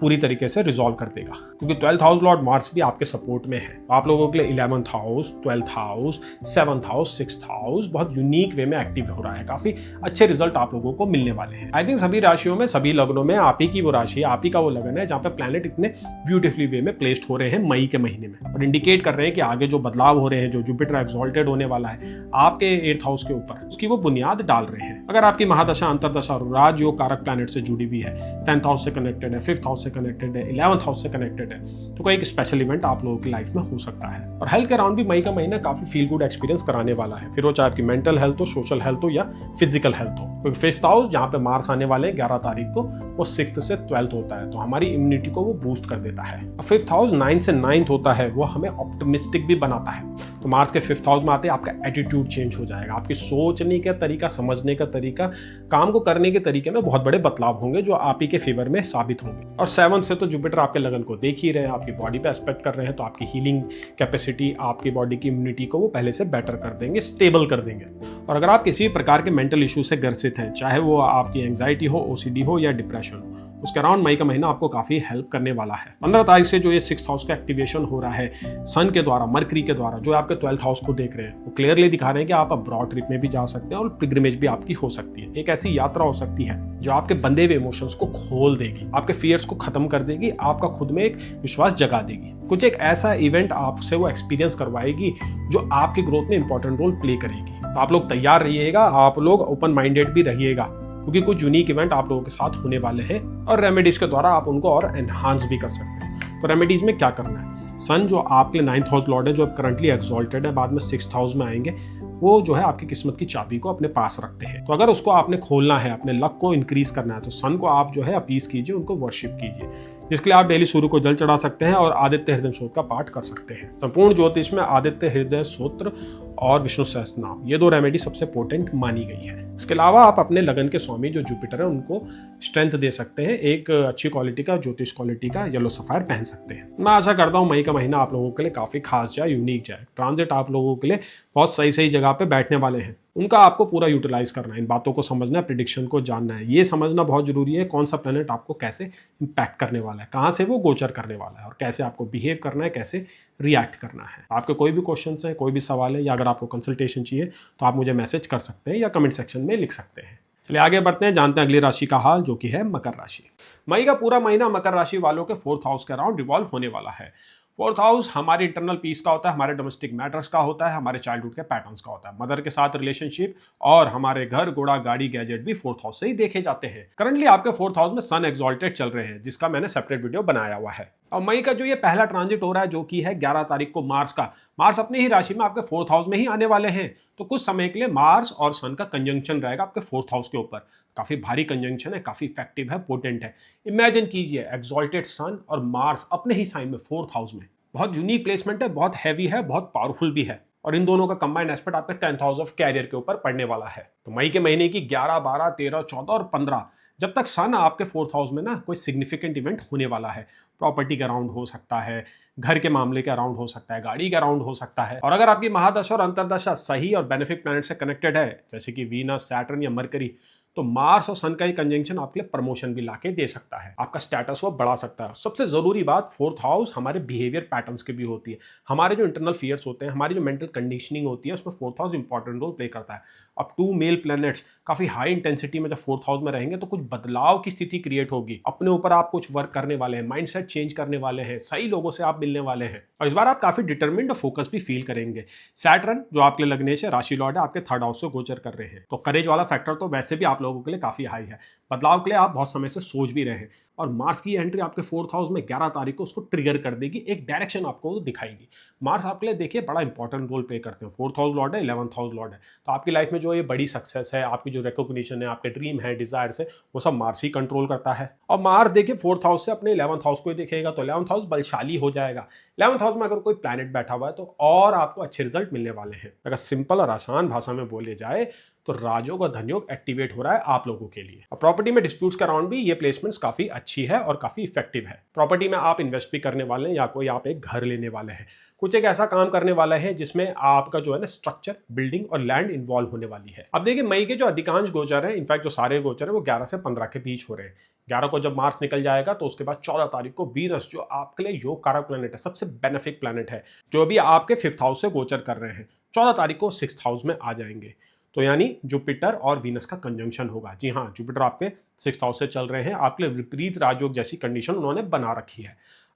पूरी तरीके से रिजॉल्व कर देगा, क्योंकि 12th हाउस लॉर्ड मार्स भी आपके सपोर्ट में है। आप लोगों के लिए 11th house, 12th house, 7th house, 6th house बहुत यूनिक वे में एक्टिव हो रहा है। काफी अच्छे रिजल्ट आप लोगों को मिलने वाले हैं। आई थिंक सभी राशियों में, सभी लग्नों में आप ही की वो राशि, आप ही का वो लगन है जहाँ पे प्लैनेट इतने ब्यूटीफुली वे में प्लेस्ड हो रहे हैं मई के महीने में, और इंडिकेट कर रहे हैं कि आगे जो बदलाव हो रहे हैं, जो जुपिटर एक्सॉल्टेड होने वाला है आपके 8th हाउस के ऊपर, उसकी वो बुनियाद डाल रहे हैं। अगर आपकी महादशा, अंतरदशा, राजयोग कारक प्लैनेट से जुड़ी हुई है, 10th हाउस से कनेक्टेड है, 5th हाउस से कनेक्टेड है, 11th हाउस से कनेक्टेड है, तो कोई एक स्पेशल इवेंट आप लोगों की लाइफ में हो सकता है। और हेल्थ के अराउंड भी मई का महीना काफी फील गुड एक्सपीरियंस कराने वाला है, फिर वो चाहे आपकी मेंटल हेल्थ हो, सोशल हेल्थ हो या फिजिकल हेल्थ हो। क्योंकि 5th हाउस जहाँ पे मार्स आने वाले हैं 11 तारीख को, वो 6th से 12th होता है, तो हमारी इम्यूनिटी को वो बूस्ट कर देता है। 5th हाउस 9 से 9th होता है, वो हमें ऑप्टिमिस्टिक भी बनाता है। तो मार्स के 5th हाउस में आते ही आपका एटीट्यूड चेंज हो जाएगा, आपकी सोचने का तरीका, समझने का तरीका, काम को करने के तरीके में बहुत बड़े बदलाव होंगे जो आप ही के फेवर में साबित होंगे। और 7th से तो जुपिटर आपके लगन को देख ही रहे हैं, आपकी बॉडी पे एस्पेक्ट कर रहे हैं, तो आपकी हीलिंग कैपेसिटी, आपकी बॉडी की इम्यूनिटी को वो पहले से बेटर कर देंगे, स्टेबल कर देंगे। और अगर आप किसी प्रकार के मेंटल इशू से ग्रसित हैं, चाहे वो आपकी एंग्जाइटी हो, ओसीडी हो या डिप्रेशन हो, उसके अराउंड मई का महीना आपको काफी हेल्प करने वाला है। 15 तारीख से जो ये 6th हाउस का एक्टिवेशन हो रहा है सन के द्वारा, मरकरी के द्वारा, जो आपके 12th हाउस को देख रहे हैं, वो क्लियरली दिखा रहे हैं कि आप अब्रॉड ट्रिप में भी जा सकते हैं और पिलग्रिमेज भी आपकी हो सकती है। एक ऐसी यात्रा हो सकती है जो आपके बंधे हुए इमोशंस को खोल देगी, आपके फियर्स को खत्म कर देगी, आपका खुद में एक विश्वास जगा देगी। कुछ एक ऐसा इवेंट आपसे वो एक्सपीरियंस करवाएगी जो आपकी ग्रोथ में इंपॉर्टेंट रोल प्ले करेगी। तो आप लोग तैयार रहिएगा, आप लोग ओपन माइंडेड भी रहिएगा, क्योंकि कुछ यूनिक इवेंट आप लोगों के साथ होने वाले हैं और रेमेडीज के द्वारा आप उनको और एनहांस भी कर सकते हैं। तो रेमेडीज में क्या करना है, सन जो आपके 9th हाउस लॉर्ड है, जो करंटली एक्सॉल्टेड है, बाद में 6th हाउस में आएंगे, वो जो है आपकी किस्मत की चाबी को अपने पास रखते हैं। तो अगर उसको आपने खोलना है, अपने लक को इंक्रीज करना है, तो सन को आप जो है अपीस कीजिए, उनको वर्शिप कीजिए, जिसके लिए आप डेली सूर्य को जल चढ़ा सकते हैं और आदित्य हृदय स्तोत्र का पाठ कर सकते हैं। संपूर्ण ज्योतिष में आदित्य हृदय स्तोत्र और विष्णु सहस्त्रनाम, ये 2 रेमेडी सबसे पोटेंट मानी गई है। इसके अलावा आप अपने लगन के स्वामी जो जुपिटर है उनको स्ट्रेंथ दे सकते हैं, एक अच्छी क्वालिटी का, ज्योतिष क्वालिटी का येलो सफायर पहन सकते हैं। मैं आशा करता हूँ मई का महीना आप लोगों के लिए काफी खास जाए, यूनिक जाए। ट्रांजिट आप लोगों के लिए बहुत सही सही जगह पे बैठने वाले हैं, उनका आपको पूरा यूटिलाइज करना है, इन बातों को समझना है, प्रिडिक्शन को जानना है। ये समझना बहुत जरूरी है कौन सा प्लैनेट आपको कैसे इंपैक्ट करने वाला है, कहाँ से वो गोचर करने वाला है और कैसे आपको बिहेव करना है, कैसे रिएक्ट करना है। आपके कोई भी क्वेश्चन है, कोई भी सवाल है, या अगर आपको कंसल्टेशन चाहिए तो आप मुझे मैसेज कर सकते हैं या कमेंट सेक्शन में लिख सकते हैं। चलिए आगे बढ़ते हैं, जानते हैं अगली राशि का हाल, जो कि है मकर राशि। मई का पूरा महीना मकर राशि वालों के 4th हाउस के अराउंड रिवॉल्व होने वाला है। 4th हाउस हमारी इंटरनल पीस का होता है, हमारे डोमेस्टिक मैटर्स का होता है, हमारे चाइल्डहुड के पैटर्न्स का होता है, मदर के साथ रिलेशनशिप और हमारे घर, घोड़ा, गाड़ी, गैजेट भी 4th हाउस से ही देखे जाते हैं। करंटली आपके 4th हाउस में सन एक्सॉल्टेड चल रहे हैं, जिसका मैंने सेपरेट वीडियो बनाया हुआ है। और मई का जो ये पहला ट्रांजिट हो रहा है, जो कि है 11 तारीख को मार्स का, मार्स अपनी ही राशि में आपके 4th हाउस में ही आने वाले हैं। तो कुछ समय के लिए मार्स और सन का कंजंक्शन रहेगा आपके 4th हाउस के ऊपर। काफी भारी कंजंक्शन है, काफी इफेक्टिव है, पोटेंट है। इमेजिन कीजिए एक्सॉल्टेड सन और मार्स अपने ही साइन में 4th हाउस में, बहुत यूनिक प्लेसमेंट है, बहुत हैवी है, बहुत पावरफुल भी है। और इन दोनों का कंबाइंड एस्पेक्ट आपके 10th हाउस ऑफ कैरियर के ऊपर पड़ने वाला है। तो मई के महीने की 11, 12, 13, 14 और 15, जब तक सन आपके 4th हाउस में ना, कोई सिग्निफिकेंट इवेंट होने वाला है। प्रॉपर्टी के अराउंड हो सकता है, घर के मामले के अराउंड हो सकता है, गाड़ी के अराउंड हो सकता है। और अगर आपकी महादशा और अंतरदशा सही और बेनिफिक प्लैनेट से कनेक्टेड है, जैसे कि वीनस, सैटर्न या मरकरी, तो मार्स और सन का ही कंजंक्शन आपके लिए प्रमोशन भी लाके दे सकता है, आपका स्टेटस वो बढ़ा सकता है। सबसे जरूरी बात, 4th हाउस हमारे बिहेवियर पैटर्न्स की भी होती है, हमारे जो इंटरनल फियर्स होते हैं, हमारी जो मेंटल कंडीशनिंग होती है, उसमें 4th house important role play करता है। अब 2 मेल प्लैनेट्स काफी हाई इंटेंसिटी में जब 4th हाउस में रहेंगे, तो कुछ बदलाव की स्थिति क्रिएट होगी। अपने ऊपर आप कुछ वर्क करने वाले हैं, माइंडसेट चेंज करने वाले हैं, सही लोगों से आप मिलने वाले हैं, और इस बार आप काफी डिटरमिन्ड और फोकस भी फील करेंगे। सैटर्न जो आपके लग्नेश है, राशि लॉर्ड है, आपके 3rd हाउस से गोचर कर रहे हैं, तो करेज वाला फैक्टर तो वैसे भी आप लोगों के लिए काफ़ी हाई है। बदलाव के लिए आप बहुत समय से सोच भी रहे हैं और मार्स की एंट्री आपके 4th हाउस में 11 तारीख को उसको ट्रिगर कर देगी, एक डायरेक्शन आपको दिखाएगी। मार्स आपके लिए देखिए बड़ा इंपॉर्टेंट रोल प्ले करते हैं। 4th हाउस लॉर्ड है, 11th हाउस लॉर्ड है, तो आपकी लाइफ में जो ये बड़ी सक्सेस है, आपकी जो रिकॉग्निशन है, आपके ड्रीम है, डिजायर्स है, वो सब मार्स ही कंट्रोल करता है। और मार्स देखिए 4th हाउस से अपने 11th हाउस को ही देखेगा, तो 11th हाउस बलशाली हो जाएगा। 11th हाउस में अगर कोई प्लैनेट बैठा हुआ है तो और आपको अच्छे रिजल्ट मिलने वाले हैं। अगर सिंपल और आसान भाषा में बोले जाए तो राजयोग और धनयोग एक्टिवेट हो रहा है आप लोगों के लिए। और प्रॉपर्टी में डिस्प्यूट्स के अराउंड भी ये प्लेसमेंट्स काफी अच्छी है और काफी इफेक्टिव है। प्रॉपर्टी में आप इन्वेस्ट भी करने वाले हैं या कोई आप एक घर लेने वाले हैं, कुछ एक ऐसा काम करने वाला है जिसमें आपका जो है ना स्ट्रक्चर, बिल्डिंग और लैंड इन्वॉल्व होने वाली है। अब देखिए मई के जो अधिकांश गोचर हैं, इनफैक्ट जो सारे गोचर हैं वो 11 से 15 के बीच हो रहे हैं। 11 को जब मार्स निकल जाएगा तो उसके बाद 14 तारीख को वीनस, जो आपके लिए योग कारक प्लैनेट है, सबसे बेनिफिक प्लैनेट है, जो भी आपके 5th हाउस से गोचर कर रहे हैं, 14 तारीख को 6th हाउस में आ जाएंगे। तो यानी जुपिटर और वीनस का कंजंक्शन होगा। जी हाँ, जुपिटर आपके 6th हाउस से चल रहे हैं, आपके लिए विपरीत राजयोग जैसी कंडीशन उन्होंने बना रखी है।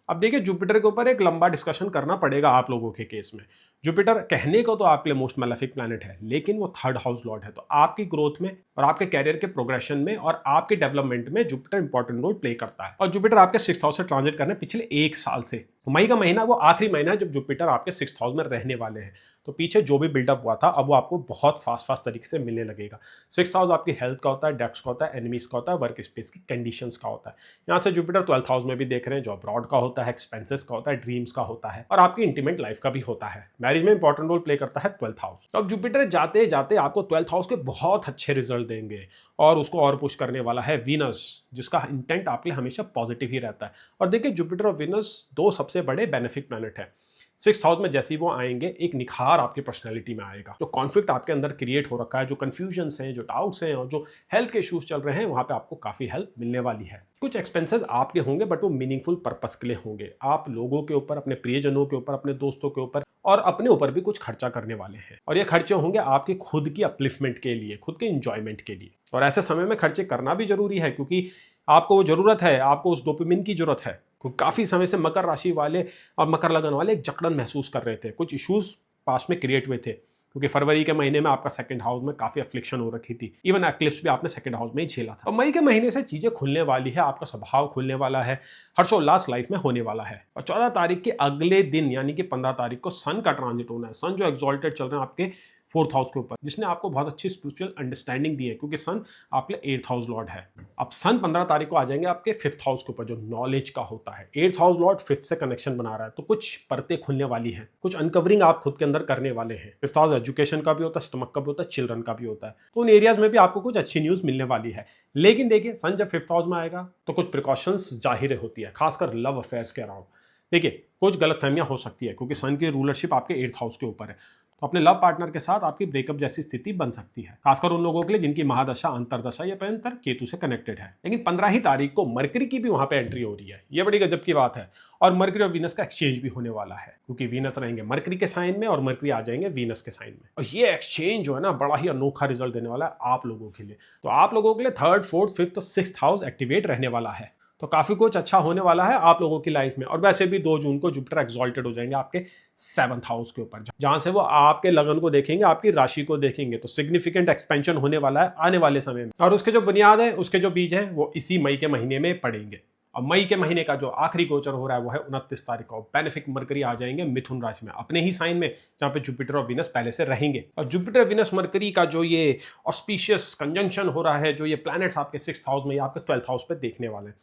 अब देखिए जुपिटर के ऊपर एक लंबा डिस्कशन करना पड़ेगा आप लोगों के केस में। जुपिटर कहने को तो आपके लिए मोस्ट मैलेफिक प्लैनेट है, लेकिन वो 3rd हाउस लॉर्ड है, तो आपकी ग्रोथ में और आपके कैरियर के प्रोग्रेशन में और आपके डेवलपमेंट में जुपिटर इंपॉर्टेंट रोल प्ले करता है। और जुपिटर आपके 6th हाउस से ट्रांजिट करने पिछले 1 साल से, मई का महीना वो आखिरी महीना है जब जुपिटर आपके 6th हाउस में रहने वाले हैं। तो पीछे जो भी बिल्डअप हुआ था अब वो आपको बहुत फास्ट तरीके से मिलने लगेगा। 6th हाउस आपकी हेल्थ का होता है, डेब्ट्स का होता है, एनिमीज का होता है, वर्क स्पेस की कंडीशंस का होता है। यहाँ से जुपिटर 12th हाउस में भी देख रहे हैं, जो अब्रॉड का होता है, एक्सपेंसेस का होता है, ड्रीम्स का होता है और आपकी इंटीमेट लाइफ का भी होता है। मैरिज में इंपॉर्टेंट रोल प्ले करता है 12th हाउस। तो अब जुपिटर जाते जाते आपको 12th हाउस के बहुत अच्छे रिजल्ट देंगे और उसको और पुश करने वाला है वीनस, जिसका इंटेंट आपके लिए हमेशा पॉजिटिव ही रहता है। और देखिए जुपिटर और वीनस 2 सबसे बड़े बेनिफिक प्लैनेट है। 6th हाउस में जैसे ही वो आएंगे एक निखार आपकी पर्सनैलिटी में आएगा। जो कॉन्फ्लिक्ट आपके अंदर क्रिएट हो रखा है, जो कंफ्यूजन्स हैं, जो डाउट्स हैं और जो हेल्थ के इश्यूज चल रहे हैं, वहां पे आपको काफी हेल्प मिलने वाली है। कुछ एक्सपेंसेस आपके होंगे बट वो मीनिंगफुल पर्पस के लिए होंगे। आप लोगों के ऊपर, अपने प्रियजनों के ऊपर, अपने दोस्तों के ऊपर और अपने ऊपर भी कुछ खर्चा करने वाले हैं और ये खर्चे होंगे आपके खुद की अपलिफ्टमेंट के लिए, खुद के इंजॉयमेंट के लिए। और ऐसे समय में खर्चे करना भी जरूरी है क्योंकि आपको वो जरूरत है, आपको उस डोपामिन की जरूरत है। काफी समय से मकर राशि वाले और मकर लगन वाले एक जकड़न महसूस कर रहे थे, कुछ इश्यूज पास में क्रिएट हुए थे क्योंकि फरवरी के महीने में आपका 2nd हाउस में काफी अफ्लिक्शन हो रखी थी। इवन एक्लिप्स भी आपने 2nd हाउस में ही झेला था। और मई के महीने से चीजें खुलने वाली है, आपका स्वभाव खुलने वाला है, हर्षोल्लास लाइफ में होने वाला है। और 14 तारीख के अगले दिन यानी कि 15 तारीख को सन का ट्रांजिट होना है। सन जो एक्सॉल्टेड चल रहे हैं आपके 4th हाउस के ऊपर, जिसने आपको बहुत अच्छी स्पिरिचुअल अंडरस्टैंडिंग दी है क्योंकि सन आपके 8th हाउस लॉर्ड है। अब सन 15 तारीख को आ जाएंगे आपके 5th हाउस के ऊपर, जो नॉलेज का होता है। 8th हाउस लॉर्ड 5th से कनेक्शन बना रहा है, तो कुछ परतें खुलने वाली हैं, कुछ अनकवरिंग आप खुद के अंदर करने वाले हैं। 5th हाउस एजुकेशन का भी होता है, स्टमक का भी होता है, चिल्ड्रन का भी होता है, तो उन एरियाज में भी आपको कुछ अच्छी न्यूज मिलने वाली है। लेकिन देखिए सन जब 5th हाउस में आएगा तो कुछ प्रिकॉशंस जाहिर होती है, खासकर लव अफेयर्स के अराउंड। देखिए कुछ गलतफहमियां हो सकती है क्योंकि सन की रूलरशिप आपके 8th हाउस के ऊपर है, तो अपने लव पार्टनर के साथ आपकी ब्रेकअप जैसी स्थिति बन सकती है, खासकर उन लोगों के लिए जिनकी महादशा, अंतरदशा या पैंतर केतु से कनेक्टेड है। लेकिन 15 ही तारीख को मरकरी की भी वहां पे एंट्री हो रही है, ये बड़ी गजब की बात है। और मरकरी और वीनस का एक्सचेंज भी होने वाला है क्योंकि वीनस रहेंगे मरकरी के साइन में और मरकरी आ जाएंगे वीनस के साइन में। और ये एक्सचेंज जो है ना बड़ा ही अनोखा रिजल्ट देने वाला है आप लोगों के लिए। तो आप लोगों के लिए 3rd, 4th, 5th और 6th हाउस एक्टिवेट रहने वाला है, तो काफी कुछ अच्छा होने वाला है आप लोगों की लाइफ में। और वैसे भी 2 जून को जुपिटर एक्सॉल्टेड हो जाएंगे आपके 7th हाउस के ऊपर, जहां से वो आपके लगन को देखेंगे, आपकी राशि को देखेंगे। तो सिग्निफिकेंट एक्सपेंशन होने वाला है आने वाले समय में, और उसके जो बुनियाद है, उसके जो बीज है, वो इसी मई के महीने में पड़ेंगे। और मई के महीने का जो आखिरी गोचर हो रहा है वो है 29 तारीख को। बेनिफिक मरकरी आ जाएंगे मिथुन राशि में, अपने ही साइन में जहां पे जुपिटर और वीनस पहले से रहेंगे। और जुपिटर वीनस मरकरी का जो ये ऑस्पिशियस कंजंक्शन हो रहा है, जो ये प्लैनेट्स आपके 6th हाउस में या आपके 12th हाउस पे देखने वाले हैं,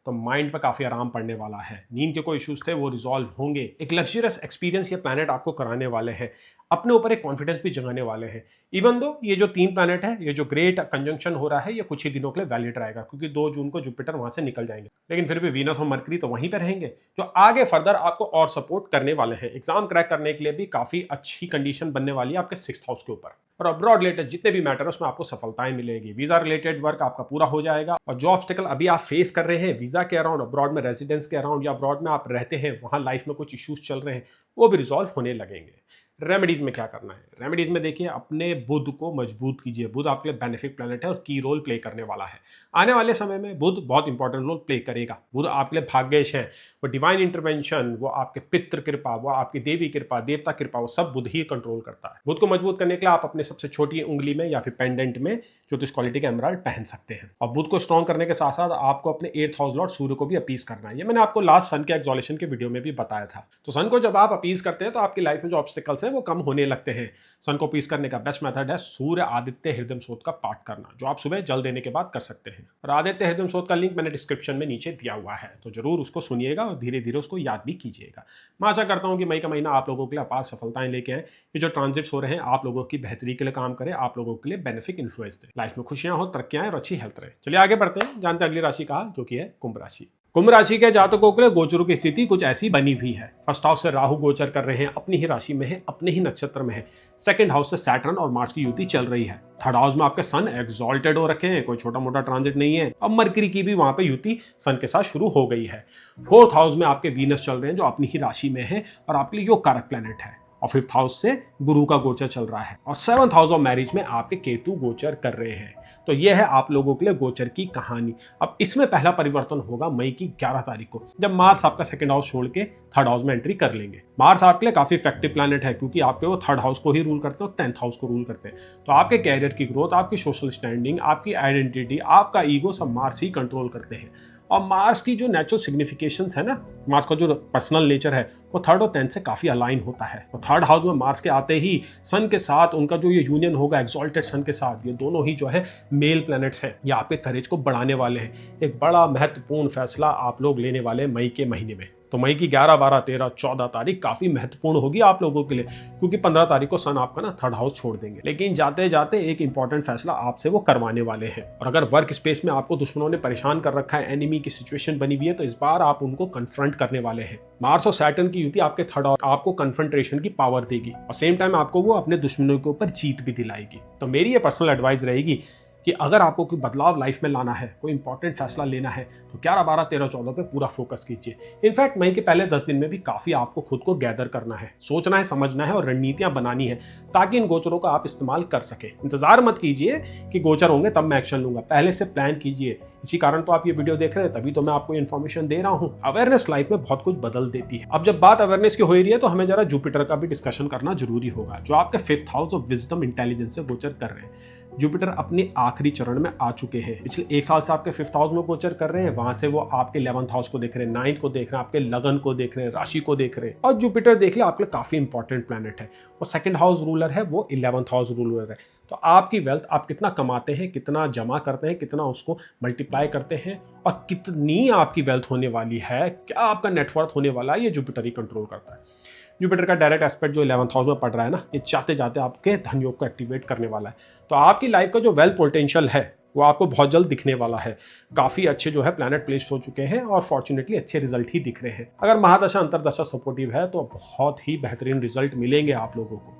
तो माइंड पे काफी आराम पड़ने वाला है। नींद के कोई इश्यूज थे वो रिजॉल्व होंगे। एक लग्जरियस एक्सपीरियंस ये प्लैनेट आपको कराने वाले हैं, अपने ऊपर एक कॉन्फिडेंस भी जगाने वाले हैं। इवन दो ये जो 3 प्लैनेट है, ये जो ग्रेट कंजंक्शन हो रहा है, ये कुछ ही दिनों के लिए वैलिड रहेगा क्योंकि 2 जून को जुपिटर वहां से निकल जाएंगे, लेकिन फिर भी वीनस और मरकरी तो वहीं पे रहेंगे, जो आगे फर्दर आपको और सपोर्ट करने वाले हैं। एग्जाम क्रैक करने के लिए भी काफी अच्छी कंडीशन बनने वाली है आपके 6th हाउस के ऊपर। और अब्रॉड रिलेटेड जितने भी मैटर है उसमें आपको सफलताएं मिलेगी। वीजा रिलेटेड वर्क आपका पूरा हो जाएगा और जो ऑब्स्टेकल अभी आप फेस कर रहे हैं वीजा के अराउंड, अब्रॉड में रेजिडेंस के अराउंड या अब्रॉड में आप रहते हैं वहां लाइफ में कुछ इश्यूज चल रहे हैं, वो भी रिजॉल्व होने लगेंगे। रेमेडीज में क्या करना है? रेमेडीज में देखिए, अपने बुध को मजबूत कीजिए। बुध आपके लिए बेनिफिक प्लैनेट है और की रोल प्ले करने वाला है। आने वाले समय में बुध बहुत इंपॉर्टेंट रोल प्ले करेगा। बुध आपके लिए भाग्येश है, वो डिवाइन इंटरवेंशन, वो आपके पितृ कृपा, वो आपकी देवी कृपा, देवता कृपा, वो सब बुध ही कंट्रोल करता है। बुध को मजबूत करने के लिए आप अपने सबसे छोटी उंगली में या फिर पेंडेंट में ज्योतिष क्वालिटी का एमराल्ड पहन सकते हैं। और बुध को स्ट्रॉन्ग करने के साथ साथ आपको अपने 8th हाउस लॉर्ड सूर्य को भी अपीज करना है। ये मैंने आपको लास्ट सन के एक्सोलेशन के वीडियो में भी बताया था। तो सन को जब आप अपीज करते हैं तो आपकी लाइफ में जो ऑब्स्टिकल्स हैं वो कम होने लगते हैं। सन को अपीज करने का बेस्ट मेथड है सूर्य आदित्य हृदय स्रोत का पाठ करना, जो आप सुबह जल देने के बाद कर सकते हैं। और आदित्य हृदय स्रोत का लिंक मैंने डिस्क्रिप्शन में नीचे दिया हुआ है, तो जरूर उसको सुनिएगा और धीरे धीरे उसको याद भी कीजिएगा। मैं आशा करता हूं कि मई का महीना आप लोगों के लिए अपार सफलताएं लेके आए। ये जो ट्रांजिट्स हो रहे हैं आप लोगों की बेहतरी के लिए काम करें, आप लोगों के लिए बेनिफिक इन्फ्लुएंस दे, लाइफ में खुशियां हो, तरक्कियां और अच्छी हेल्थ रहे। चलिए आगे बढ़ते हैं, जानते हैं अगली राशि कहा, जो कि है कुंभ राशि। कुंभ राशि के जातकों के लिए गोचरों की स्थिति कुछ ऐसी बनी हुई है। फर्स्ट हाउस से राहु गोचर कर रहे हैं, अपनी ही राशि में है, अपने ही नक्षत्र में है। सेकंड हाउस से सैटर्न और मार्स की युति चल रही है। थर्ड हाउस में आपके सन एक्सॉल्टेड हो रखे हैं, कोई छोटा मोटा ट्रांजिट नहीं है। अब मरकरी की भी वहां पे युति सन के साथ शुरू हो गई है। फोर्थ हाउस में आपके वीनस चल रहे हैं, जो अपनी ही राशि में है और आपके लिए योग कारक प्लैनेट है। और फिफ्थ हाउस से गुरु का गोचर चल रहा है। और सेवंथ हाउस ऑफ मैरिज में आपके केतु गोचर कर रहे हैं। तो यह है आप लोगों के लिए गोचर की कहानी। अब इसमें पहला परिवर्तन होगा मई की 11 तारीख को, जब मार्स आपका सेकंड हाउस छोड़ के थर्ड हाउस में एंट्री कर लेंगे। मार्स आपके लिए काफी इफेक्टिव प्लैनेट है, क्योंकि आपके वो थर्ड हाउस को ही रूल करते हैं और 10th हाउस को रूल करते हैं। तो आपके कैरियर की ग्रोथ, आपकी सोशल स्टैंडिंग, आपकी आइडेंटिटी, आपका ईगो सब मार्स ही कंट्रोल करते हैं। और मार्स की जो नेचुरल सिग्निफिकेशंस है ना, मार्स का जो पर्सनल नेचर है वो थर्ड और 10th से काफी अलाइन होता है। तो थर्ड हाउस में मार्स के आते ही सन के साथ उनका जो ये यूनियन होगा एक्सॉल्टेड सन के साथ, ये दोनों ही जो है मेल प्लैनेट्स हैं। ये आपके करेज को बढ़ाने वाले हैं। एक बड़ा महत्वपूर्ण फैसला आप लोग लेने वाले हैं मई के महीने में। तो मई की 11, 12, 13, 14 तारीख काफी महत्वपूर्ण होगी आप लोगों के लिए, क्योंकि 15 तारीख को सन आपका ना थर्ड हाउस छोड़ देंगे। लेकिन जाते जाते एक इंपॉर्टेंट फैसला आपसे वो करवाने वाले हैं। और अगर वर्क स्पेस में आपको दुश्मनों ने परेशान कर रखा है, एनिमी की सिचुएशन बनी हुई है, तो इस बार आप उनको कन्फ्रंट करने वाले हैं। मार्स और सैटर्न की युति आपके थर्ड हाउस आपको कन्फ्रंटेशन की पावर देगी और सेम टाइम आपको वो अपने दुश्मनों के ऊपर जीत भी दिलाएगी। तो मेरी ये पर्सनल एडवाइस रहेगी कि अगर आपको कोई बदलाव लाइफ में लाना है, कोई इंपॉर्टेंट फैसला लेना है, तो 11, 12, 13, 14 पे पूरा फोकस कीजिए। इनफैक्ट मई के पहले 10 दिन में भी काफी आपको खुद को गैदर करना है, सोचना है, समझना है और रणनीतियां बनानी है, ताकि इन गोचरों का आप इस्तेमाल कर सके। इंतजार मत कीजिए कि गोचर होंगे तब मैं एक्शन लूंगा, पहले से प्लान कीजिए। इसी कारण तो आप ये वीडियो देख रहे हैं, तभी तो मैं आपको इन्फॉर्मेशन दे रहा हूँ। अवेयरनेस लाइफ में बहुत कुछ बदल देती है। अब जब बात अवेयरनेस की हो रही है तो हमें जरा जुपिटर का भी डिस्कशन करना जरूरी होगा, जो आपके 5th house of wisdom intelligence से गोचर कर रहे हैं। जुपिटर अपने आखिरी चरण में आ चुके हैं। पिछले 1 साल से आपके 5th हाउस में गोचर कर रहे हैं, वहां से वो आपके 11th हाउस को देख रहे हैं, 9th को देख रहे हैं, आपके लगन को देख रहे हैं, राशि को देख रहे हैं। और जुपिटर देख ले आपके लिए काफी इंपॉर्टेंट प्लैनेट है। वो सेकंड हाउस रूलर है, वो 11th हाउस रूलर है। तो आपकी वेल्थ आप कितना कमाते हैं, कितना जमा करते हैं, कितना उसको मल्टीप्लाई करते हैं और कितनी आपकी वेल्थ होने वाली है, क्या आपका नेटवर्थ होने वाला है, ये जुपिटर ही कंट्रोल करता है। जुपिटर का डायरेक्ट एस्पेक्ट जो 11th हाउस में पड़ रहा है ना, ये चाहते जाते आपके धन योग को एक्टिवेट करने वाला है। तो आपकी लाइफ का जो वेल्थ पोटेंशियल है वो आपको बहुत जल्द दिखने वाला है। काफी अच्छे जो है प्लैनेट प्लेस्ड हो चुके हैं और फॉर्चुनेटली अच्छे रिजल्ट ही दिख रहे हैं। अगर महादशा अंतरदशा सपोर्टिव है तो बहुत ही बेहतरीन रिजल्ट मिलेंगे आप लोगों को,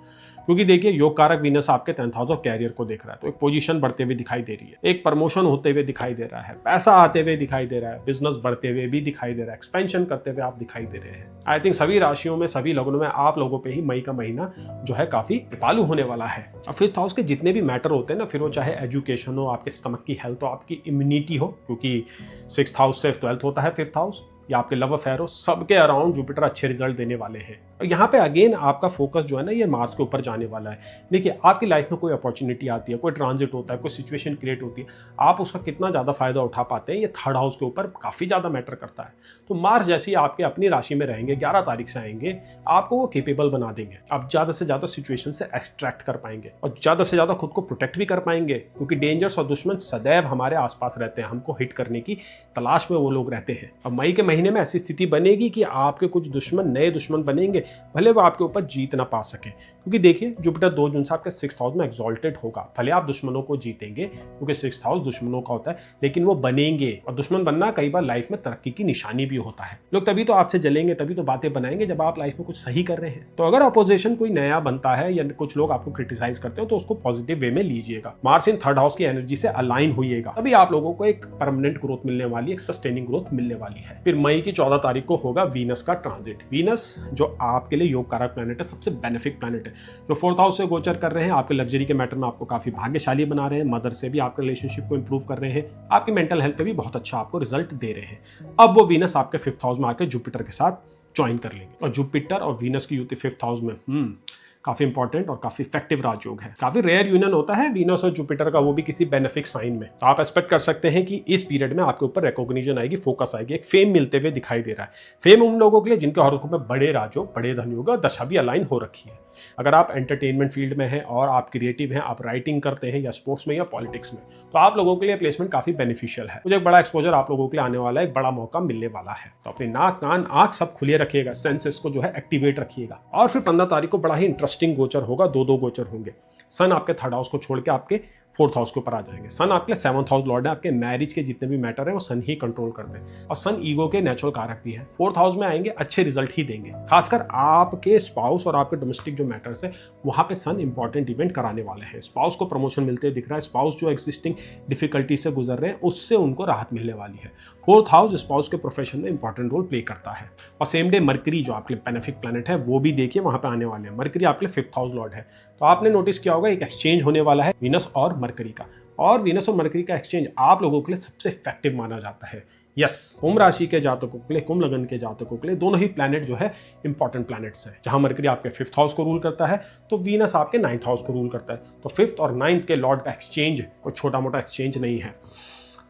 क्योंकि देखिए योग कारक वीनस आपके 10th हाउस ऑफ कैरियर को देख रहा है। तो एक पोजीशन बढ़ते हुए दिखाई दे रही है, एक प्रमोशन होते हुए दिखाई दे रहा है, पैसा आते हुए दिखाई दे रहा है, बिजनेस बढ़ते हुए भी दिखाई दे रहा है, एक्सपेंशन करते हुए आप दिखाई दे रहे हैं। आई थिंक सभी राशियों में, सभी लगनों में आप लोगों पे ही मई का महीना जो है काफी कृपालु होने वाला है। और 5th हाउस के जितने भी मैटर होते हैं ना, फिर वो चाहे एजुकेशन हो, आपके स्टमक की हेल्थ हो, आपकी इम्यूनिटी हो, क्योंकि 6th हाउस से 12th होता है 5th हाउस, या आपके लव अफेयर हो, सबके अराउंड जुपिटर अच्छे रिजल्ट देने वाले हैं। और यहाँ पे अगेन आपका फोकस जो है ना, ये मार्स के ऊपर जाने वाला है। देखिए आपकी लाइफ में कोई अपॉर्चुनिटी आती है, कोई ट्रांजिट होता है, कोई सिचुएशन क्रिएट होती है, आप उसका कितना ज़्यादा फायदा उठा पाते हैं, ये थर्ड हाउस के ऊपर काफ़ी ज़्यादा मैटर करता है। तो मार्स जैसे ही आपके अपनी राशि में रहेंगे, 11 तारीख से आएंगे, आपको वो केपेबल बना देंगे। आप ज़्यादा से ज़्यादा सिचुएशन से एक्सट्रैक्ट कर पाएंगे और ज़्यादा से ज़्यादा खुद को प्रोटेक्ट भी कर पाएंगे, क्योंकि डेंजर्स और दुश्मन सदैव हमारे आसपास रहते हैं, हमको हिट करने की तलाश में वो लोग रहते हैं। अब मई के महीने में ऐसी स्थिति बनेगी कि आपके कुछ दुश्मन नए दुश्मन बनेंगे, भले वो आपके ऊपर जीत ना पा सके। क्योंकि देखिए जुपिटर 2 जून से आपके 6th हाउस में एक्सॉल्टेड होगा। भले आप दुश्मनों को जीतेंगे, क्योंकि 6th हाउस दुश्मनों का होता है, लेकिन वो बनेंगे। और दुश्मन बनना कई बार लाइफ में तरक्की की निशानी भी होता है। लोग तभी तो आपसे जलेंगे, तभी तो बातें बनाएंगे जब आप लाइफ में कुछ सही कर रहे हैं। तो अगर अपोजिशन कोई नया बनता है या कुछ लोग आपको क्रिटिसाइज करते हो, तो उसको पॉजिटिव वे में लीजिएगा। मार्स इन थर्ड हाउस की एनर्जी से अलाइन होइएगा, तभी आप लोगों को एक परमानेंट ग्रोथ मिलने वाली, एक सस्टेनिंग ग्रोथ मिलने वाली है। फिर मई की 14 तारीख को होगा वीनस का ट्रांजिट। वीनस जो आपके लिए योग कारक प्लैनेट है, सबसे बेनिफिक प्लैनेट है, जो 4th हाउस से गोचर कर रहे हैं, आपके लग्जरी के मैटर में आपको काफी भाग्यशाली बना रहे हैं, मदर से भी आपके रिलेशनशिप को इंप्रूव कर रहे हैं, आपकी मेंटल हेल्थ पे भी बहुत अच्छा आपको रिजल्ट दे रहे हैं। अब वो वीनस आपके 5th हाउस में आकर जुपिटर के साथ ज्वाइन कर लेंगे, और जुपिटर और वीनस की युति 5th हाउस में काफी इंपॉर्टेंट और काफी इफेक्टिव राजयोग है। काफी रेयर यूनियन होता है वीनस और जुपिटर का, वो भी किसी बेनिफिक साइन में। तो आप एक्सपेक्ट कर सकते हैं कि इस पीरियड में आपके ऊपर रिकॉग्निशन आएगी, फोकस आएगी, एक फेम मिलते हुए दिखाई दे रहा है। फेम उन लोगों के लिए जिनके हॉरोस्कोप में बड़े राजयोग, बड़े धनयोग और दशा भी अलाइन हो रखी है। अगर आप एंटरटेनमेंट फील्ड में हैं और आप क्रिएटिव हैं, आप राइटिंग करते हैं या स्पोर्ट्स में या पॉलिटिक्स में, तो आप लोगों के लिए प्लेसमेंट काफी बेनिफिशियल है। मुझे एक बड़ा एक्सपोजर आप लोगों के लिए आने वाला है, एक बड़ा मौका मिलने वाला है। तो अपने नाक, कान, आंख सब खुले रखिएगा, सेंसेस को जो है एक्टिवेट रखिएगा। और फिर 15 तारीख को बड़ा ही इंटरेस्टिंग गोचर होगा, दो गोचर होंगे। सन आपके 3rd हाउस को छोड़ के आपके 4th हाउस के ऊपर आ जाएंगे। सन आपके 7th हाउस लॉर्ड है, आपके मैरिज के जितने भी मैटर है वो सन ही कंट्रोल करते हैं, और सन ईगो के नेचुरल कारक भी है। 4th हाउस में आएंगे, अच्छे रिजल्ट ही देंगे, खासकर आपके स्पाउस और आपके डोमेस्टिक जो मैटर्स है वहां पे सन इंपॉर्टेंट इवेंट कराने वाले हैं। स्पाउस को प्रमोशन मिलते दिख रहा है, स्पाउस जो एक्सिस्टिंग डिफिकल्टी से गुजर रहे हैं उससे उनको राहत मिलने वाली है। 4th हाउस स्पाउस के प्रोफेशन में इंपॉर्टेंट रोल प्ले करता है। और सेम डे मरकरी जो आपके बेनिफिक प्लैनेट है वो भी देखिए वहां पे आने वाले हैं। मरकरी आपके 5th हाउस लॉर्ड है, तो आपने नोटिस किया होगा एक एक्सचेंज होने वाला है वीनस और मरकरी का, और वीनस और मरकरी का एक्सचेंज आप लोगों के लिए सबसे इफेक्टिव माना जाता है। यस, कुंभ राशि के जातकों के लिए, कुंभ लगन के जातकों के लिए दोनों ही प्लैनेट जो है इंपॉर्टेंट प्लैनेट्स हैं। जहां मरकरी आपके 5th हाउस को रूल करता है तो वीनस आपके 9th हाउस को रूल करता है। तो 5th और 9th के लॉर्ड का एक्सचेंज कोई छोटा मोटा एक्सचेंज नहीं है।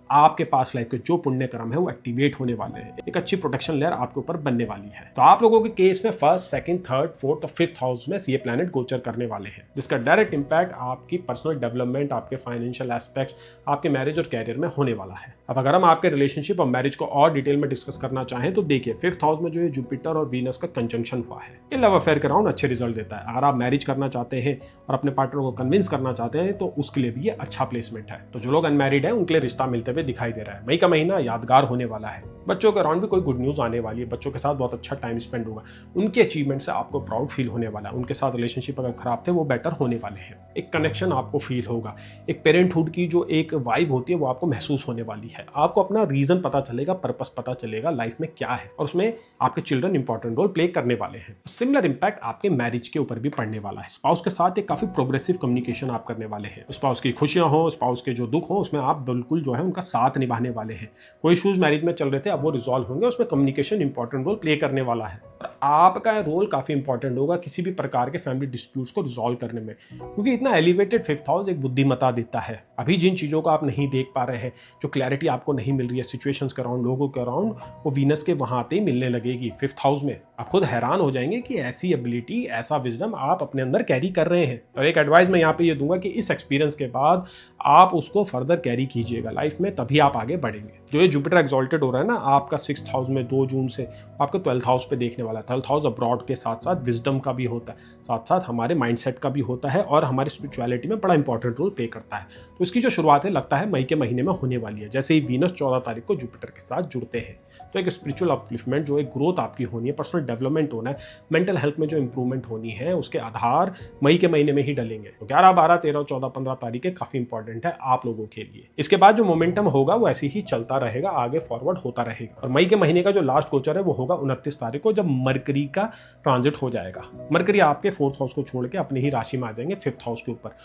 आपके पास लाइफ के जो पुण्य कर्म है वो एक्टिवेट होने वाले हैं, एक अच्छी प्रोटेक्शन लेयर आपके ऊपर बनने वाली है। तो आप लोगों के केस में 1st, 2nd, 3rd, 4th और 5th हाउस में ये प्लैनेट गोचर करने वाले हैं, जिसका डायरेक्ट इंपैक्ट आपकी पर्सनल डेवलपमेंट, आपके फाइनेंशियल एस्पेक्ट्स, आपके मैरिज और कैरियर में होने वाला है। अब अगर हम आपके रिलेशनशिप और मैरिज को और डिटेल में डिस्कस करना चाहें तो देखिए 5th हाउस में जो है जुपिटर और वीनस का कंजंक्शन हुआ है, ये लव अफेयर के राउंड अच्छे रिजल्ट देता है। अगर आप मैरिज करना चाहते हैं और अपने पार्टनर को कन्विंस करना चाहते हैं तो उसके लिए भी ये अच्छा प्लेसमेंट है। तो जो लोग अनमैरिड हैं उनके लिए रिश्ता मिलते हुए दिखाई दे रहा है। मई का महीना यादगार होने वाला है। बच्चों के अराउंड भी कोई गुड न्यूज आने वाली है, बच्चों के साथ बहुत अच्छा टाइम स्पेंड होगा, उनके अचीवमेंट से आपको प्राउड फील होने वाला है। उनके साथ रिलेशनशिप अगर खराब थे वो बेटर होने वाले हैं, एक कनेक्शन आपको फील होगा, एक पेरेंटहुड की जो एक वाइब होती है वो आपको महसूस होने वाली है। आपको अपना रीजन पता चलेगा, पर्पस पता चलेगा लाइफ में क्या है, और उसमें आपके चिल्ड्रन इंपॉर्टेंट रोल प्ले करने वाले हैं। सिमिलर इंपैक्ट आपके मैरिज के ऊपर भी पड़ने वाला है। स्पाउस के साथ एक काफी प्रोग्रेसिव कम्युनिकेशन आप करने वाले हैं। स्पाउस की खुशियां हो, स्पाउस के जो दुख हो, उसमें आप बिल्कुल जो है उनका साथ निभाने वाले हैं। कोई इश्यूज मैरिज में चल रहे थे अब वो रिजॉल्व होंगे, उसमें कम्युनिकेशन इंपॉर्टेंट रोल प्ले करने वाला है। और आपका रोल काफी इंपॉर्टेंट होगा किसी भी प्रकार के फैमिली डिस्प्यूट्स को रिजॉल्व करने में, क्योंकि इतना एलिवेटेड 5th हाउस एक बुद्धिमत्ता देता है। अभी जिन चीजों को आप नहीं देख पा रहे हैं, जो क्लैरिटी आपको नहीं मिल रही है सिचुएशंस के अराउंड, लोगों के अराउंड, वो वीनस के वहां आते ही मिलने लगेगी 5th हाउस में। आप खुद हैरान हो जाएंगे कि ऐसी एबिलिटी, ऐसा विजडम आप अपने अंदर कैरी कर रहे हैं। और एक एडवाइस मैं यहाँ पे ये दूंगा कि इस एक्सपीरियंस के बाद आप उसको फर्दर कैरी कीजिएगा लाइफ में, तभी आप आगे बढ़ेंगे। जो ये जुपिटर एक्सॉल्टेड हो रहा है ना आपका 6th हाउस में 2 जून से, आपके 12th हाउस पे देखने वाला है। 12th हाउस अब्रॉड के साथ साथ विजडम का भी होता है, साथ साथ हमारे माइंडसेट का भी होता है, और हमारी स्पिरिचुअलिटी में बड़ा इंपॉर्टेंट रोल प्ले करता है। तो इसकी जो शुरुआत है लगता है मई के महीने में होने वाली है, जैसे ही वीनस 14 तारीख को जुपिटर के साथ जुड़ते हैं। तो एक स्पिरिचुअल अपलिफ्टमेंट, जो एक ग्रोथ आपकी होनी है, पर्सनल डेवलपमेंट होना है, मेंटल हेल्थ में जो इंप्रूवमेंट होनी है, उसके आधार मई के महीने में ही डलेंगे। तो 11, 12, 13, 14, 15 तारीखें काफी इंपॉर्टेंट है आप लोगों के लिए। इसके बाद जो मोमेंटम होगा वो ऐसे ही चलता रहेगा, आगे फॉरवर्ड होता रहेगा। और मई के महीने का जो लास्ट गोचर है वो होगा 29 तारीख को, जब मरकरी का ट्रांजिट हो जाएगा। मरकरी आपके 4th हाउस को छोड़ के अपनी ही राशि में आ जाएंगे 5th हाउस के ऊपर।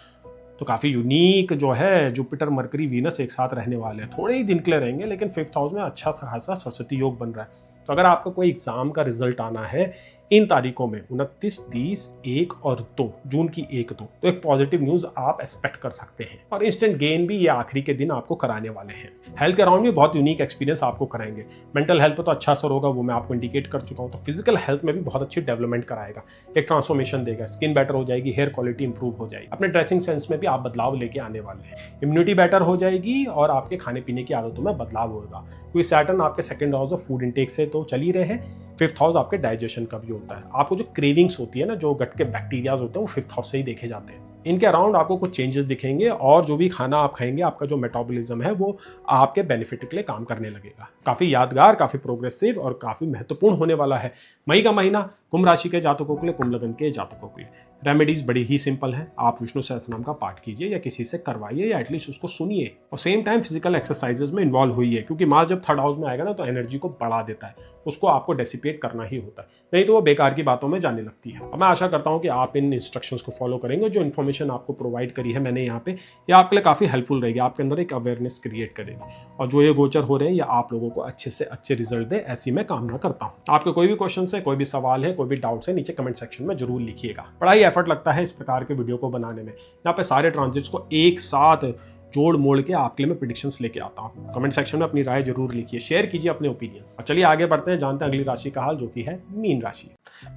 तो काफी यूनिक जो है जुपिटर, मरकरी, वीनस एक साथ रहने वाले हैं। थोड़े ही दिन के लिए रहेंगे, लेकिन 5th हाउस में अच्छा खासा सरस्वती योग बन रहा है। तो अगर आपका कोई एग्जाम का रिजल्ट आना है इन तारीखों में 29, 30, 1 और 2 जून की 1, 2, तो एक पॉजिटिव न्यूज आप एक्सपेक्ट कर सकते हैं। और इंस्टेंट गेन भी ये आखिरी के दिन आपको कराने वाले हैं। हेल्थ के अराउंड भी बहुत यूनिक एक्सपीरियंस आपको कराएंगे। मेंटल हेल्थ पे तो अच्छा असर होगा, वो मैं आपको इंडिकेट कर चुका हूँ। तो फिजिकल हेल्थ में भी बहुत अच्छी डेवलपमेंट कराएगा, एक ट्रांसफॉर्मेशन देगा, स्किन बेटर हो जाएगी, हेयर क्वालिटी इंप्रूव हो जाएगी, अपने ड्रेसिंग सेंस में भी आप बदलाव लेके आने वाले हैं, इम्यूनिटी बेटर हो जाएगी, और आपके खाने पीने की आदतों में बदलाव होगा। क्योंकि सैटर्न आपके 2nd house of food intake से तो चल ही रहे हैं, 5th हाउस आपके डाइजेशन का भी होता है। आपको जो क्रेविंग्स होती है ना, जो गट के बैक्टीरियाज होते हैं, वो 5th हाउस से ही देखे जाते हैं। इनके अराउंड आपको कुछ चेंजेस दिखेंगे, और जो भी खाना आप खाएंगे, आपका जो मेटाबॉलिज्म है वो आपके बेनिफिट के लिए काम करने लगेगा। काफी यादगार, काफी प्रोग्रेसिव और काफी महत्वपूर्ण होने वाला है मई का महीना कुंभ राशि के जातकों के लिए, कुंभ लगन के जातकों के लिए। रेमेडीज बड़ी ही सिंपल है, आप विष्णु सहस्त्रनाम का पाठ कीजिए या किसी से करवाइए या एटलीस्ट उसको सुनिए और सेम टाइम फिजिकल एक्सरसाइजेज में इन्वॉल्व होइए, क्योंकि मार्स जब थर्ड हाउस में आएगा ना तो एनर्जी को बढ़ा देता है, उसको आपको डेसिपेट करना ही होता है, नहीं तो वो बेकार की बातों में जाने लगती है। और मैं आशा करता हूँ कि आप इन इंस्ट्रक्शंस को फॉलो करेंगे, जो इन्फॉर्मेशन आपको प्रोवाइड करी है मैंने यहाँ पे, ये आपके लिए काफ़ी हेल्पफुल रहेगी, आपके अंदर एक अवेयरनेस क्रिएट करेगी, और जो ये गोचर हो रहे हैं ये आप लोगों को अच्छे से अच्छे रिजल्ट दे, ऐसी मैं कामना करता हूँ। आपके कोई भी क्वेश्चन है, कोई भी सवाल है, कोई भी डाउट्स है, नीचे कमेंट सेक्शन में जरूर लिखिएगा। बड़ा ही एफर्ट लगता है इस प्रकार के वीडियो को बनाने में, यहाँ पे सारे ट्रांजिट्स को एक साथ जोड़ मोड़ के आपके लिए मैं प्रेडिक्शंस लेके आता हूँ। कमेंट सेक्शन में अपनी राय जरूर लिखिए, शेयर कीजिए अपने ओपिनियंस। और चलिए आगे बढ़ते हैं, जानते हैं अगली राशि का हाल, जो कि है मीन राशि।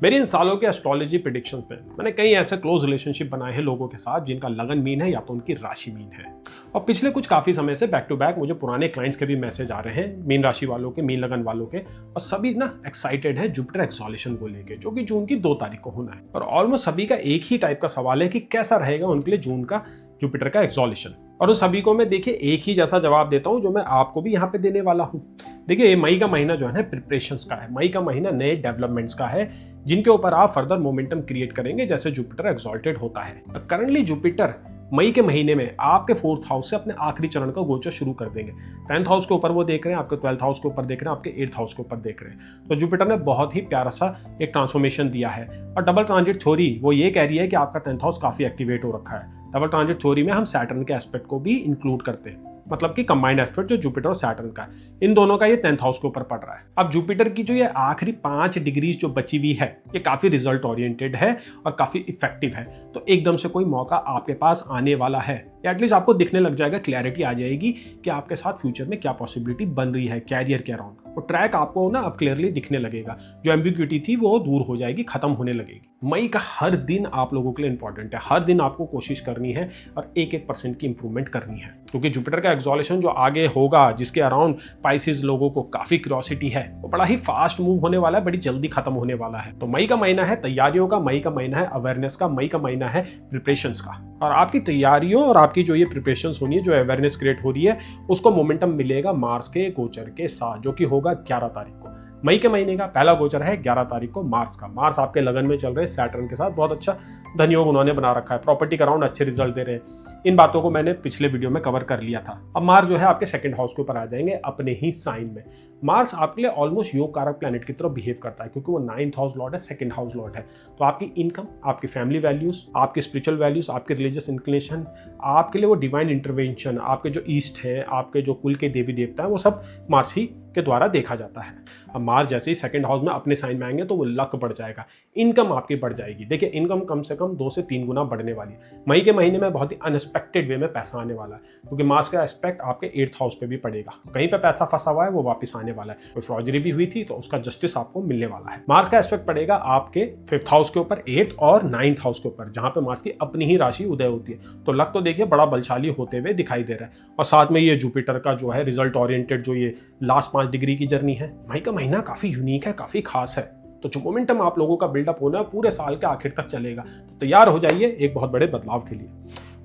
मेरी इन सालों के एस्ट्रोलॉजी प्रेडिक्शंस में मैंने कई ऐसे क्लोज रिलेशनशिप बनाए हैं लोगों के साथ जिनका लगन मीन है या तो उनकी राशि मीन है। और पिछले कुछ काफी समय से बैक टू बैक मुझे पुराने क्लाइंट्स के भी मैसेज आ रहे हैं, मीन राशि वालों के, मीन लगन वालों के, और सभी ना एक्साइटेड है जुपिटर एक्सॉल्यूशन को लेके, जो कि जून की 2 तारीख को होना है। और ऑलमोस्ट सभी का एक ही टाइप का सवाल है कि कैसा रहेगा उनके लिए जून का जुपिटर का एक्सॉल्यूशन। और उन सभी को मैं देखिए एक ही जैसा जवाब देता हूं जो मैं आपको भी यहाँ पे देने वाला हूं। देखिए मई का महीना जो है ना प्रिपरेशंस का है, मई का महीना नए डेवलपमेंट्स का है जिनके ऊपर आप फर्दर मोमेंटम क्रिएट करेंगे जैसे जुपिटर एक्सॉल्टेड होता है। करंटली जुपिटर मई के महीने में आपके 4th हाउस से अपने आखिरी चरण का गोचर शुरू कर देंगे। 10th हाउस के ऊपर वो देख रहे हैं, आपके 12th हाउस के ऊपर देख रहे हैं, आपके 8th हाउस के ऊपर देख रहे हैं। तो जुपिटर ने बहुत ही प्यारा सा एक ट्रांसफॉर्मेशन दिया है। और डबल ट्रांजिट थ्योरी वो ये कह रही है कि आपका 10th हाउस काफी एक्टिवेट हो रखा है। डबल ट्रांजिट थ्योरी में हम सैटर्न के एस्पेक्ट को भी इंक्लूड करते हैं, मतलब कि कंबाइंड एस्पेक्ट जो जुपिटर और सैटर्न का है, इन दोनों का ये 10th हाउस के ऊपर पड़ रहा है। अब जुपिटर की जो ये आखिरी 5 डिग्रीज जो बची हुई है ये काफी रिजल्ट ओरिएंटेड है और काफी इफेक्टिव है। तो एकदम से कोई मौका आपके पास आने वाला है, या एटलीस्ट आपको दिखने लग जाएगा, क्लैरिटी आ जाएगी कि आपके साथ फ्यूचर में क्या पॉसिबिलिटी बन रही है कैरियर के अराउंड। वो ट्रैक आपको ना अब क्लियरली दिखने लगेगा, जो एम्बिग्यूटी थी वो दूर हो जाएगी, खत्म होने लगेगी। मई का हर दिन आप लोगों के लिए इंपॉर्टेंट है, हर दिन आपको कोशिश करनी है और 1% की इंप्रूवमेंट करनी है, क्योंकि जुपिटर का एक्सॉल्यूशन जो आगे होगा, जिसके अराउंड पाइसेस लोगों को काफी क्यूरियोसिटी है, वो बड़ा ही फास्ट मूव होने वाला है, बड़ी जल्दी खत्म होने वाला है। तो मई का महीना है तैयारियों का, मई का महीना है अवेयरनेस का, मई का महीना है प्रिपरेशंस का। और आपकी तैयारियों और आपकी जो ये प्रिपरेशंस होनी है, जो अवेयरनेस क्रिएट हो रही है, उसको मोमेंटम मिलेगा मार्स के गोचर के साथ, जो कि होगा 11 तारीख को। मई के महीने का पहला गोचर है 11 तारीख को मार्स का। मार्स आपके लगन में चल रहे हैं सैटर्न के साथ, बहुत अच्छा धनयोग उन्होंने बना रखा है, प्रॉपर्टी के अराउंड अच्छे रिजल्ट दे रहे हैं। इन बातों को मैंने पिछले वीडियो में कवर कर लिया था। अब मार्स जो है आपके 2nd हाउस के ऊपर आ जाएंगे अपने ही साइन में। मार्स आपके लिए ऑलमोस्ट योग कारक प्लैनेट की तरह बिहेव करता है, क्योंकि वो 9th हाउस लॉर्ड है, 2nd हाउस लॉर्ड है। तो आपकी इनकम, आपकी फैमिली वैल्यूज, आपकी स्पिरिचुअल वैल्यूज, आपके रिलीजियस इंक्लिनेशन, आपके लिए वो डिवाइन इंटरवेंशन, आपके जो ईस्ट है, आपके जो कुल के देवी देवता है, वो सब मार्स ही के द्वारा देखा जाता है। अब मार्स जैसे ही 2nd हाउस में अपने साइन में आएंगे तो वो लक बढ़ जाएगा, इनकम आपकी बढ़ जाएगी। देखिए इनकम कम से कम 2 से 3 गुना बढ़ने वाली है। मई के महीने में बहुत ही अनएक्सपेक्टेड वे में पैसा आने वाला है, क्योंकि मार्स का एस्पेक्ट आपके 8th हाउस पे भी पड़ेगा। कहीं पे पैसा फंसा हुआ है वो वापस आने वाला है, कोई फ्रॉडरी भी हुई थी तो उसका जस्टिस आपको मिलने वाला है। मार्स का एस्पेक्ट पड़ेगा आपके 5th हाउस के ऊपर, 8th और 9th हाउस के ऊपर, जहां पे मार्स की अपनी ही राशि उदय होती है। तो लक तो देखिए बड़ा बलशाली होते हुए दिखाई दे रहा है। और साथ में ये जुपिटर का जो है रिजल्ट ओरिएंटेड जो ये लास्ट 5 डिग्री की जर्नी है, मई का महीना काफी यूनिक है, काफी खास है। तो जो मोमेंटम आप लोगों का बिल्डअप होना है पूरे साल के आखिर तक चलेगा, तो तैयार हो जाइए एक बहुत बड़े बदलाव के लिए।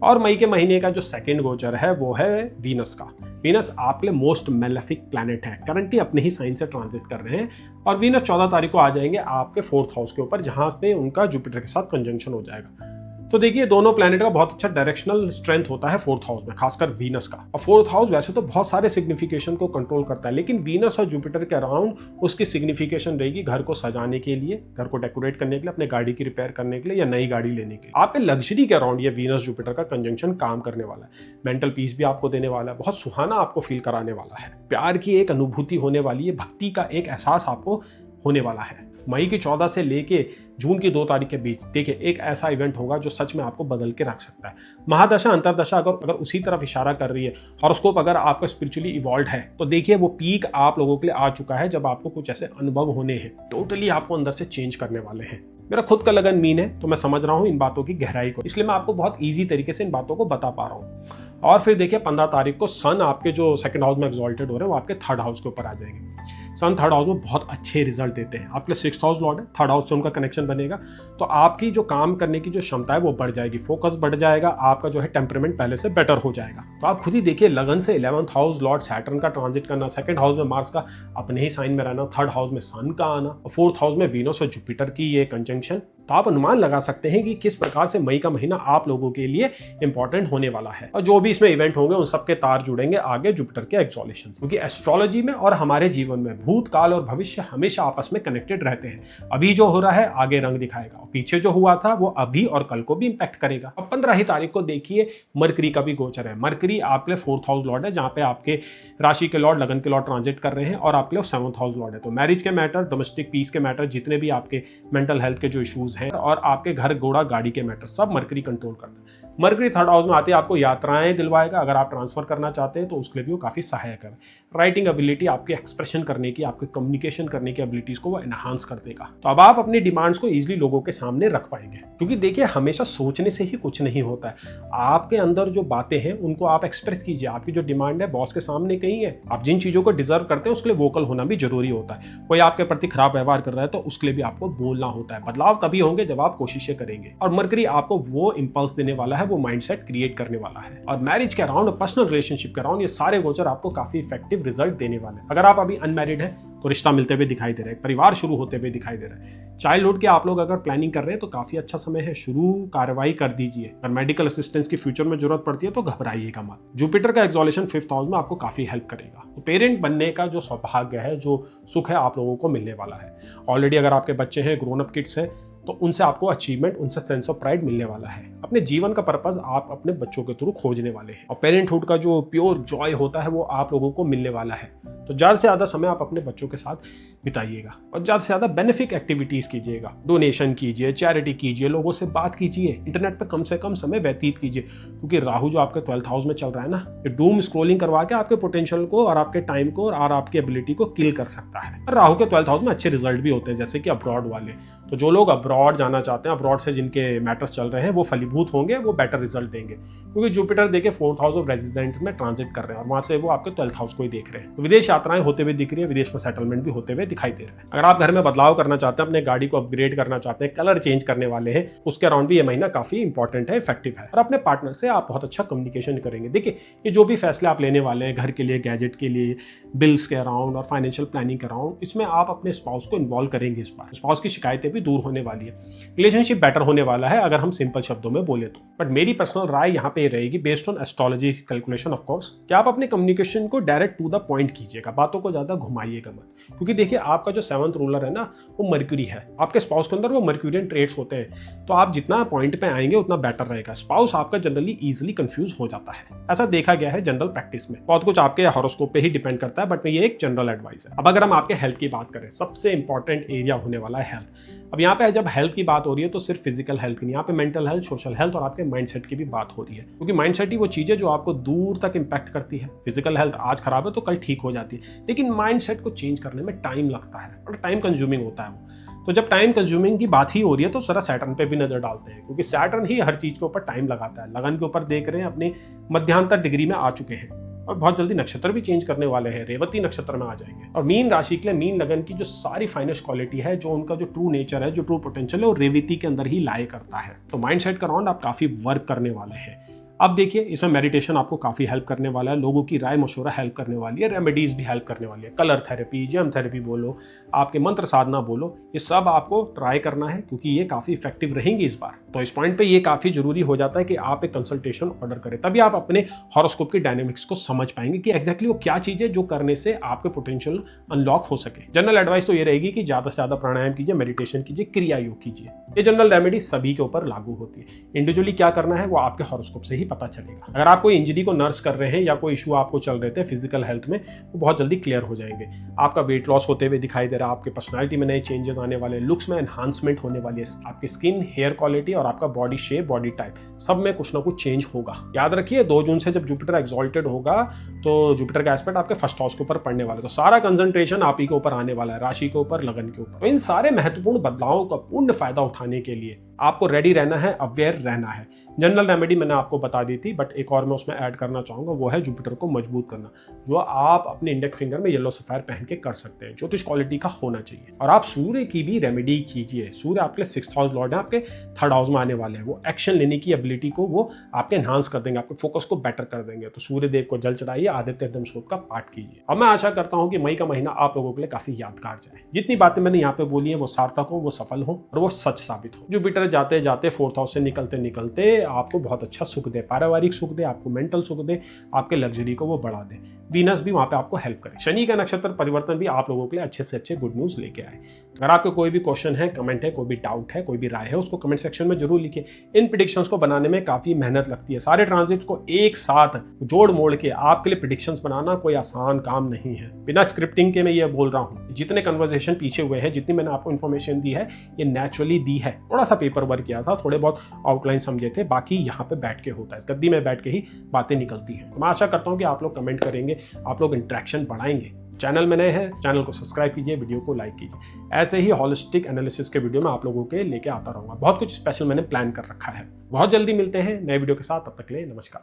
और मई के महीने का जो 2nd गोचर है वो है वीनस का। वीनस आपके लिए मोस्ट मेलेफिक प्लैनेट है, करंटली अपने ही साइन से ट्रांजिट कर रहे हैं। और वीनस 14 तारीख को आ जाएंगे आपके 4th हाउस के ऊपर, जहां पे उनका जुपिटर के साथ कंजंक्शन हो जाएगा। तो देखिए दोनों प्लैनेट का बहुत अच्छा डायरेक्शनल स्ट्रेंथ होता है 4th हाउस में, खासकर वीनस का। और 4th हाउस वैसे तो बहुत सारे सिग्निफिकेशन को कंट्रोल करता है, लेकिन वीनस और जुपिटर के अराउंड उसकी सिग्निफिकेशन रहेगी घर को सजाने के लिए, घर को डेकोरेट करने के लिए, अपने गाड़ी की रिपेयर करने के लिए या नई गाड़ी लेने के लिए। आपके लग्जरी के अराउंड ये वीनस जुपिटर का कंजंक्शन काम करने वाला है। मेंटल पीस भी आपको देने वाला है, बहुत सुहाना आपको फील कराने वाला है, प्यार की एक अनुभूति होने वाली है, भक्ति का एक एहसास आपको होने वाला है। मई की 14 से लेके जून की 2 तारीख के बीच देखिए एक ऐसा इवेंट होगा जो सच में आपको बदल के रख सकता है। महादशा अंतरदशा अगर उसी तरफ इशारा कर रही है, हॉरोस्कोप अगर आपका स्पिरिचुअली इवॉल्व है, तो देखिए वो पीक आप लोगों के लिए आ चुका है, जब आपको कुछ ऐसे अनुभव होने हैं, टोटली आपको अंदर से चेंज करने वाले हैं। मेरा खुद का लगन मीन है, तो मैं समझ रहा हूँ इन बातों की गहराई को, इसलिए मैं आपको बहुत ईजी तरीके से इन बातों को बता पा रहा हूँ। और फिर देखिए 15 तारीख को सन आपके जो 2nd हाउस में एक्सॉल्टेड हो रहे हैं वो आपके 3rd हाउस के ऊपर आ जाएंगे। सन 3rd हाउस में बहुत अच्छे रिजल्ट देते हैं, आपके 6th हाउस लॉर्ड है, 3rd हाउस से उनका कनेक्शन बनेगा, तो आपकी जो काम करने की जो क्षमता है वो बढ़ जाएगी, फोकस बढ़ जाएगा, आपका जो है टेम्परामेंट पहले से बेटर हो जाएगा। तो आप खुद ही देखिए लगन से 11th हाउस लॉर्ड सैटर्न का ट्रांजिट करना, 2nd हाउस में मार्स का अपने ही साइन में रहना, 3rd हाउस में सन का आना, और 4th हाउस में वीनस और जुपिटर की ये कंजंक्शन, तो आप अनुमान लगा सकते हैं कि किस प्रकार से मई का महीना आप लोगों के लिए इंपॉर्टेंट होने वाला है। और जो भी इसमें इवेंट होंगे उन सबके तार जुड़ेंगे आगे जुपिटर के एक्सोलेशन, क्योंकि एस्ट्रोलॉजी में और हमारे जीवन में भूतकाल और भविष्य हमेशा आपस में कनेक्टेड रहते हैं। अभी जो हो रहा है आगे रंग दिखाएगा, और पीछे जो हुआ था वो अभी और कल को भी इंपैक्ट करेगा। अब 15 ही तारीख को देखिए मरकरी का भी गोचर है। मरकरी आपके लिए 4th हाउस लॉर्ड है, जहां पे आपके राशि के लॉर्ड, लगन के लॉर्ड ट्रांजिट कर रहे हैं, और आपके लिए 7th हाउस लॉर्ड है। तो मैरिज के मैटर, डोमेस्टिक पीस के मैटर, जितने भी आपके मेंटल हेल्थ के जो इश्यूज हैं, और आपके घर घोड़ा गाड़ी के मैटर, सब मरकरी कंट्रोल करता है। मरकरी 3rd हाउस में आते ही आपको यात्राएं दिलवाएगा। अगर आप ट्रांसफर करना चाहते हैं तो उसके लिए भी वो काफी सहायक है। राइटिंग एबिलिटी, आपके एक्सप्रेशन करने की, आपके कम्युनिकेशन करने की एबिलिटीज को वो एनहांस कर देगा। तो अब आप अपनी डिमांड्स को इजीली लोगों के सामने रख पाएंगे, क्योंकि देखिए हमेशा सोचने से ही कुछ नहीं होता है। आपके अंदर जो बातें हैं उनको आप एक्सप्रेस कीजिए। आपकी जो डिमांड है बॉस के सामने कहीं है। आप जिन चीजों को डिजर्व करते हैं उसके लिए वोकल होना भी जरूरी होता है। कोई आपके प्रति खराब व्यवहार कर रहा है तो उसके लिए भी आपको बोलना होता है। बदलाव तभी होंगे जब आप कोशिशें करेंगे। और मरकरी आपको वो इंपल्स देने वाला है, वो माइंडसेट क्रिएट करने वाला है। और मैरिज के अराउंड, पर्सनल रिलेशनशिप के अराउंड, ये सारे गोचर आपको काफी इफेक्टिव रिजल्ट देने वाले हैं। अगर आप अभी अनमैरिड हैं तो रिश्ता मिलते हुए दिखाई दे रहा है, परिवार शुरू होते हुए दिखाई दे रहा है। चाइल्डहुड के आप लोग अगर प्लानिंग कर रहे हैं तो काफी अच्छा समय है, शुरू कार्रवाई कर दीजिए। अगर मेडिकल असिस्टेंस की फ्यूचर में जरूरत पड़ती है तो घबराइएगा मत। जुपिटर का एक्सोलेशन 5th हाउस में आपको काफी हेल्प करेगा। तो पेरेंट बनने का जो सौभाग्य है, जो सुख है, आप लोगों को मिलने वाला है। ऑलरेडी अगर आपके बच्चे हैं, ग्रोन अप किड्स हैं, तो उनसे आपको अचीवमेंट, उनसे सेंस ऑफ प्राइड मिलने वाला है। अपने जीवन का पर्पस आप अपने बच्चों के थ्रू खोजने वाले हैं, और पेरेंटहुड का जो प्योर जॉय होता है वो आप लोगों को मिलने वाला है। तो ज़्यादा से ज़्यादा समय आप अपने बच्चों के साथ बिताइएगा, और ज़्यादा से ज़्यादा बेनिफिक एक्टिविटीज़ कीजिएगा। डोनेशन कीजिए, चैरिटी कीजिए, लोगों से बात कीजिए, इंटरनेट पर कम से कम समय व्यतीत कीजिए, क्योंकि राहु जो आपके 12th हाउस में चल रहा है ना, ये डूम स्क्रोलिंग करवा के आपके पोटेंशियल को और आपके टाइम को और आपकी एबिलिटी को किल कर सकता है। और राहु के 12th हाउस में अच्छे रिजल्ट भी होते हैं, जैसे कि अब्रॉड वाले। तो जो लोग अब्रॉड जाना चाहते हैं, अब्रॉड से जिनके मैटर्स चल रहे हैं, वो फलीभूत होंगे, वो बेटर रिजल्ट देंगे, क्योंकि जुपिटर देखिए 4th हाउस ऑफ रेजिडेंट में ट्रांजिट कर रहे हैं, और वहां से वो आपके 12th हाउस को ही देख रहे हैं। तो विदेश यात्राएं होते हुए दिख रही है, विदेश में सेटलमेंट भी होते हुए दिखाई दे रहा है। अगर आप घर में बदलाव करना चाहते हैं, अपने गाड़ी को अपग्रेड करना चाहते हैं, कलर चेंज करने वाले हैं, उसके अराउंड भी ये महीना काफी इंपॉर्टेंट है, इफेक्टिव है। और अपने पार्टनर से आप बहुत अच्छा कम्युनिकेशन करेंगे। देखिए ये जो भी फैसले आप लेने वाले हैं, घर के लिए, गैजेट के लिए, बिल्स के अराउंड और फाइनेंशियल प्लानिंग के अराउंड, इसमें आप अपने स्पाउस को इन्वॉल्व करेंगे। इस बार स्पाउस की शिकायतें भी दूर होने वाली है, रिलेशनशिप बेटर होने वाला है, अगर हम सिंपल शब्दों में बोले तो। बट मेरी पर्सनल राय यहाँ पे रहेगी, based on astrology calculation of course, कि आप अपने कम्युनिकेशन को डायरेक्ट टू द पॉइंट कीजिएगा, बातों को ज्यादा घुमाइएगा मत। क्योंकि देखिए आपका जो 7th रूलर है ना, वो मर्क्यूरी है। आपके स्पाउस के अंदर वो मर्क्यूरियन ट्रेड्स होते हैं, तो आप जितना पॉइंट पे आएंगे उतना बेटर रहेगा। स्पाउस आपका जनरली इजीली कंफ्यूज हो जाता है, ऐसा देखा गया है जनरल प्रैक्टिस में। बहुत कुछ आपके हॉरोस्कोप पे ही डिपेंड करता है, बट ये एक जनरल एडवाइस है। अब अगर हम आपके हेल्थ की बात करें, सबसे इंपॉर्टेंट एरिया होने वाला है हेल्थ। अब यहाँ पे जब हेल्थ की बात हो रही है तो सिर्फ फिजिकल हेल्थ की नहीं, यहाँ पे मेंटल हेल्थ, सोशल हेल्थ और आपके माइंडसेट की भी बात हो रही है, क्योंकि माइंडसेट ही वो चीज है जो आपको दूर तक इंपैक्ट करती है। फिजिकल हेल्थ आज खराब है तो कल ठीक हो जाती है, लेकिन माइंडसेट को चेंज करने में टाइम लगता है और टाइम कंज्यूमिंग होता है वो। तो जब टाइम कंज्यूमिंग की बात ही हो रही है तो जरा सैटर्न पे भी नजर डालते हैं, क्योंकि सैटर्न ही हर चीज के ऊपर टाइम लगाता है। लगन के ऊपर देख रहे हैं, अपनी मध्यांतर डिग्री में आ चुके हैं, और बहुत जल्दी नक्षत्र भी चेंज करने वाले हैं, रेवती नक्षत्र में आ जाएंगे। और मीन राशि के लिए मीन लगन की जो सारी फाइनेस्ट क्वालिटी है, जो उनका जो ट्रू नेचर है, जो ट्रू पोटेंशियल है, वो रेवती के अंदर ही लाए करता है। तो माइंडसेट का राउंड आप काफी वर्क करने वाले हैं। अब देखिए इसमें मेडिटेशन आपको काफी हेल्प करने वाला है, लोगों की राय मशवरा हेल्प करने वाली है, रेमेडीज भी हेल्प करने वाली है। कलर थेरेपी, जेम थेरेपी बोलो, आपके मंत्र साधना बोलो, ये सब आपको ट्राई करना है, क्योंकि ये काफी इफेक्टिव रहेंगी इस बार। तो इस पॉइंट पे ये काफी जरूरी हो जाता है कि आप एक कंसल्टेशन ऑर्डर करें, तभी आप अपने हॉरोस्कोप की डायनेमिक्स को समझ पाएंगे कि एग्जैक्टली वो क्या चीज है जो करने से आपके पोटेंशियल अनलॉक हो सके। जनरल एडवाइस तो ये रहेगी कि ज्यादा से ज्यादा प्राणायाम कीजिए, मेडिटेशन कीजिए, क्रिया योग कीजिए। ये जनरल रेमेडी सभी के ऊपर लागू होती है। इंडिविजुअली क्या करना है वो आपके हॉरोस्कोप से ही पता चलेगा। अगर आप कोई इंजरी को नर्स कर रहे हैं या कोई इशू आपको चल रहे थे फिजिकल हेल्थ में, वो बहुत जल्दी क्लियर हो जाएंगे। आपका वेट लॉस होते हुए दिखाई दे रहा है, आपके पर्सनालिटी में नए चेंजेस आने वाले, लुक्स में एनहांसमेंट होने वाली है, आपकी स्किन, हेयर क्वालिटी और आपका बॉडी शेप, बॉडी टाइप, सब में कुछ ना कुछ चेंज होगा। याद रखिए 2 जून से जब जुपिटर एक्सॉल्टेड होगा तो जुपिटर का एस्पेक्ट आपके फर्स्ट हाउस के ऊपर पड़ने वाला है, तो सारा कंसंट्रेशन आप ही के ऊपर आने वाला है, राशि के ऊपर, लगन के ऊपर। तो इन सारे महत्वपूर्ण बदलावों का पूर्ण फायदा उठाने के लिए आपको रेडी रहना है, अवेयर रहना है। जनरल रेमेडी मैंने आपको बता दी थी, बट एक और मैं उसमें ऐड करना चाहूँगा, वो है जुपिटर को मजबूत करना, जो आप अपने इंडेक्स फिंगर में येलो सफायर पहन के कर सकते हैं। ज्योतिष क्वालिटी का होना चाहिए। और आप सूर्य की भी रेमेडी कीजिए। सूर्य आपके 6th हाउस लॉर्ड है, आपके 3rd हाउस में आने वाले हैं। वो एक्शन लेने की एबिलिटी को वो आपके एनहांस कर देंगे, आपके फोकस को बेटर कर देंगे। तो सूर्य देव को जल चढ़ाइए, आदित्य हृदय स्रोत का पाठ कीजिए। अब मैं आशा करता हूँ कि मई का महीना आप लोगों के लिए काफी यादगार जाए। जितनी बातें मैंने यहाँ पे बोली है वो सार्थक हो, वो सफल हो और वो सच साबित हो। जुपिटर जाते जाते 4th हाउस से निकलते निकलते आपको बहुत अच्छा सुख दे, पारिवारिक सुख दे, आपको मेंटल सुख दे, आपके लग्जरी को वो बढ़ा दे। वीनस भी वहां पे आपको हेल्प करे। शनि का नक्षत्र परिवर्तन भी आप लोगों के लिए अच्छे से अच्छे गुड न्यूज लेके आए। अगर आपको कोई भी क्वेश्चन है, कमेंट है, कोई भी डाउट है, कोई भी राय है, उसको कमेंट सेक्शन में जरूर लिखिए। इन प्रिडिक्शंस को बनाने में काफी मेहनत लगती है। सारे ट्रांजिट्स को एक साथ जोड़ मोड़ के आपके लिए प्रिडिक्शंस बनाना कोई आसान काम नहीं है। बिना स्क्रिप्टिंग के मैं ये बोल रहा हूँ। जितने कन्वर्सेशन पीछे हुए हैं, जितनी मैंने आपको इन्फॉर्मेशन दी है, ये नेचुरली दी है। थोड़ा सा पेपर वर्क किया था, थोड़े बहुत आउटलाइन समझे थे, बाकी यहाँ पे बैठ के होता है, इस गद्दी में बैठ के ही बातें निकलती हैं। मैं आशा करता हूँ कि आप लोग कमेंट करेंगे, आप लोग इंटरेक्शन बढ़ाएंगे। चैनल में नए हैं, चैनल को सब्सक्राइब कीजिए, वीडियो को लाइक कीजिए। ऐसे ही हॉलिस्टिक एनालिसिस के वीडियो मैं आप लोगों के लेके आता रहूंगा। बहुत कुछ स्पेशल मैंने प्लान कर रखा है। बहुत जल्दी मिलते हैं नए वीडियो के साथ, तब तक के लिए नमस्कार।